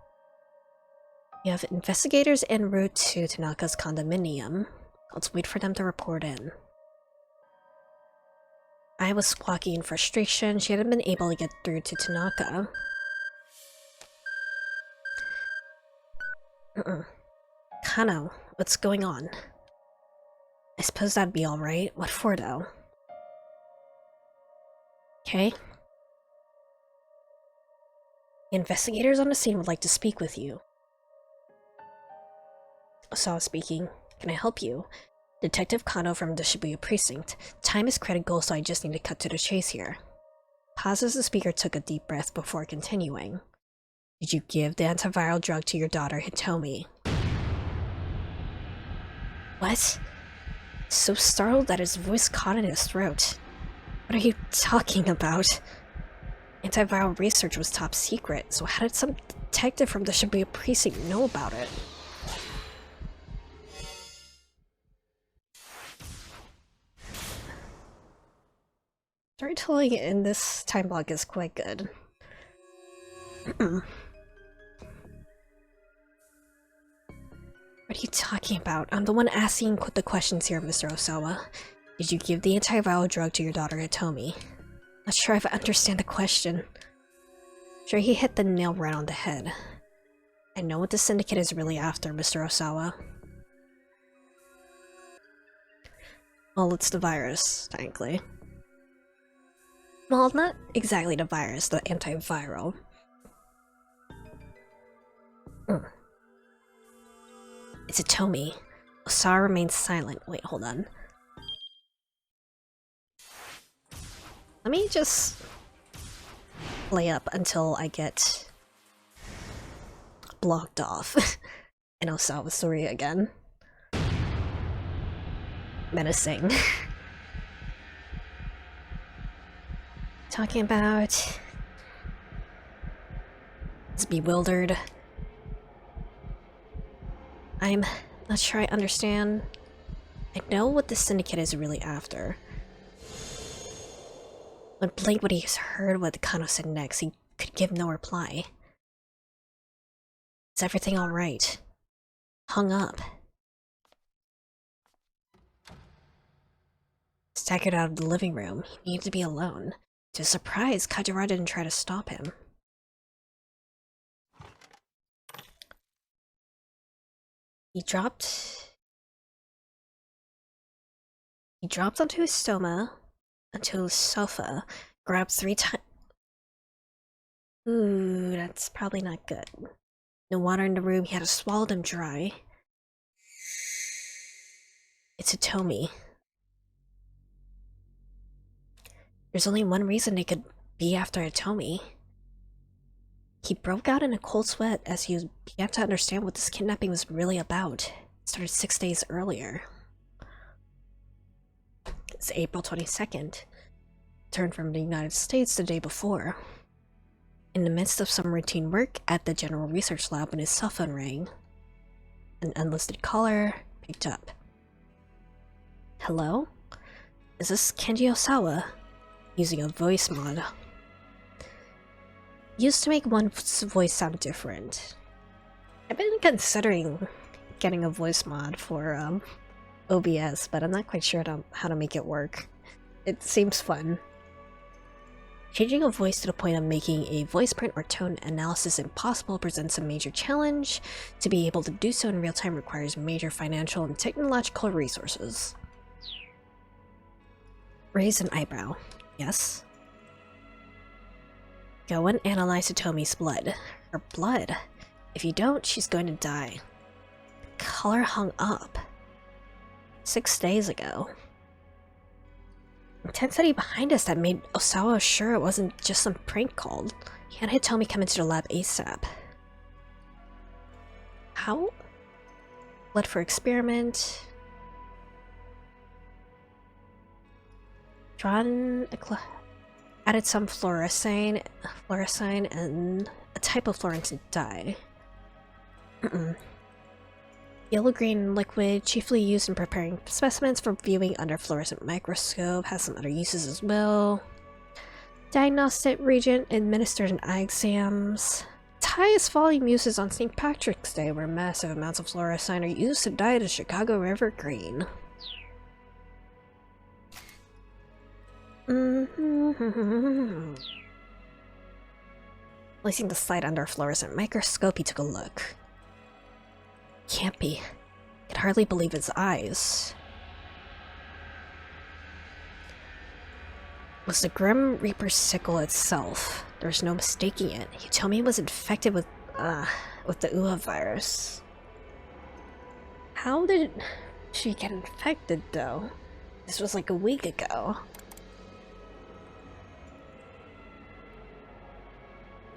You have investigators en route to Tanaka's condominium. Let's wait for them to report in. I was squawking in frustration. She hadn't been able to get through to Tanaka. Kano, what's going on? I suppose that'd be alright. What for, though? Okay. The investigators on the scene would like to speak with you. Osawa speaking. Can I help you? Detective Kano from the Shibuya precinct. Time is critical, so I just need to cut to the chase here. Pause as the speaker took a deep breath before continuing. Did you give the antiviral drug to your daughter, Hitomi? What? So startled that his voice caught in his throat. What are you talking about? Antiviral research was top secret, so how did some detective from the Shibuya precinct know about it? Storytelling in this time block is quite good. What are you talking about? I'm the one asking the questions here, Mr. Osawa. Did you give the antiviral drug to your daughter Hitomi? Not sure if I understand the question. Sure, he hit the nail right on the head. I know what the syndicate is really after, Mr. Osawa. Well, it's the virus, technically. Well, not exactly the virus, the antiviral. It's Hitomi. Osawa remains silent. Wait, hold on. Let me just play up until I get blocked off. And Osawa's story again. Menacing. talking about? It's bewildered. I'm not sure I understand. I know what the Syndicate is really after. When Blade would have heard what Kano said next, he could give no reply. Is everything alright? Hung up. Staggered out of the living room. He needed to be alone. To his surprise, Kajira didn't try to stop him. He dropped onto his onto his sofa, grabbed 3 times. Ooh, that's probably not good. No water in the room, he had to swallow them dry. It's Hitomi. There's only one reason they could be after Hitomi. He broke out in a cold sweat as he began to understand what this kidnapping was really about. It started 6 days earlier. It's April 22nd. Returned from the United States the day before. In the midst of some routine work at the General Research Lab when his cell phone rang. An unlisted caller picked up. Hello? Is this Kenji Osawa? Using a voice mod. Used to make one's voice sound different. I've been considering getting a voice mod for OBS, but I'm not quite sure how to make it work. It seems fun. Changing a voice to the point of making a voice print or tone analysis impossible presents a major challenge. To be able to do so in real time requires major financial and technological resources. Raise an eyebrow. Yes? Go and analyze Hitomi's blood. Her blood? If you don't, she's going to die. The color hung up. 6 days ago. Intensity behind us that made Osawa sure it wasn't just some prank call. He had Hitomi come into the lab ASAP. How? Blood for experiment. Added some fluorescein and a type of fluorescent dye. Yellow-green liquid, chiefly used in preparing specimens for viewing under fluorescent microscope, has some other uses as well. Diagnostic reagent administered in eye exams. The highest volume uses on St. Patrick's Day, where massive amounts of fluorescein are used to dye the Chicago River green. Placing the slide under a fluorescent microscope, he took a look. Can't be. Could hardly believe his eyes. It was the Grim Reaper's sickle itself. There was no mistaking it. Hitomi was infected with the UA virus. How did she get infected, though? This was like a week ago.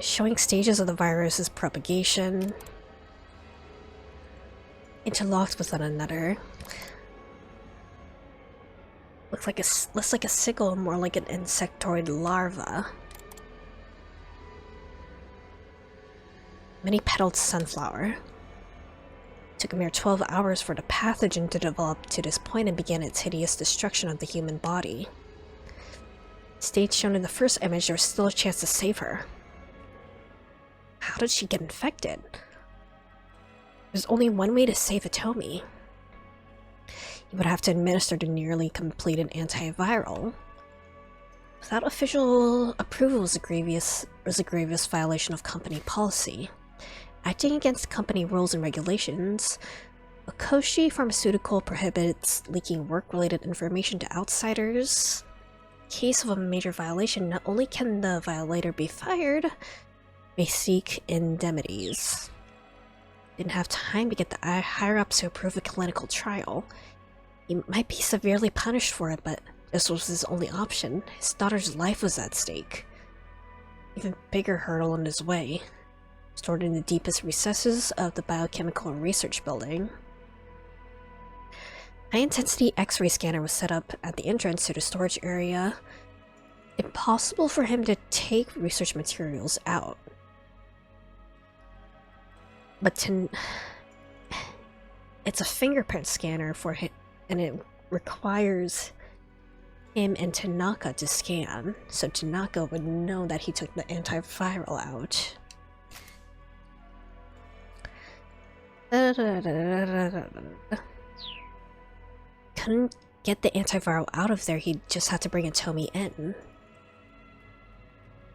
Showing stages of the virus's propagation. Interlocked with one another. Looks like less like a sickle, more like an insectoid larva. Many-petaled sunflower. Took a mere 12 hours for the pathogen to develop to this point and began its hideous destruction of the human body. Stage shown in the first image, there was still a chance to save her. How did she get infected? There's only one way to save Hitomi. You would have to administer the nearly completed antiviral. Without official approval was a grievous violation of company policy. Acting against company rules and regulations, Okoshi Pharmaceutical prohibits leaking work-related information to outsiders. In case of a major violation, not only can the violator be fired, may seek indemnities. Didn't have time to get the higher-ups to approve a clinical trial. He might be severely punished for it, but this was his only option. His daughter's life was at stake. Even bigger hurdle in his way. Stored in the deepest recesses of the biochemical research building. High-intensity X-ray scanner was set up at the entrance to the storage area. impossible for him to take research materials out. But it's a fingerprint scanner for him, and it requires him and Tanaka to scan, so Tanaka would know that he took the antiviral out. Couldn't get the antiviral out of there, he just had to bring Hitomi in.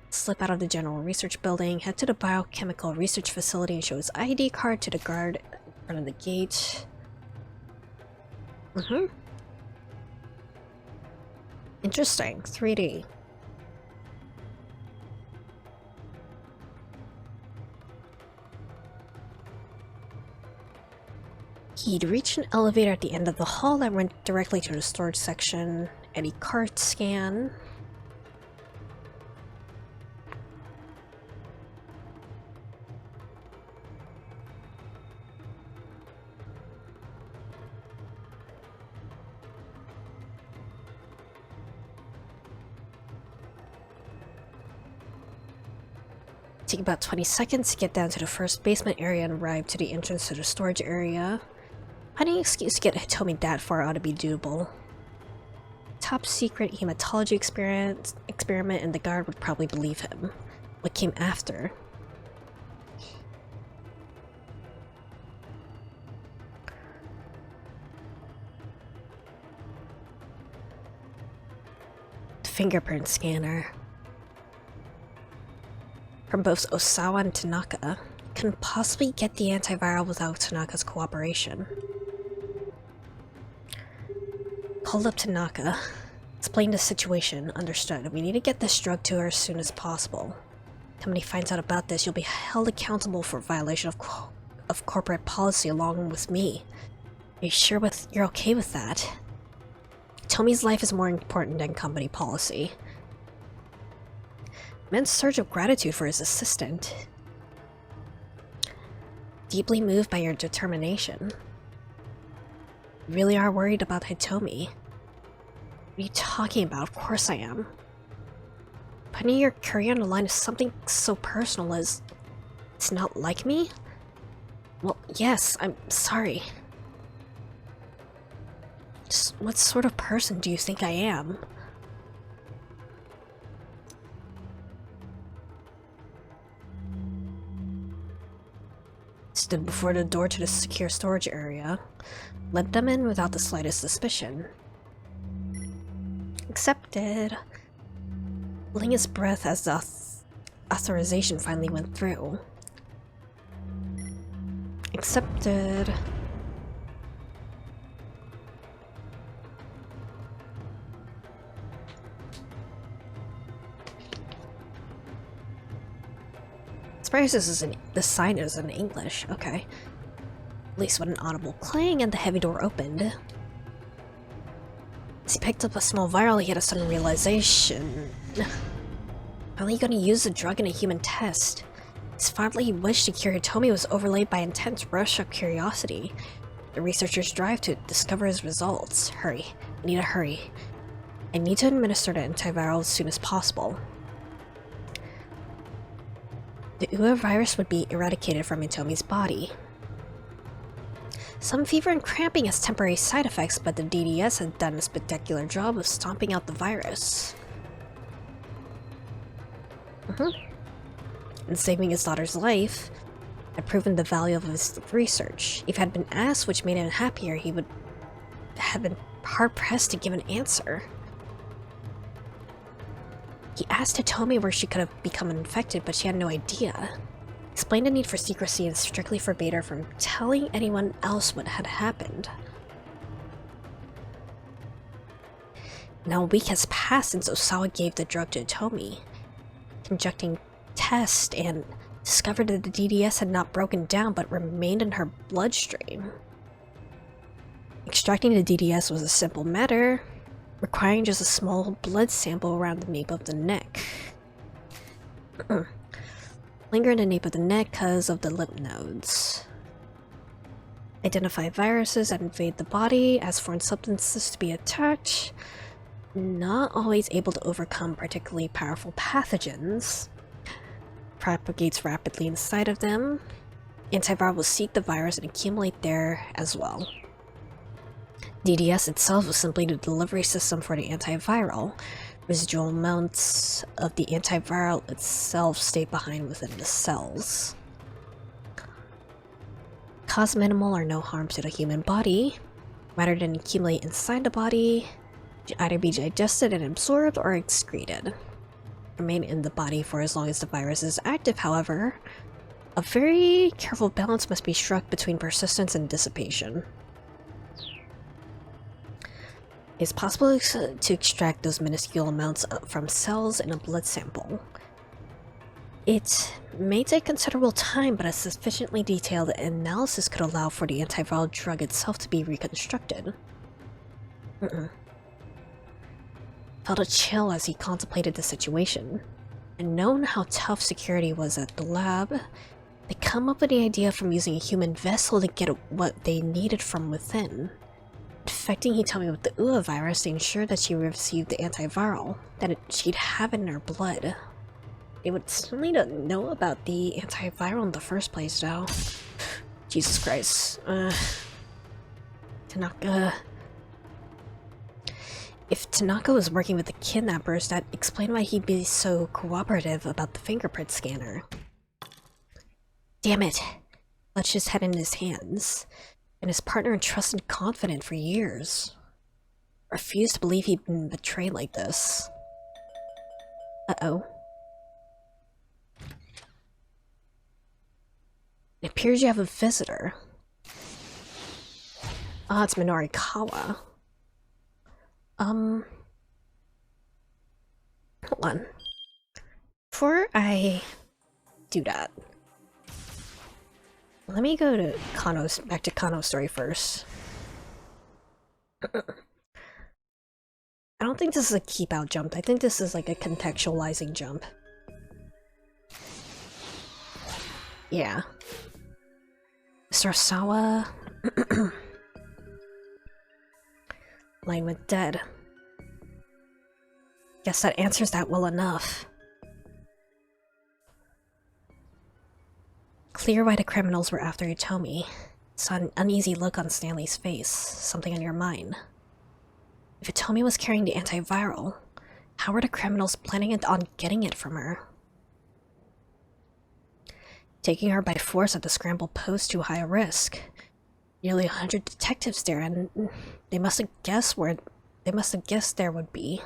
Slip out of the general research building, head to the biochemical research facility and show his ID card to the guard in front of the gate. Interesting. 3D. He'd reached an elevator at the end of the hall that went directly to the storage section. Any cart scan. Take about 20 seconds to get down to the first basement area and arrive to the entrance to the storage area. Finding an excuse to get Hitomi that far ought to be doable. Top secret hematology experiment, and the guard would probably believe him. What came after? Fingerprint scanner. From both Osawa and Tanaka, couldn't possibly get the antiviral without Tanaka's cooperation. Called up Tanaka, explained the situation, understood. We need to get this drug to her as soon as possible. Company finds out about this, you'll be held accountable for violation of corporate policy along with me. Are you sure you're okay with that? Tomi's life is more important than company policy. Immense surge of gratitude for his assistant. Deeply moved by your determination. You really are worried about Hitomi. What are you talking about? Of course I am. Putting your career on the line is something so personal as... It's not like me? Well, yes, I'm sorry. Just what sort of person do you think I am? Stood before the door to the secure storage area, let them in without the slightest suspicion. Accepted. Holding his breath as the authorization finally went through. Accepted. Surprised the sign is in English. Okay. At least with an audible clang and the heavy door opened. As he picked up a small vial, he had a sudden realization. Finally gonna use the drug in a human test. His fondly wish to cure Hitomi was overlaid by intense rush of curiosity. The researcher's drive to discover his results. Hurry. I need to hurry. I need to administer the antiviral as soon as possible. The Ua virus would be eradicated from Hitomi's body. Some fever and cramping as temporary side effects, but the DDS had done a spectacular job of stomping out the virus. And saving his daughter's life had proven the value of his research. If had been asked which made him happier, he would have been hard-pressed to give an answer. He asked Hitomi where she could have become infected, but she had no idea. Explained the need for secrecy and strictly forbade her from telling anyone else what had happened. Now a week has passed since Osawa gave the drug to Hitomi, conducting tests and discovered that the DDS had not broken down but remained in her bloodstream. Extracting the DDS was a simple matter, requiring just a small blood sample around the nape of the neck. Linger in the nape of the neck because of the lymph nodes. Identify viruses that invade the body as foreign substances to be attacked. not always able to overcome particularly powerful pathogens, propagates rapidly inside of them. Antiviral will seek the virus and accumulate there as well. DDS itself is simply the delivery system for the antiviral. Residual amounts of the antiviral itself stay behind within the cells. Cause minimal or no harm to the human body. Rather than accumulate inside the body, should either be digested and absorbed or excreted. Remain in the body for as long as the virus is active, however. A very careful balance must be struck between persistence and dissipation. It's possible to extract those minuscule amounts from cells in a blood sample. It may take considerable time, but a sufficiently detailed analysis could allow for the antiviral drug itself to be reconstructed. Felt a chill as he contemplated the situation. And knowing how tough security was at the lab, they come up with the idea from using a human vessel to get what they needed from within. Infecting Hitomi with the UA virus to ensure that she received the antiviral, that she'd have it in her blood. They would still need to know about the antiviral in the first place, though. Jesus Christ. Tanaka... If Tanaka was working with the kidnappers, that explained why he'd be so cooperative about the fingerprint scanner. Damn it. Let's just had in his hands. And his partner entrusted and confident for years. Refused to believe he'd been betrayed like this. Uh-oh. It appears you have a visitor. Ah, it's Minorikawa. Hold on. Before I do that, let me go to back to Kano's story first. I don't think this is a keep out jump. I think this is like a contextualizing jump. Yeah. Mr. Osawa. Line went dead. Guess that answers that well enough. Clear why the criminals were after Hitomi. Saw an uneasy look on Stanley's face. Something on your mind. If Hitomi was carrying the antiviral, how were the criminals planning on getting it from her? Taking her by force at the Scramble posed too high a risk. Nearly 100 detectives there, and they must have guessed there would be.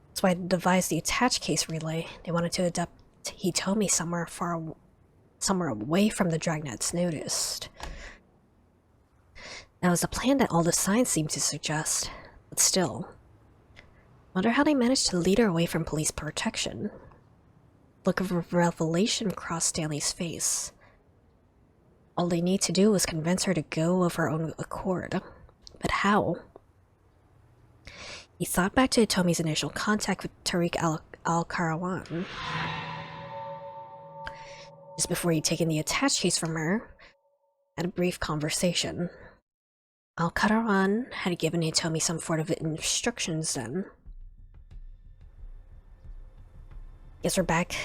That's why they devised the attached case relay. They wanted to abduct Hitomi somewhere away from the Dragnet's noticed. That was the plan that all the signs seemed to suggest, but still. Wonder how they managed to lead her away from police protection. Look of revelation crossed Stanley's face. All they need to do was convince her to go of her own accord. But how? He thought back to Hitomi's initial contact with Tariq Al-Karawan. Just before he'd taken the attached case from her, had a brief conversation. Al-Karawan had given Hitomi some sort of instructions then. Guess we're back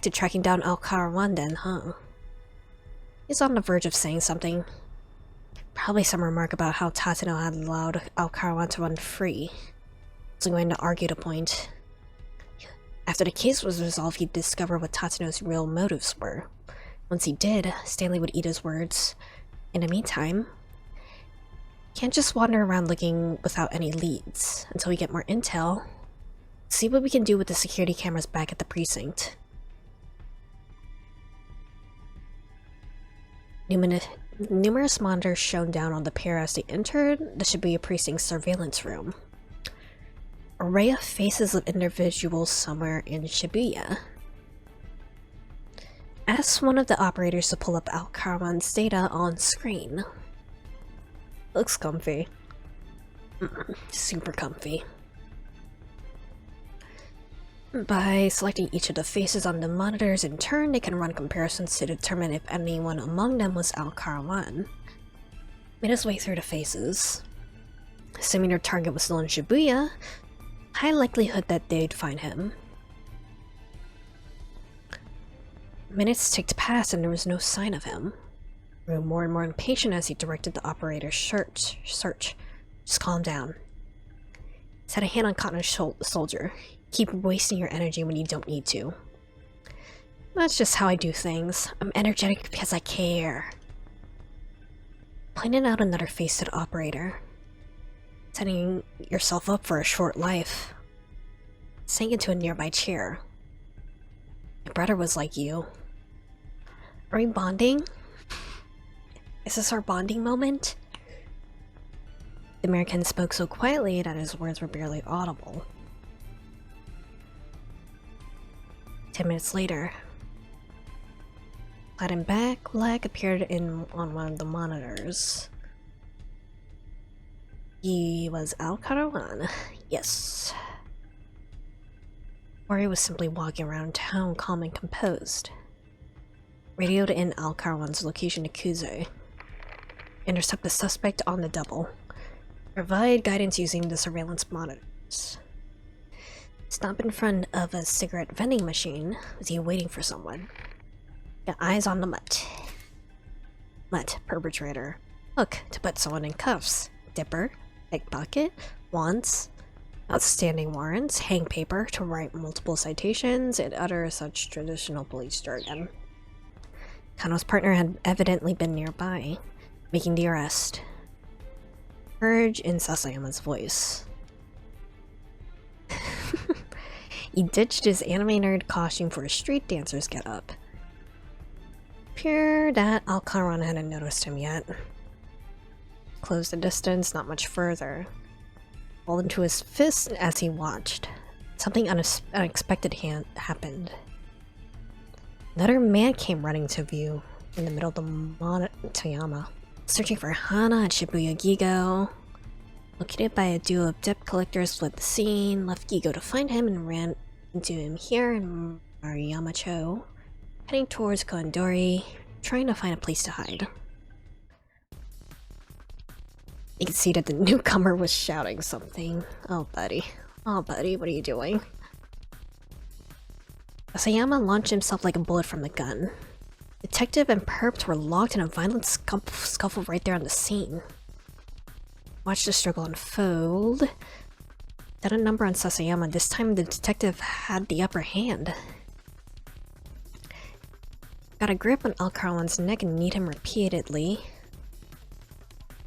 to tracking down Al-Karawan then, huh? He's on the verge of saying something. Probably some remark about how Tateno had allowed Al-Karawan to run free. Wasn't going to argue the point. After the case was resolved, he'd discover what Tateno's real motives were. Once he did, Stanley would eat his words. In the meantime, can't just wander around looking without any leads until we get more intel. See what we can do with the security cameras back at the precinct. Numerous monitors shone down on the pair as they entered the Shibuya precinct surveillance room. Array of faces of individuals somewhere in Shibuya. Asked one of the operators to pull up Al-Karawan's data on screen. Looks comfy. Super comfy. By selecting each of the faces on the monitors in turn, they can run comparisons to determine if anyone among them was Al-Karawan. Made his way through the faces. Assuming their target was still in Shibuya, High likelihood that they'd find him. Minutes ticked past and there was no sign of him. He grew more and more impatient as he directed the operator's search. Just calm down. Set a hand on Cotton's soldier. Keep wasting your energy when you don't need to. That's just how I do things. I'm energetic because I care. Pointed out another face to the operator. Setting yourself up for a short life. Sank into a nearby chair. My brother was like you. Are we bonding? Is this our bonding moment? The American spoke so quietly that his words were barely audible. 10 minutes later, flattened back leg appeared on one of the monitors. He was Al Karawan. Yes. Ori was simply walking around town calm and composed. Radioed in Al Karawan's location to Kuze. Intercept the suspect on the double. Provide guidance using the surveillance monitors. Stop in front of a cigarette vending machine. Was he waiting for someone? Got eyes on the mutt. Mutt, perpetrator. Hook, to put someone in cuffs. Dipper, pickpocket, wants, outstanding warrants, hang paper to write multiple citations, and other such traditional police jargon. Kano's partner had evidently been nearby, making the arrest. Courage in Sasayama's voice. He ditched his anime nerd costume for a street dancer's getup. Appeared that Al Karawan hadn't noticed him yet. Closed the distance not much further. Rolled into his fist as he watched. Something unexpected happened. Another man came running to view in the middle of the Monotoyama, searching for Hana at Shibuya Gigo. Located by a duo of debt collectors, fled the scene, left Gigo to find him, and ran into him here in Maruyamacho, heading towards Kondori, trying to find a place to hide. You could see that the newcomer was shouting something. Oh buddy, what are you doing? Asayama launched himself like a bullet from the gun. Detective and perps were locked in a violent scuffle right there on the scene. Watched the struggle unfold. Got a number on Sasayama. This time the detective had the upper hand. Got a grip on Al Karawan's neck and kneed him repeatedly.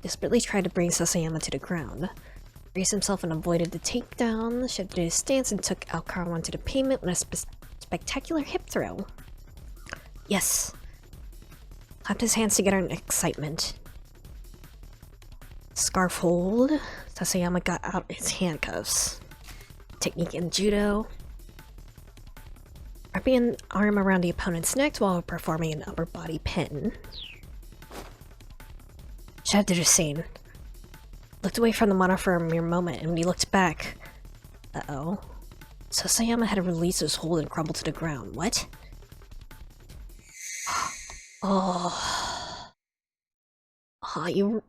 Desperately tried to bring Sasayama to the ground. Raised himself and avoided the takedown, shifted his stance and took Al Karawan to the pavement with a spectacular hip throw. Yes. Clapped his hands together in excitement. Scarf hold. Sasayama got out his handcuffs. Technique in judo. Wrapping an arm around the opponent's neck while performing an upper body pin. Shouted to the scene. Looked away from the monitor for a mere moment, and when he looked back... Uh-oh. Sasayama had released his hold and crumbled to the ground. What? Oh. Oh, you...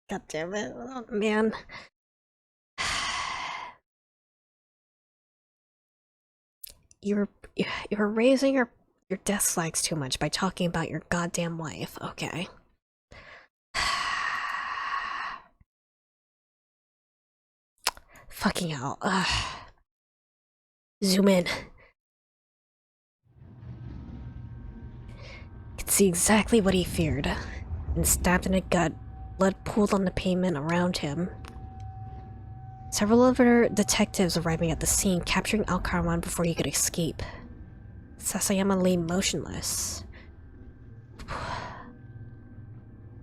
God damn it. Oh, man. You were raising your death flags too much by talking about your goddamn wife. Okay. Fucking hell. Zoom in. Could see exactly what he feared. And stabbed in the gut, blood pooled on the pavement around him. Several other detectives arriving at the scene, capturing Al Karawan before he could escape. Sasayama lay motionless. The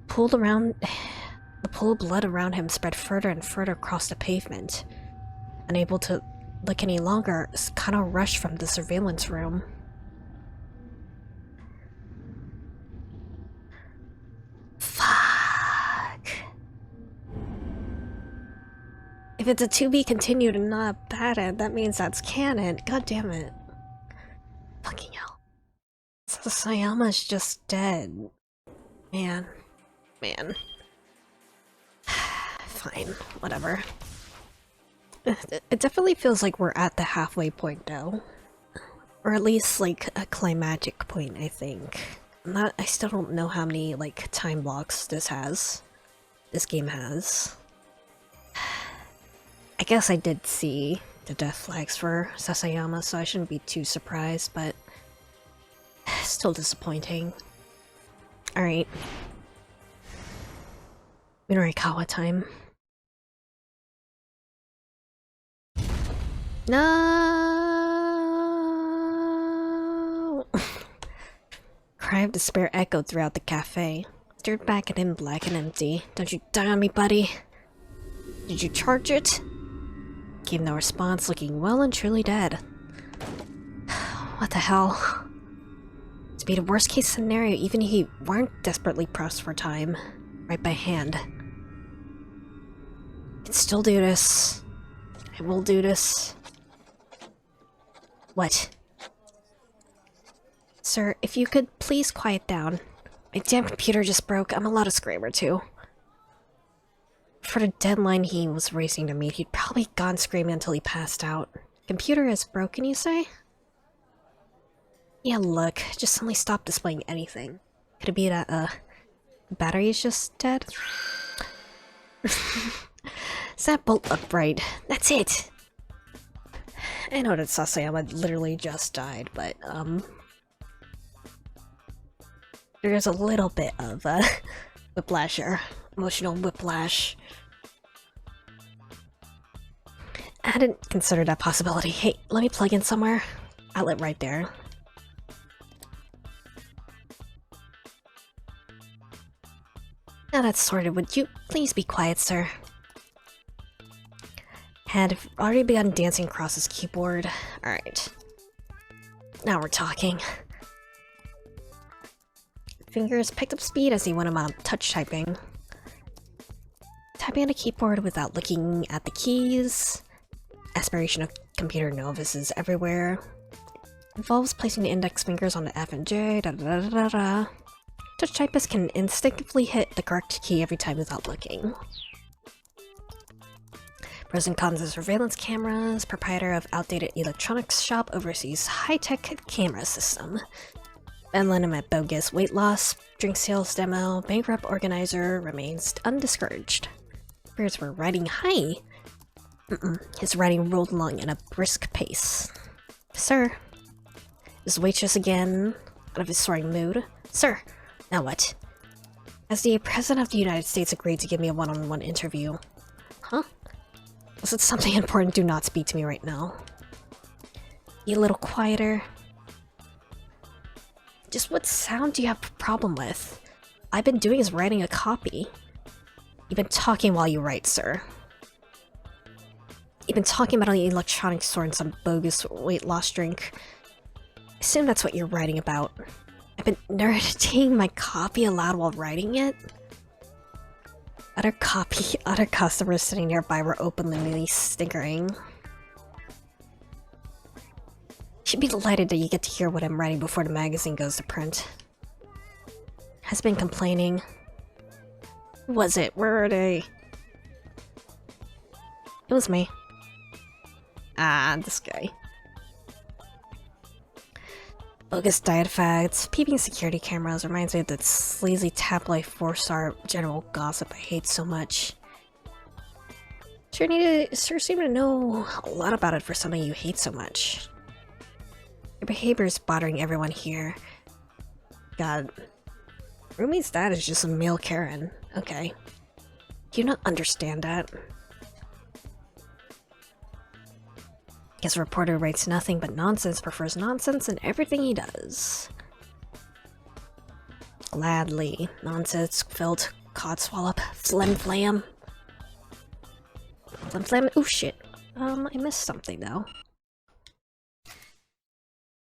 pool of blood around him spread further and further across the pavement. Unable to look any longer, Kano rushed from the surveillance room. Fuck. If it's a to be continued and not a bad end, that means that's canon. God damn it. Fucking hell. Sasayama's just dead. Man. Fine, whatever. It definitely feels like we're at the halfway point now. Or at least, like, a climactic point, I think. I still don't know how many, like, time blocks this game has. I guess I did see the death flags for Sasayama, so I shouldn't be too surprised, but still disappointing. Alright. Minorikawa time. No! Cry of despair echoed throughout the cafe. Stared back at him black and empty. Don't you die on me, buddy. Did you charge it? Gave no response, looking well and truly dead. What the hell? To be the worst case scenario, even if he weren't desperately pressed for time. Right by hand. I can still do this. I will do this. What? Sir, if you could please quiet down. My damn computer just broke. I'm allowed a scream or two. For the deadline he was racing to meet, he'd probably gone screaming until he passed out. Computer is broken, you say? Yeah, look, just suddenly stopped displaying anything. Could it be that, the battery is just dead? Set bolt upright. That's it! I know that Sasayama literally just died, but, there's a little bit of, whiplash here. Emotional whiplash. I hadn't considered that possibility. Hey, let me plug in somewhere. Outlet right there. Now that's sorted, would you please be quiet, sir? Had already begun dancing across his keyboard. Alright. Now we're talking. Fingers picked up speed as he went about touch typing. Typing on a keyboard without looking at the keys. Aspiration of computer novices everywhere. Involves placing the index fingers on the F and J. Touch typists can instinctively hit the correct key every time without looking. Pros and cons of surveillance cameras. Proprietor of outdated electronics shop oversees high-tech camera system. Unlimited bogus weight loss, drink sales demo, bankrupt organizer remains undiscouraged. Spirits were riding high. His riding rolled along in a brisk pace. Sir. His waitress again, out of his soaring mood. Sir, now what? As the President of the United States agreed to give me a one-on-one interview. Huh? Was it something important? Do not speak to me right now. Be a little quieter. Just what sound do you have a problem with? I've been doing is writing a copy. You've been talking while you write, sir. You've been talking about an electronic store and some bogus weight loss drink. I assume that's what you're writing about. I've been narrating my copy aloud while writing it? Other customers sitting nearby were openly snickering. Should be delighted that you get to hear what I'm writing before the magazine goes to print. Has been complaining. Who was it? Where are they? It was me. Ah, this guy. Bogus diet fads, peeping security cameras reminds me of that sleazy tabloid 4-star general gossip I hate so much. Sure seem to know a lot about it for something you hate so much. Your behavior is bothering everyone here. God. Rumi's dad is just a male Karen. Okay. Do you not understand that? Guess a reporter writes nothing but nonsense, prefers nonsense in everything he does. Gladly. Nonsense-filled codswallop. Flim-flam. Flim-flam. Ooh, shit. I missed something, though.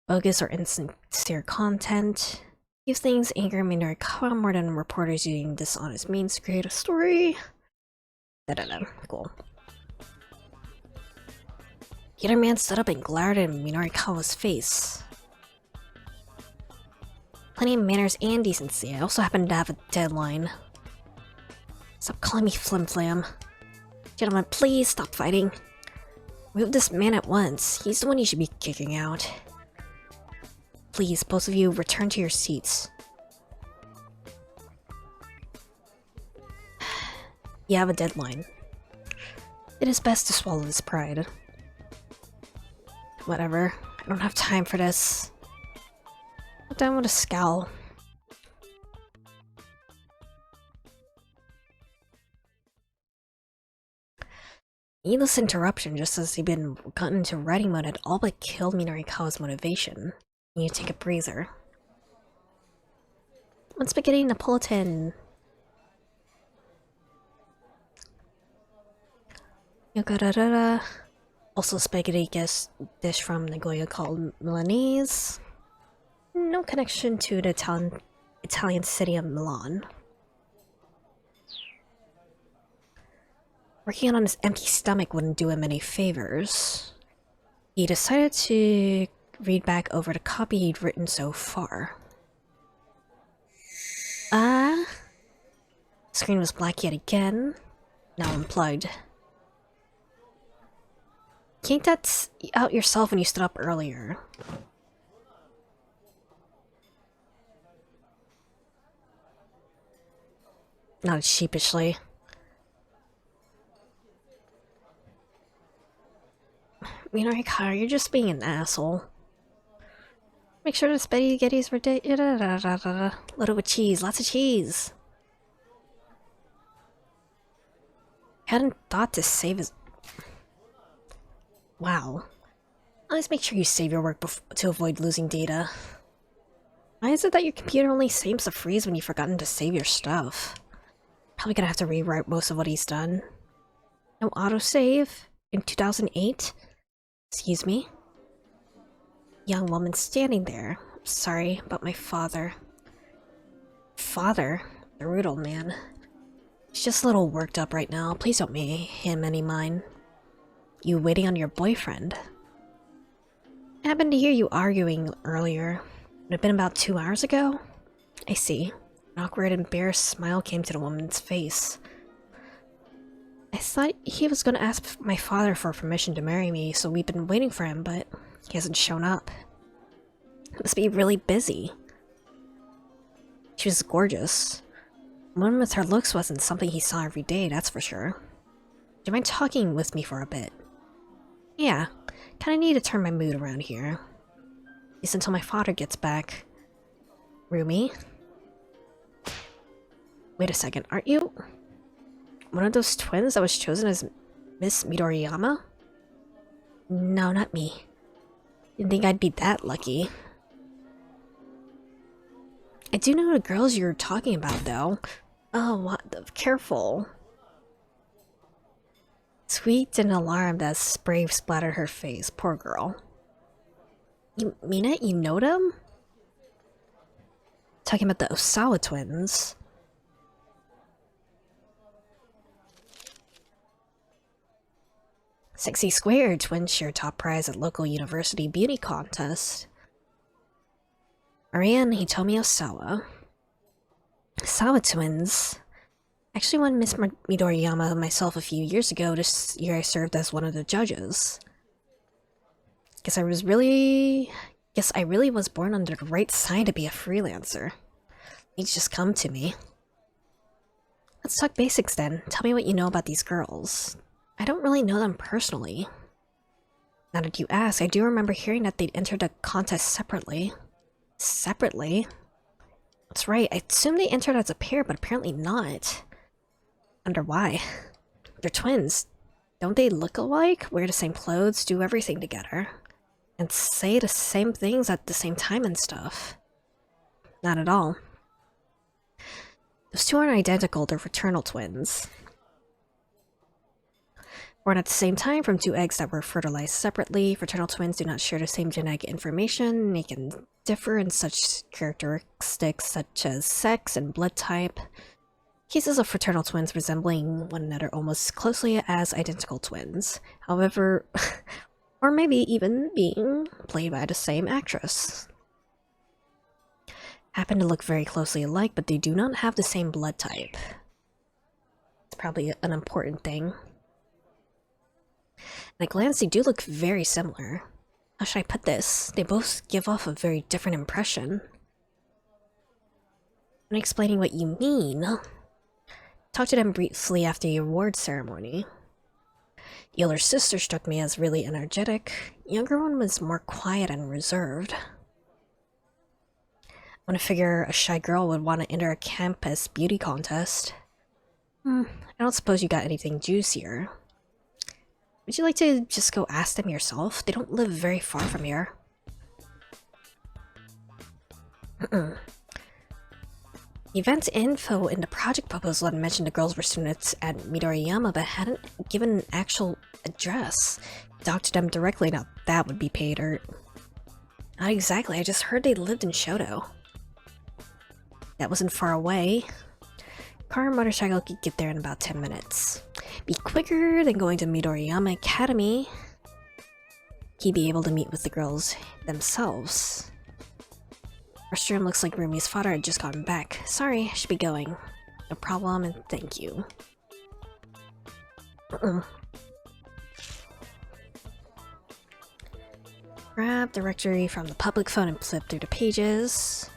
Bogus or insincere content. These things anger Minorikawa more than reporters using dishonest means to create a story. Da-da-da. Cool. The other man stood up and glared at Minorikawa's face. Plenty of manners and decency. I also happen to have a deadline. Stop calling me flim-flam. Gentlemen, please stop fighting. Move this man at once. He's the one you should be kicking out. Please, both of you, return to your seats. You have a deadline. It is best to swallow this pride. Whatever. I don't have time for this. I'm done with a scowl. Needless interruption, just as he'd been gotten into writing mode, had all but killed Minarikawa's motivation. You need to take a breather. One spaghetti Napolitan. Yogarara. Also spaghetti dish from Nagoya called Milanese. No connection to the Italian city of Milan. Working on his empty stomach wouldn't do him any favors. He decided to read back over the copy he'd written so far. Screen was black yet again. Now unplugged. Can't that out yourself when you stood up earlier? Not sheepishly. Minarika, you're just being an asshole. Make sure the spaghetti's loaded with cheese, lots of cheese. Hadn't thought to save his... Wow. Always make sure you save your work to avoid losing data. Why is it that your computer only seems to freeze when you've forgotten to save your stuff? Probably gonna have to rewrite most of what he's done. No autosave? In 2008? Excuse me? Young woman standing there. Sorry about my father. Father? The rude old man. He's just a little worked up right now. Please don't pay him any mind. You waiting on your boyfriend? I happened to hear you arguing earlier. Would have been about 2 hours ago? I see. An awkward, embarrassed smile came to the woman's face. I thought he was going to ask my father for permission to marry me, so we've been waiting for him, but he hasn't shown up. Must be really busy. She was gorgeous. A woman with her looks wasn't something he saw every day, that's for sure. Do you mind talking with me for a bit? Yeah, kinda need to turn my mood around here. At least until my father gets back. Rumi? Wait a second, aren't you one of those twins that was chosen as Miss Midoriyama? No, not me. Didn't think I'd be that lucky. I do know the girls you're talking about, though. Oh, what? Careful. Squeaked and alarmed as spray splattered her face. Poor girl. You mean it? You know them? Talking about the Osawa twins. Sexy Square twins share top prize at local university beauty contest. Ariane Hitomi Osawa. Osawa twins. Actually won Miss Midoriyama myself a few years ago. This year I served as one of the judges. Guess I really was born under the right sign to be a freelancer. Needs just come to me. Let's talk basics then. Tell me what you know about these girls. I don't really know them personally. Now that you ask, I do remember hearing that they'd entered a contest separately. Separately? That's right, I assumed they entered as a pair, but apparently not. Wonder why. They're twins. Don't they look alike? Wear the same clothes, do everything together. And say the same things at the same time and stuff. Not at all. Those two aren't identical, they're fraternal twins. Born at the same time from two eggs that were fertilized separately, fraternal twins do not share the same genetic information. They can differ in such characteristics such as sex and blood type. Cases of fraternal twins resembling one another almost closely as identical twins. However, or maybe even being played by the same actress. Happen to look very closely alike, but they do not have the same blood type. It's probably an important thing. At a glance, they do look very similar. How should I put this? They both give off a very different impression. When explaining what you mean, talk to them briefly after the award ceremony. The older sister struck me as really energetic. The younger one was more quiet and reserved. I want to figure a shy girl would want to enter a campus beauty contest. I don't suppose you got anything juicier. Would you like to just go ask them yourself? They don't live very far from here. The event info in the project proposal had mentioned the girls were students at Midoriyama, but hadn't given an actual address. Talk to them directly, now that would be pay dirt. Not exactly, I just heard they lived in Shoto. That wasn't far away. Car and motorcycle could get there in about 10 minutes. Be quicker than going to Midoriyama Academy. He'd be able to meet with the girls themselves. Restroom looks like Rumi's father had just gotten back. Sorry, I should be going. No problem, and thank you. Grab directory from the public phone and flip through the pages.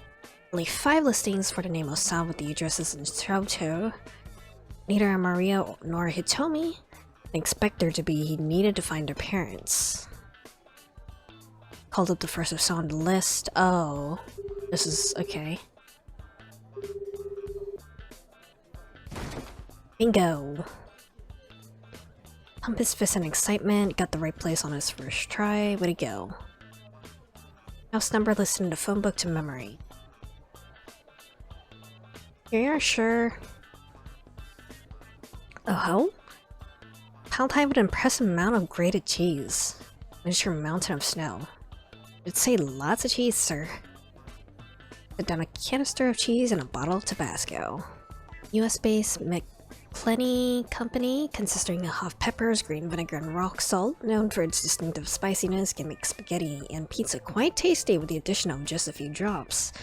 Only 5 listings for the name Osamu with the addresses in Shoto. Neither Maria nor Hitomi. I expect there to be he needed to find their parents. Called up the first of on the list. Oh, this is okay. Bingo! Pump his fist in excitement, got the right place on his first try. Way to go. House number listed in the phone book to memory. Here you are, sure. Oh? Piled high with an impressive amount of grated cheese. Miniature mountain of snow. It'd say lots of cheese, sir. Put down a canister of cheese and a bottle of Tabasco. US-based McClenny Company, consisting of hot peppers, green vinegar, and rock salt, known for its distinctive spiciness, can make spaghetti and pizza quite tasty with the addition of just a few drops.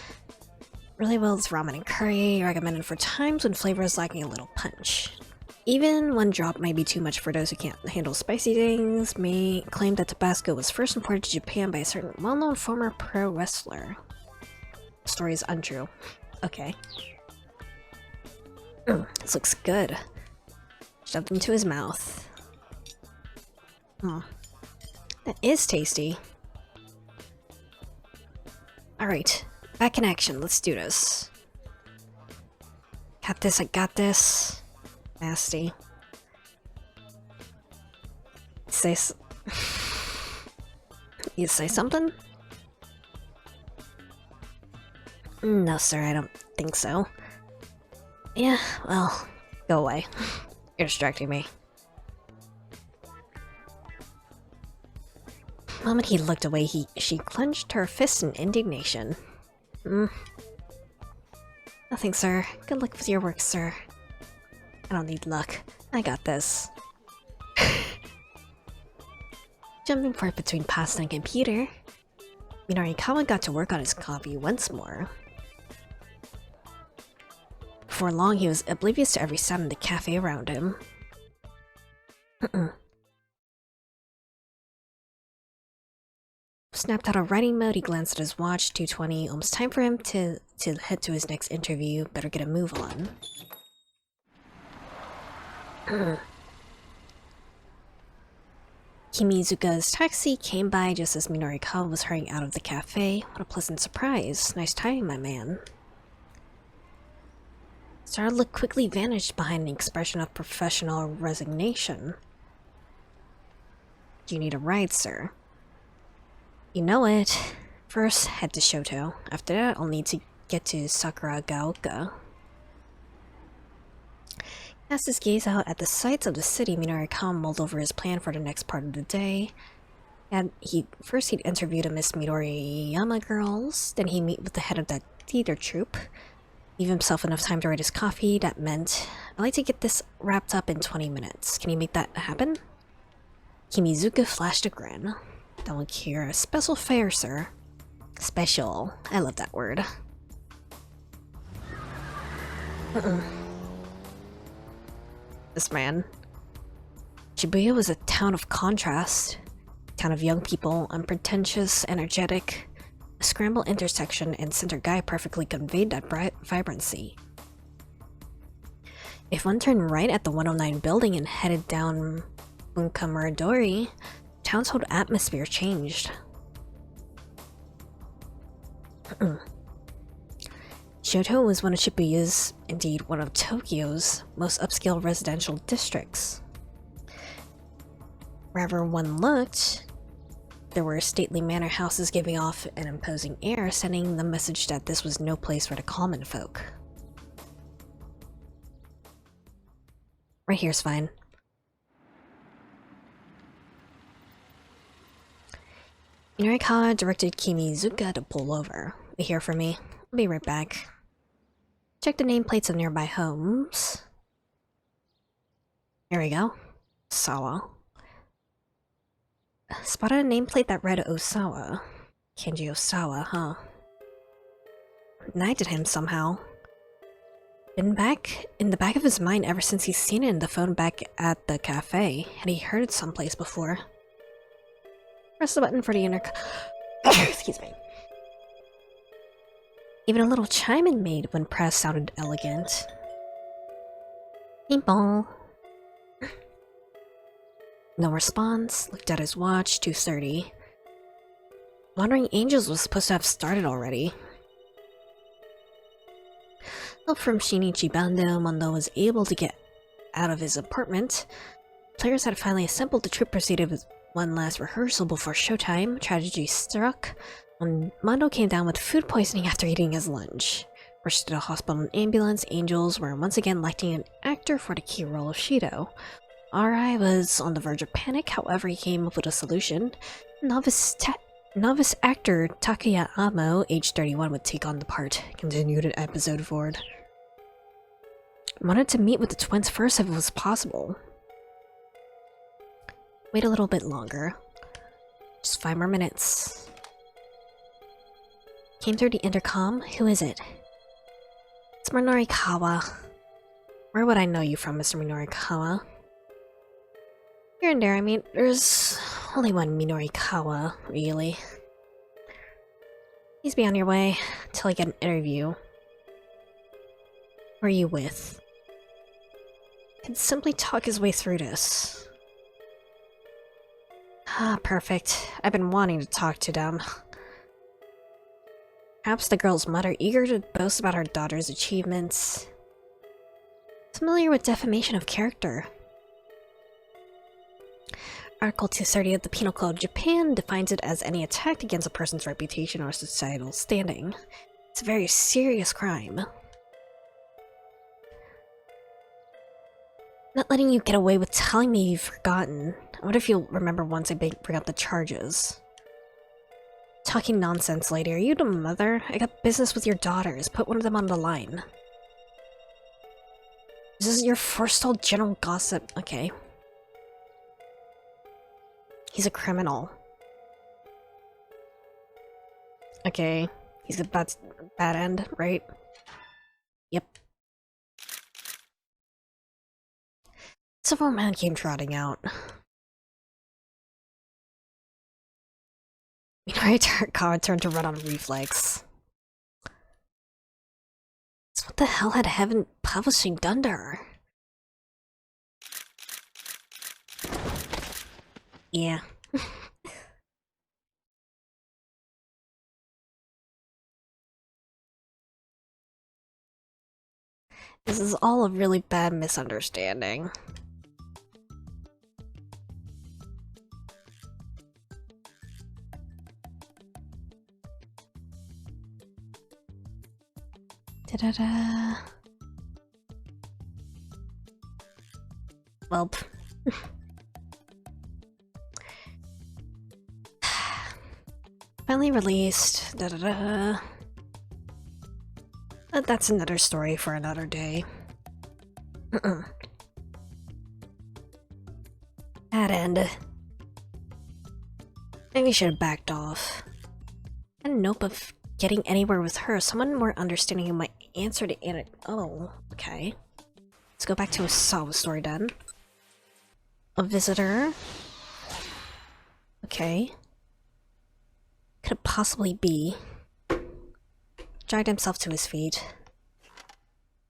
Really well as ramen and curry, recommended for times when flavor is lacking a little punch. Even one drop might be too much for those who can't handle spicy things. May claim that Tabasco was first imported to Japan by a certain well-known former pro wrestler. The story is untrue. Okay. This looks good. Shoved into his mouth. That is tasty. Alright, back in action. Let's do this. Got this, I got this. Nasty. You say something? No, sir, I don't think so. Yeah, well, go away. You're distracting me. The moment he looked away, she clenched her fist in indignation. Nothing, sir. Good luck with your work, sir. I don't need luck. I got this. Jumping forth between pasta and computer, Minarikawa got to work on his copy once more. Before long, he was oblivious to every sound in the cafe around him. Snapped out of writing mode, he glanced at his watch, 2:20, almost time for him to head to his next interview. Better get a move on. Kimizuka's taxi came by just as Minorikawa was hurrying out of the cafe. What a pleasant surprise. Nice timing, my man. Star's look quickly vanished behind an expression of professional resignation. Do you need a ride, sir? You know it. First, head to Shoto. After that, I'll need to get to Sakuragaoka. Cast his gaze out at the sights of the city, Minorikawa mulled over his plan for the next part of the day. First he'd interview the Miss Midoriyama girls, then he'd meet with the head of that theater troupe. Leave himself enough time to write his coffee. That meant, I'd like to get this wrapped up in 20 minutes. Can you make that happen? Kimizuka flashed a grin. Don't look here. A special fare, sir. Special. I love that word. This man. Shibuya was a town of contrast. A town of young people, unpretentious, energetic. A scramble intersection and center guy perfectly conveyed that vibrancy. If one turned right at the 109 building and headed down Bunkamuradori, town's whole atmosphere changed. Shoto was one of Shibuya's, indeed one of Tokyo's, most upscale residential districts. Wherever one looked, there were stately manor houses giving off an imposing air, sending the message that this was no place for the common folk. Right here's fine. Minorikawa directed Kimizuka to pull over. Wait here for me. I'll be right back. Check the nameplates of nearby homes. There we go. Sawa. Spotted a nameplate that read Osawa. Kenji Osawa, huh? Nagged at him somehow. Been back in the back of his mind ever since he's seen it in the phone back at the cafe. Had he heard it someplace before? Press the button for the excuse me. Even a little chime it made when pressed sounded elegant. Ping-pong. No response. Looked at his watch. 2:30. Wandering Angels was supposed to have started already. Help from Shinichi Bando, Mondo was able to get out of his apartment. Players had finally assembled. The troupe proceeded with one last rehearsal before showtime. Tragedy struck when Mondo came down with food poisoning after eating his lunch. Rushed to the hospital in ambulance, Angels were once again lacking an actor for the key role of Shido. R.I. was on the verge of panic, however he came up with a solution. Novice actor Takuya Amo, age 31, would take on the part. Continued an episode forward. Wanted to meet with the twins first if it was possible. Wait a little bit longer. Just 5 more minutes. Came through the intercom. Who is it? It's Minorikawa. Where would I know you from, Mr. Minorikawa? Here and there, I mean, there's only one Minorikawa, really. Please be on your way till I get an interview. Who are you with? Can simply talk his way through this. Ah, perfect. I've been wanting to talk to them. Perhaps the girl's mother, eager to boast about her daughter's achievements. Familiar with defamation of character. Article 230 of the Penal Code of Japan defines it as any attack against a person's reputation or societal standing. It's a very serious crime. Not letting you get away with telling me you've forgotten. I wonder if you'll remember once I bring up the charges. Talking nonsense, lady. Are you the mother? I got business with your daughters. Put one of them on the line. This is your forestalled general gossip. Okay. He's a criminal. Okay. He's a bad end, right? Yep. Several men came trotting out. Minorikawa turned to run on reflex. So what the hell had Heaven Publishing done to her? Yeah. This is all a really bad misunderstanding. Da-da-da. Welp. Finally released. Da-da-da. But that's another story for another day. That end. Maybe should have backed off. I had nope of getting anywhere with her. Someone more understanding who might answer to Anna. Oh, okay. Let's go back to Osawa's story then. A visitor? Okay. Could it possibly be? Dragged himself to his feet.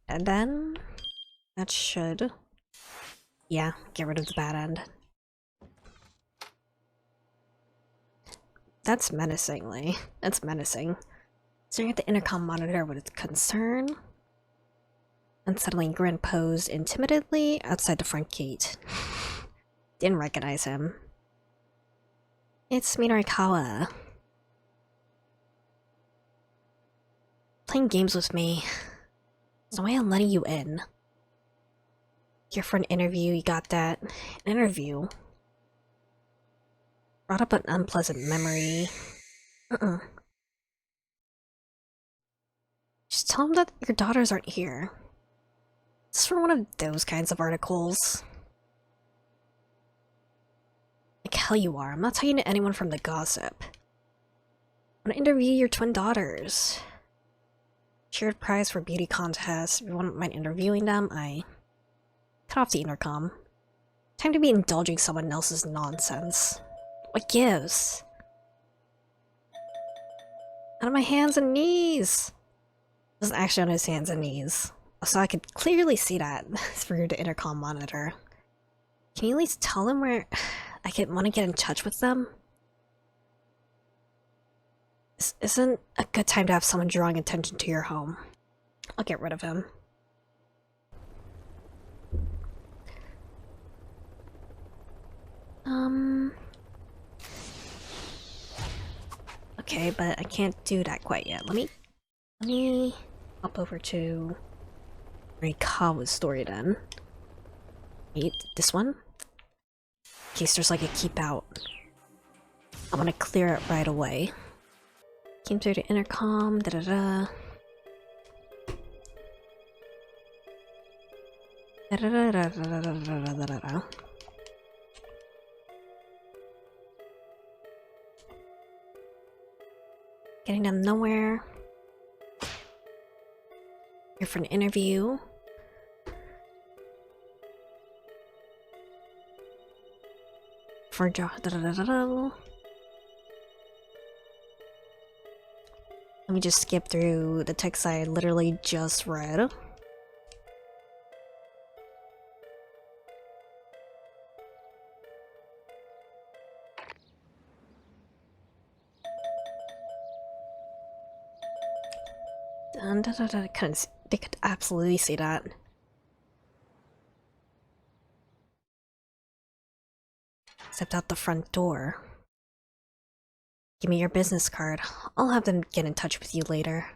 And then... that should... yeah, get rid of the bad end. That's menacingly. That's menacing. Staring at the intercom monitor with concern. Unsettling grin posed intimidately outside the front gate. Didn't recognize him. It's Minorikawa. Playing games with me. There's no way I'm letting you in. Here for an interview, you got that. An interview? Brought up an unpleasant memory. Just tell him that your daughters aren't here. It's for one of those kinds of articles. Like hell you are. I'm not talking to anyone from the gossip. I want to interview your twin daughters. Shared prize for beauty contest. If you wouldn't mind interviewing them, I... cut off the intercom. Time to be indulging someone else's nonsense. What gives? Out of my hands and knees! He wasn't actually on his hands and knees. So I could clearly see that through the intercom monitor. Can you at least tell him where I want to get in touch with them? This isn't a good time to have someone drawing attention to your home. I'll get rid of him. Okay, but I can't do that quite yet. Let me hop over to Rikawa's story then. Wait, this one? In case there's like a keep out. I want to clear it right away. Came through the intercom, da-da-da. Da-da-da-da-da-da-da-da-da-da. Getting them nowhere. Here for an interview. For da-da-da-da-da. Let me just skip through the text I literally just read. They could absolutely see that. Stepped out the front door. Give me your business card. I'll have them get in touch with you later.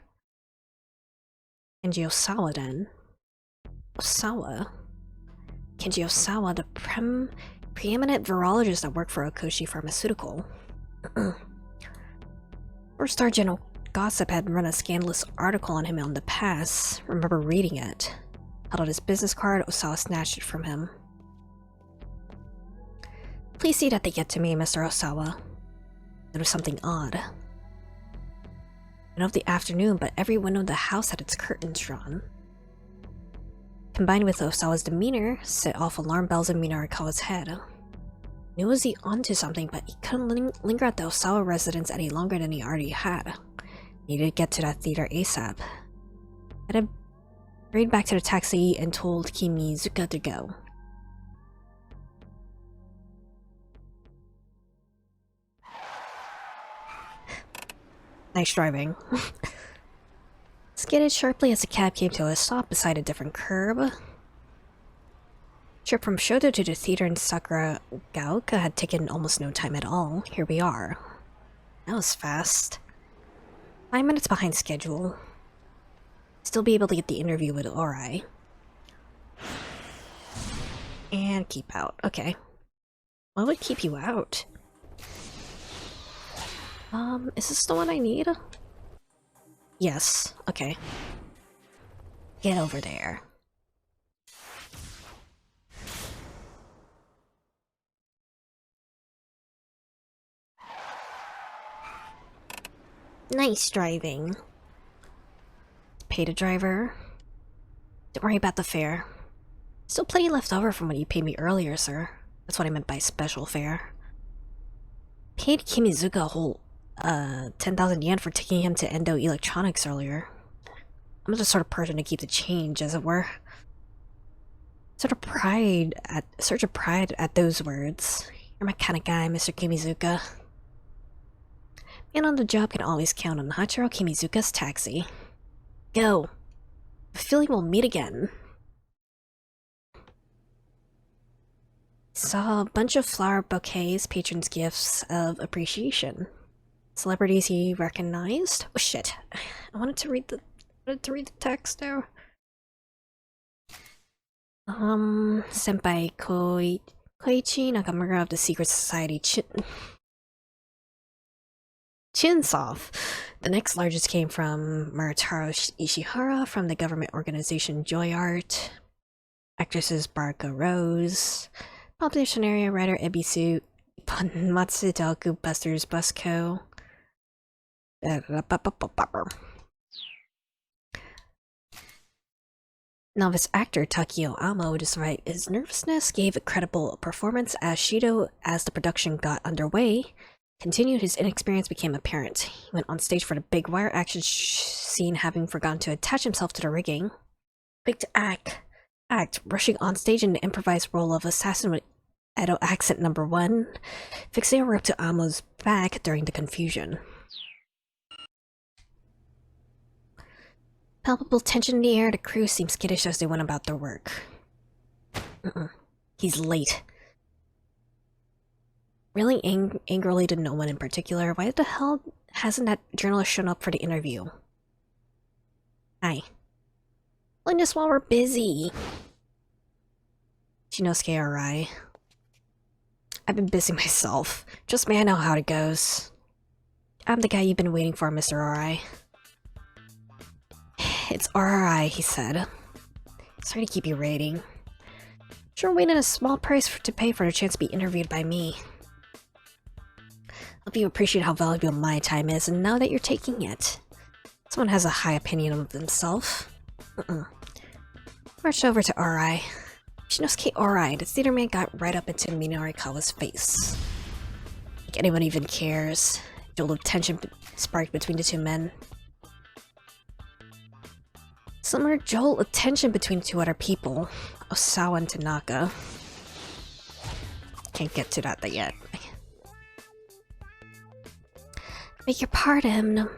Kenji Osawa then. Osawa? Kenji Osawa, the preeminent virologist that worked for Okoshi Pharmaceutical. Four-star general gossip had run a scandalous article on him in the past. Remember reading it. Held out his business card, Osawa snatched it from him. Please see that they get to me, Mr. Osawa. There was something odd. Middle of the afternoon, but every window of the house had its curtains drawn. Combined with Osawa's demeanor, set off alarm bells in Minorikawa's head. Knew was he onto something, but he couldn't linger at the Osawa residence any longer than he already had. Needed to get to that theater ASAP. Had hurried back to the taxi and told Kimizuka to go. Nice driving. Skidded sharply as the cab came to a stop beside a different curb. Trip from Shoto to the theater in Sakuragaoka had taken almost no time at all. Here we are. That was fast. 5 minutes behind schedule. Still be able to get the interview with Orai. And keep out. Okay. What would keep you out? Is this the one I need? Yes. Okay. Get over there. Nice driving. Pay the driver. Don't worry about the fare. Still plenty left over from what you paid me earlier, sir. That's what I meant by special fare. Paid Kimizuka a whole 10,000 yen for taking him to Endo Electronics earlier. I'm the sort of person to keep the change, as it were. Surge of pride at those words. You're my kind of guy, Mr. Kimizuka. Man on the job can always count on Hachiro Kimizuka's taxi. Go. I feel we'll meet again. Saw a bunch of flower bouquets, patrons' gifts of appreciation. Celebrities he recognized. Oh shit! I wanted to read the text now. Senpai Koichi Nakamura of the Secret Society Chinsoft. The next largest came from Murataro Ishihara from the government organization Joy Art. Actresses Baraka Rose. Popular scenario writer Ebisu Matsudoku Buster's Busco. Novice actor Takio Amo, despite his nervousness, gave a credible performance as Shido. As the production got underway, continued his inexperience became apparent. He went on stage for the big wire action scene, having forgotten to attach himself to the rigging. Quick to act, rushing on stage in the improvised role of assassin with Edo accent #1, fixing a rope to Amo's back during the confusion. Palpable tension in the air, the crew seemed skittish as they went about their work. He's late. Really angrily to no one in particular, why the hell hasn't that journalist shown up for the interview? Hi. Lend us while we're busy. Shinosuke Arai. I've been busy myself. Just me, I know how it goes. I'm the guy you've been waiting for, Mr. Arai. It's RRI, he said. Sorry to keep you waiting. Sure waited a small price to pay for the chance to be interviewed by me. Hope you appreciate how valuable my time is, and now that you're taking it. Someone has a high opinion of themselves. Marched over to RI. Shinosuke Arai, the theater man, got right up into Minorikawa's face. Like anyone even cares. A jolt of tension sparked between the two men. Similar jolt of tension between two other people, Osawa and Tanaka. Can't get to that yet. Beg your pardon,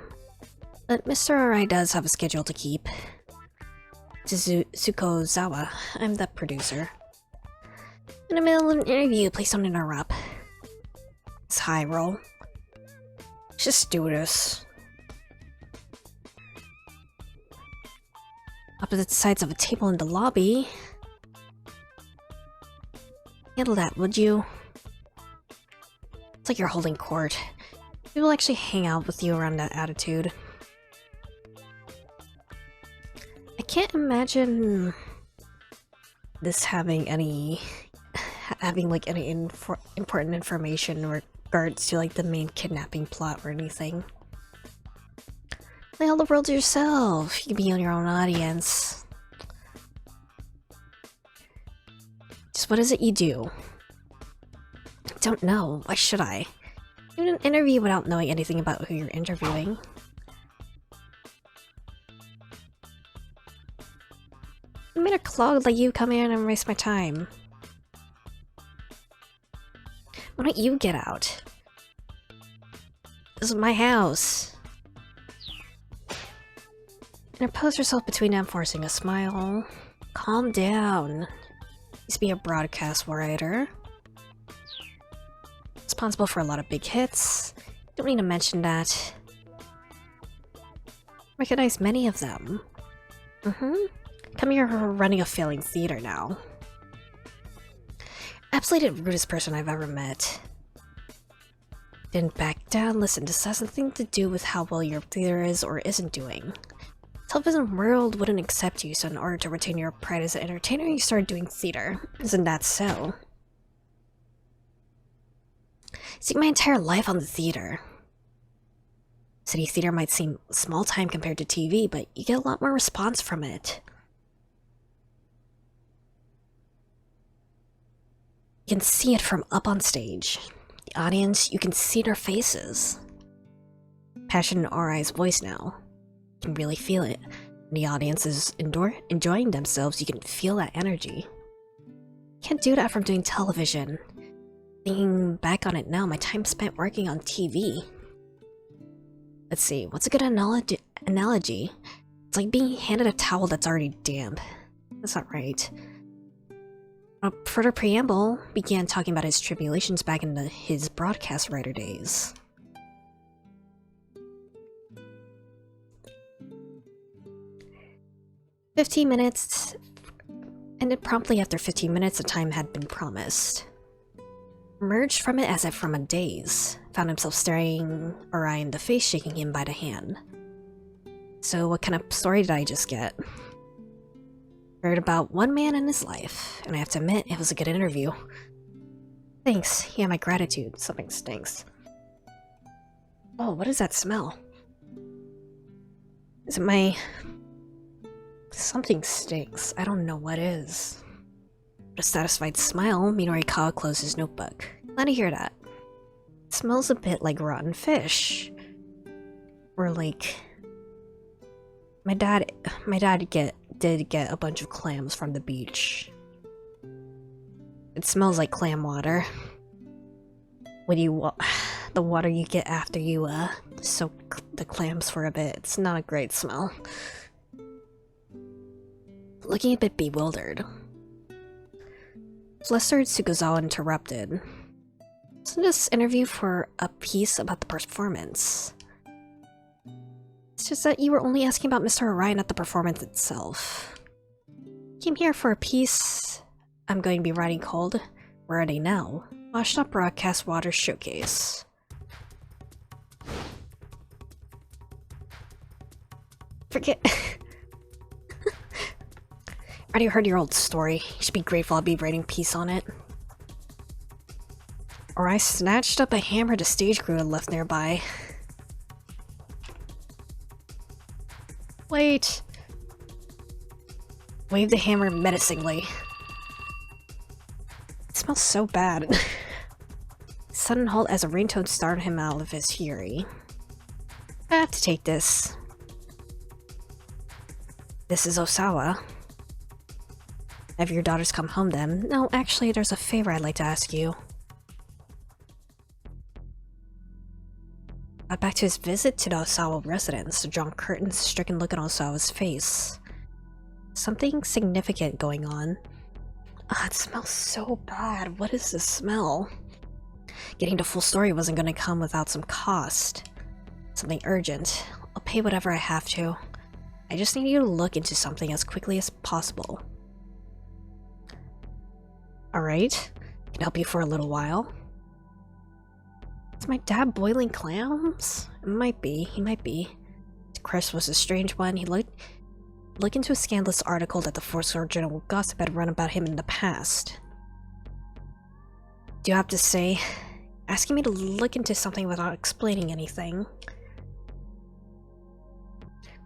but Mr. Arai does have a schedule to keep. Tsukozawa, I'm the producer. In the middle of an interview, please don't interrupt. It's high roll. Just do this. Opposite sides of a table in the lobby. Handle that, would you? It's like you're holding court. People actually hang out with you around that attitude. I can't imagine this having any important information in regards to like the main kidnapping plot or anything. Lay all the world to yourself. You can be on your own audience. Just what is it you do? I don't know. Why should I? You didn't interview without knowing anything about who you're interviewing. I made a clog like you come in and waste my time. Why don't you get out? This is my house. Interpose yourself between them, forcing a smile. Calm down. Used to be a broadcast writer. Responsible for a lot of big hits. Don't need to mention that. Recognize many of them. Come here running a failing theater now. Absolutely the rudest person I've ever met. Didn't back down. Listen, this has nothing to do with how well your theater is or isn't doing. Television world wouldn't accept you, so in order to retain your pride as an entertainer, you started doing theater. Isn't that so? See, my entire life on the theater. City theater might seem small time compared to TV, but you get a lot more response from it. You can see it from up on stage. The audience, you can see their faces. Passion in Ari's voice now. You can really feel it. When the audience is enjoying themselves, you can feel that energy. Can't do that from doing television. Thinking back on it now, my time spent working on TV. Let's see, what's a good analogy? It's like being handed a towel that's already damp. That's not right. A further preamble began talking about his tribulations back in his broadcast writer days. "15 minutes ended promptly after 15 minutes. The time had been promised. Emerged from it as if from a daze. Found himself staring Arai in the face, shaking him by the hand. So what kind of story did I just get? Heard about one man in his life, and I have to admit, it was a good interview. Thanks, yeah, my gratitude. Something stinks. Oh, what is that smell? Is it my... Something stinks. I don't know what is. With a satisfied smile, Minorikawa closed his notebook. Glad to hear that. It smells a bit like rotten fish. Or like... My dad did get a bunch of clams from the beach. It smells like clam water. The water you get after you soak the clams for a bit. It's not a great smell. Looking a bit bewildered. Flustered, Tsukuzawa interrupted. Isn't this interview for a piece about the performance? It's just that you were only asking about Mr. Arai, not the performance itself. Came here for a piece I'm going to be writing called Where Are They Now? Washed Up Broadcast Water Showcase. Forget... Already heard your old story. You should be grateful I'll be writing a piece on it. Or I snatched up a hammer the stage crew had left nearby. Wait! Waved the hammer menacingly. It smells so bad. Sudden halt as a ringtone startled him out of his fury. I have to take this. This is Osawa. Have your daughters come home then? No, actually, there's a favor I'd like to ask you. Got back to his visit to the Osawa residence, the drawn curtains, stricken look on Osawa's face. Something significant going on. Ah, it smells so bad. What is this smell? Getting the full story wasn't going to come without some cost. Something urgent. I'll pay whatever I have to. I just need you to look into something as quickly as possible. Alright, can help you for a little while. Is my dad boiling clams? It might be, he might be. His quest was a strange one. He looked into a scandalous article that the four-star journal gossip had run about him in the past. Do you have to say? Asking me to look into something without explaining anything.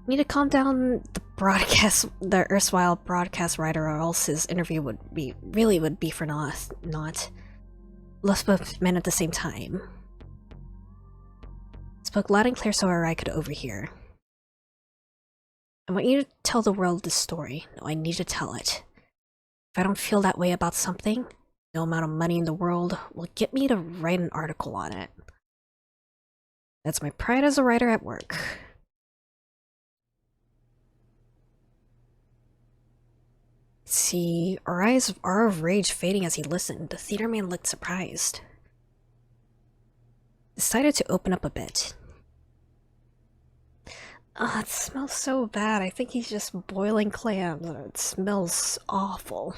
Need to calm down the erstwhile broadcast writer, or else his interview would be for naught. Let's both men at the same time. Spoke loud and clear so Arai could overhear. I want you to tell the world this story. No, I need to tell it. If I don't feel that way about something, no amount of money in the world will get me to write an article on it. That's my pride as a writer at work. See, Arai's aura of rage fading as he listened. The theater man looked surprised. Decided to open up a bit. Ah, it smells so bad. I think he's just boiling clams. It smells awful.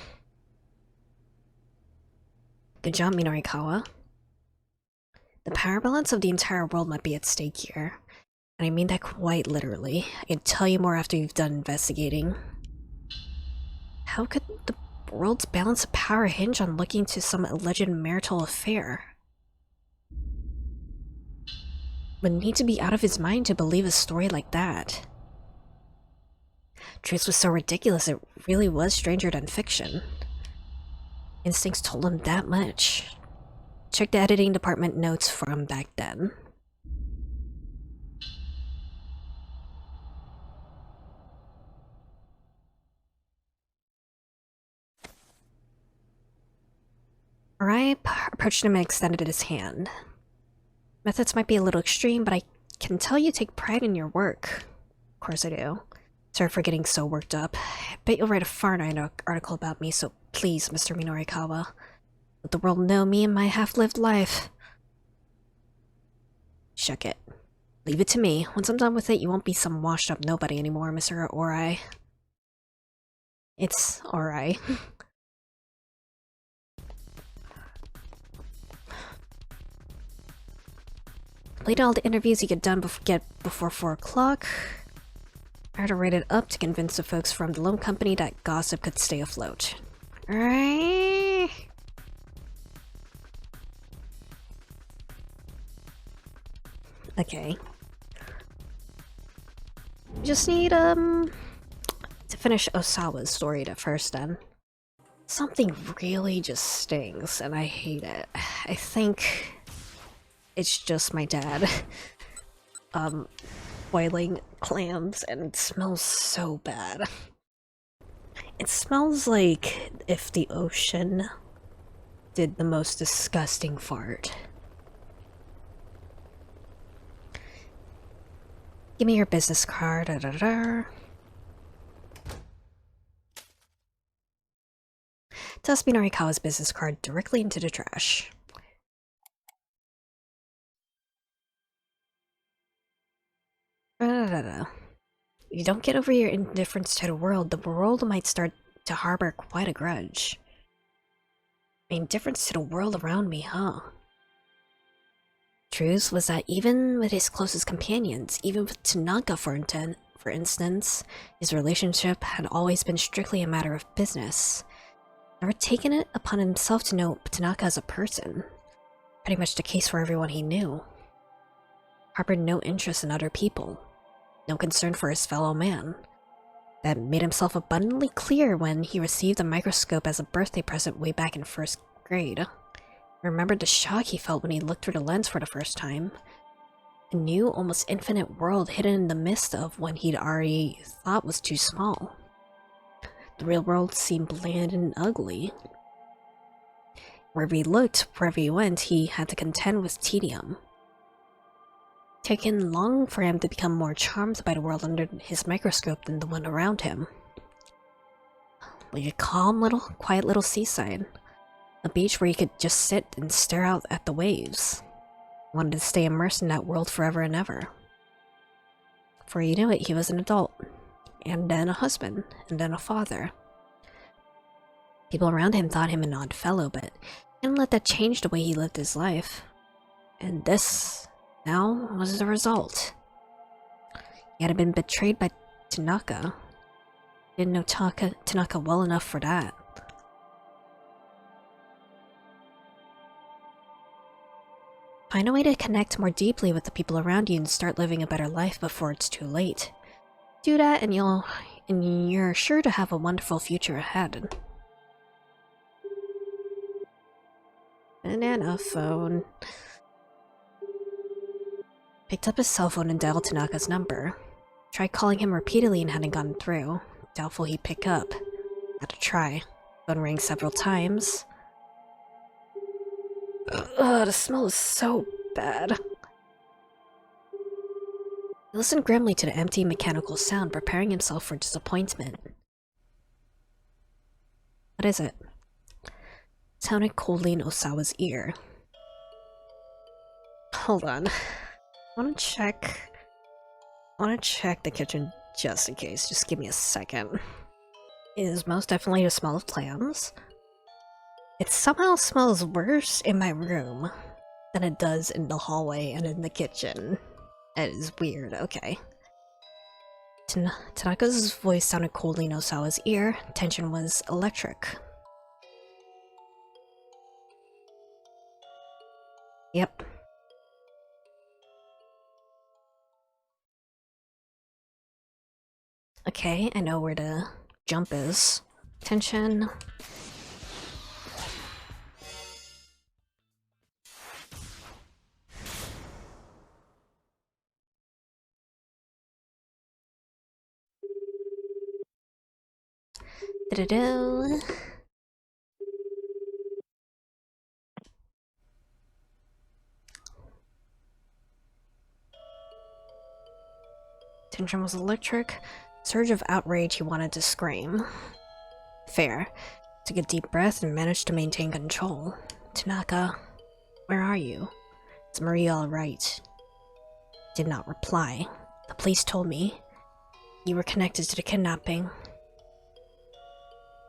Good job, Minorikawa. The power balance of the entire world might be at stake here. And I mean that quite literally. I can tell you more after you've done investigating. How could the world's balance of power hinge on looking into some alleged marital affair? Would need to be out of his mind to believe a story like that. Truth was so ridiculous it really was stranger than fiction. Instincts told him that much. Check the editing department notes from back then. Arai approached him and extended his hand. Methods might be a little extreme, but I can tell you take pride in your work. Of course I do. Sorry for getting so worked up. I bet you'll write a Fahrenheit article about me, so please, Mr. Minorikawa. Let the world know me and my half-lived life. Shuck it. Leave it to me. Once I'm done with it, you won't be some washed-up nobody anymore, Mr. Orai. It's alright. Completed all the interviews you get done before 4 o'clock. I had to write it up to convince the folks from the loan company that gossip could stay afloat. Alright. Okay. Just need, to finish Osawa's story at first then. Something really just stings, and I hate it. I think it's just my dad. Boiling clams, and it smells so bad. It smells like if the ocean did the most disgusting fart. Give me your business card. Toss Minorikawa's business card directly into the trash. If you don't get over your indifference to the world might start to harbor quite a grudge. My indifference to the world around me, huh? Truth was that even with his closest companions, even with Tanaka for instance, his relationship had always been strictly a matter of business. Never taken it upon himself to know Tanaka as a person. Pretty much the case for everyone he knew. Harbored no interest in other people. No concern for his fellow man. That made himself abundantly clear when he received a microscope as a birthday present way back in first grade. I remembered the shock he felt when he looked through the lens for the first time. A new, almost infinite world hidden in the midst of what he'd already thought was too small. The real world seemed bland and ugly. Wherever he looked, wherever he went, he had to contend with tedium. Taken long for him to become more charmed by the world under his microscope than the one around him. Like a calm quiet little seaside. A beach where he could just sit and stare out at the waves. Wanted to stay immersed in that world forever and ever. Before you knew it, he was an adult. And then a husband. And then a father. People around him thought him an odd fellow, but didn't let that change the way he lived his life. And this, now, was the result. He had been betrayed by Tanaka. Didn't know Tanaka well enough for that. Find a way to connect more deeply with the people around you and start living a better life before it's too late. Do that and you're sure to have a wonderful future ahead. Banana phone. Picked up his cell phone and dialed Tanaka's number. Tried calling him repeatedly and hadn't gotten through. Doubtful he'd pick up. Had to try. Phone rang several times. Ugh, the smell is so bad. He listened grimly to the empty mechanical sound, preparing himself for disappointment. What is it? It sounded coldly in Osawa's ear. Hold on. I wanna check the kitchen just in case. Just give me a second. It is most definitely the smell of clams. It somehow smells worse in my room than it does in the hallway and in the kitchen. That is weird, okay. Tanaka's voice sounded coldly in Osawa's ear. Tension was electric. Yep. Okay, I know where the jump is. Tension. Da-da-do. Tension was electric. Surge of outrage, he wanted to scream. Fair. Took a deep breath and managed to maintain control. Tanaka, where are you? Is Maria alright? Did not reply. The police told me you were connected to the kidnapping.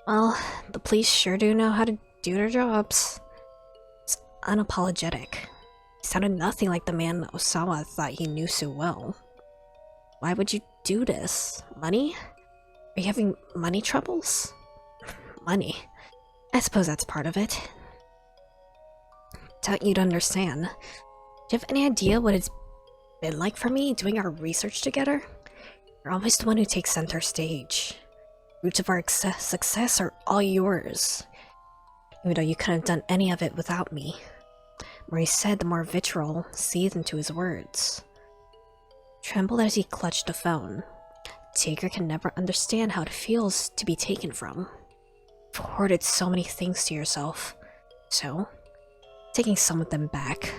Well, the police sure do know how to do their jobs. It's unapologetic. He sounded nothing like the man Osawa thought he knew so well. Why would you do this? Money? Are you having money troubles? Money. I suppose that's part of it. Doubt you'd understand. Do you have any idea what it's been like for me doing our research together? You're always the one who takes center stage. Roots of our success are all yours. Even though you couldn't have done any of it without me. The more he said, the more vitriol seethed into his words. Trembled as he clutched the phone. Taker can never understand how it feels to be taken from. You've hoarded so many things to yourself. So, taking some of them back.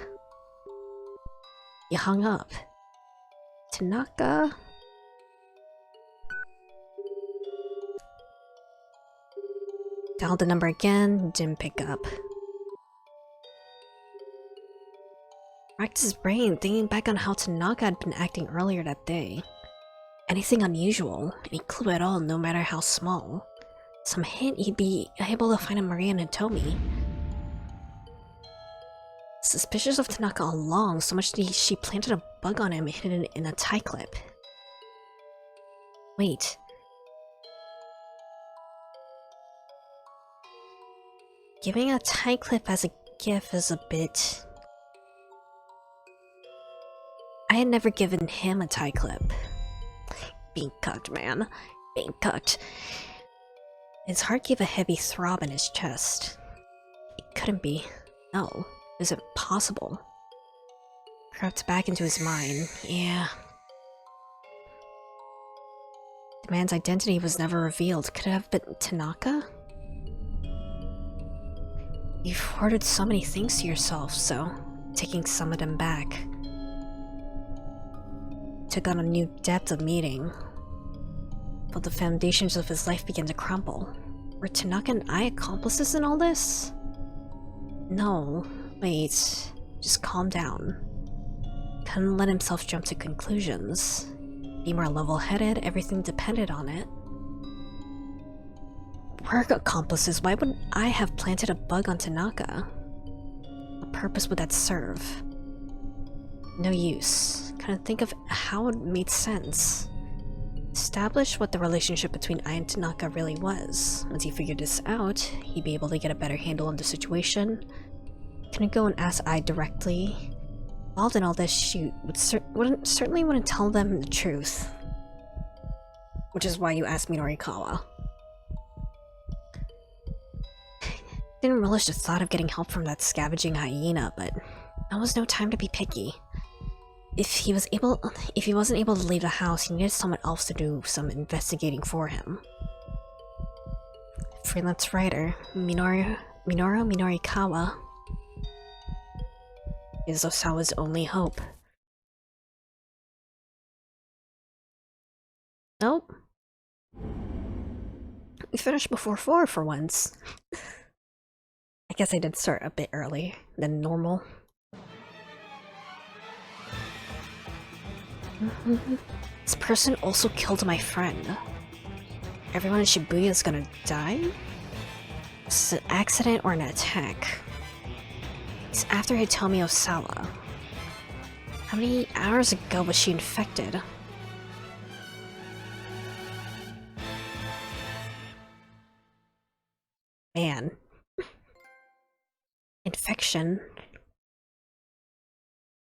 You hung up. Tanaka? Dialed the number again, didn't pick up. Racked his brain, thinking back on how Tanaka had been acting earlier that day. Anything unusual, any clue at all, no matter how small. Some hint he'd be able to find a Maria and Hitomi. Suspicious of Tanaka all along, so much that she planted a bug on him hidden in a tie clip. Wait. Giving a tie clip as a gift is a bit... I had never given him a tie clip. Being cucked, man. Being cucked. His heart gave a heavy throb in his chest. It couldn't be. No. It was impossible. Crept back into his mind. Yeah. The man's identity was never revealed. Could it have been Tanaka? You've hoarded so many things to yourself, so taking some of them back took on a new depth of meaning. But the foundations of his life began to crumble. Were Tanaka and I accomplices in all this? No, wait, just calm down. Couldn't let himself jump to conclusions. Be more level-headed, everything depended on it. We're accomplices, why would I have planted a bug on Tanaka? What purpose would that serve? No use. Couldn't think of how it made sense. Establish what the relationship between I and Tanaka really was. Once he figured this out, he'd be able to get a better handle on the situation. Couldn't go and ask I directly. Involved in all this, she certainly wouldn't tell them the truth. Which is why you asked me Norikawa. Didn't relish the thought of getting help from that scavenging hyena, but now was no time to be picky. If he wasn't able to leave the house, he needed someone else to do some investigating for him. Freelance writer Minoru Minorikawa is Osawa's only hope. Nope. We finished before 4 for once. I guess I did start a bit early than normal. This person also killed my friend. Everyone in Shibuya is gonna die? Is it an accident or an attack? It's after Hitomi Osawa. How many hours ago was she infected? Man. Infection?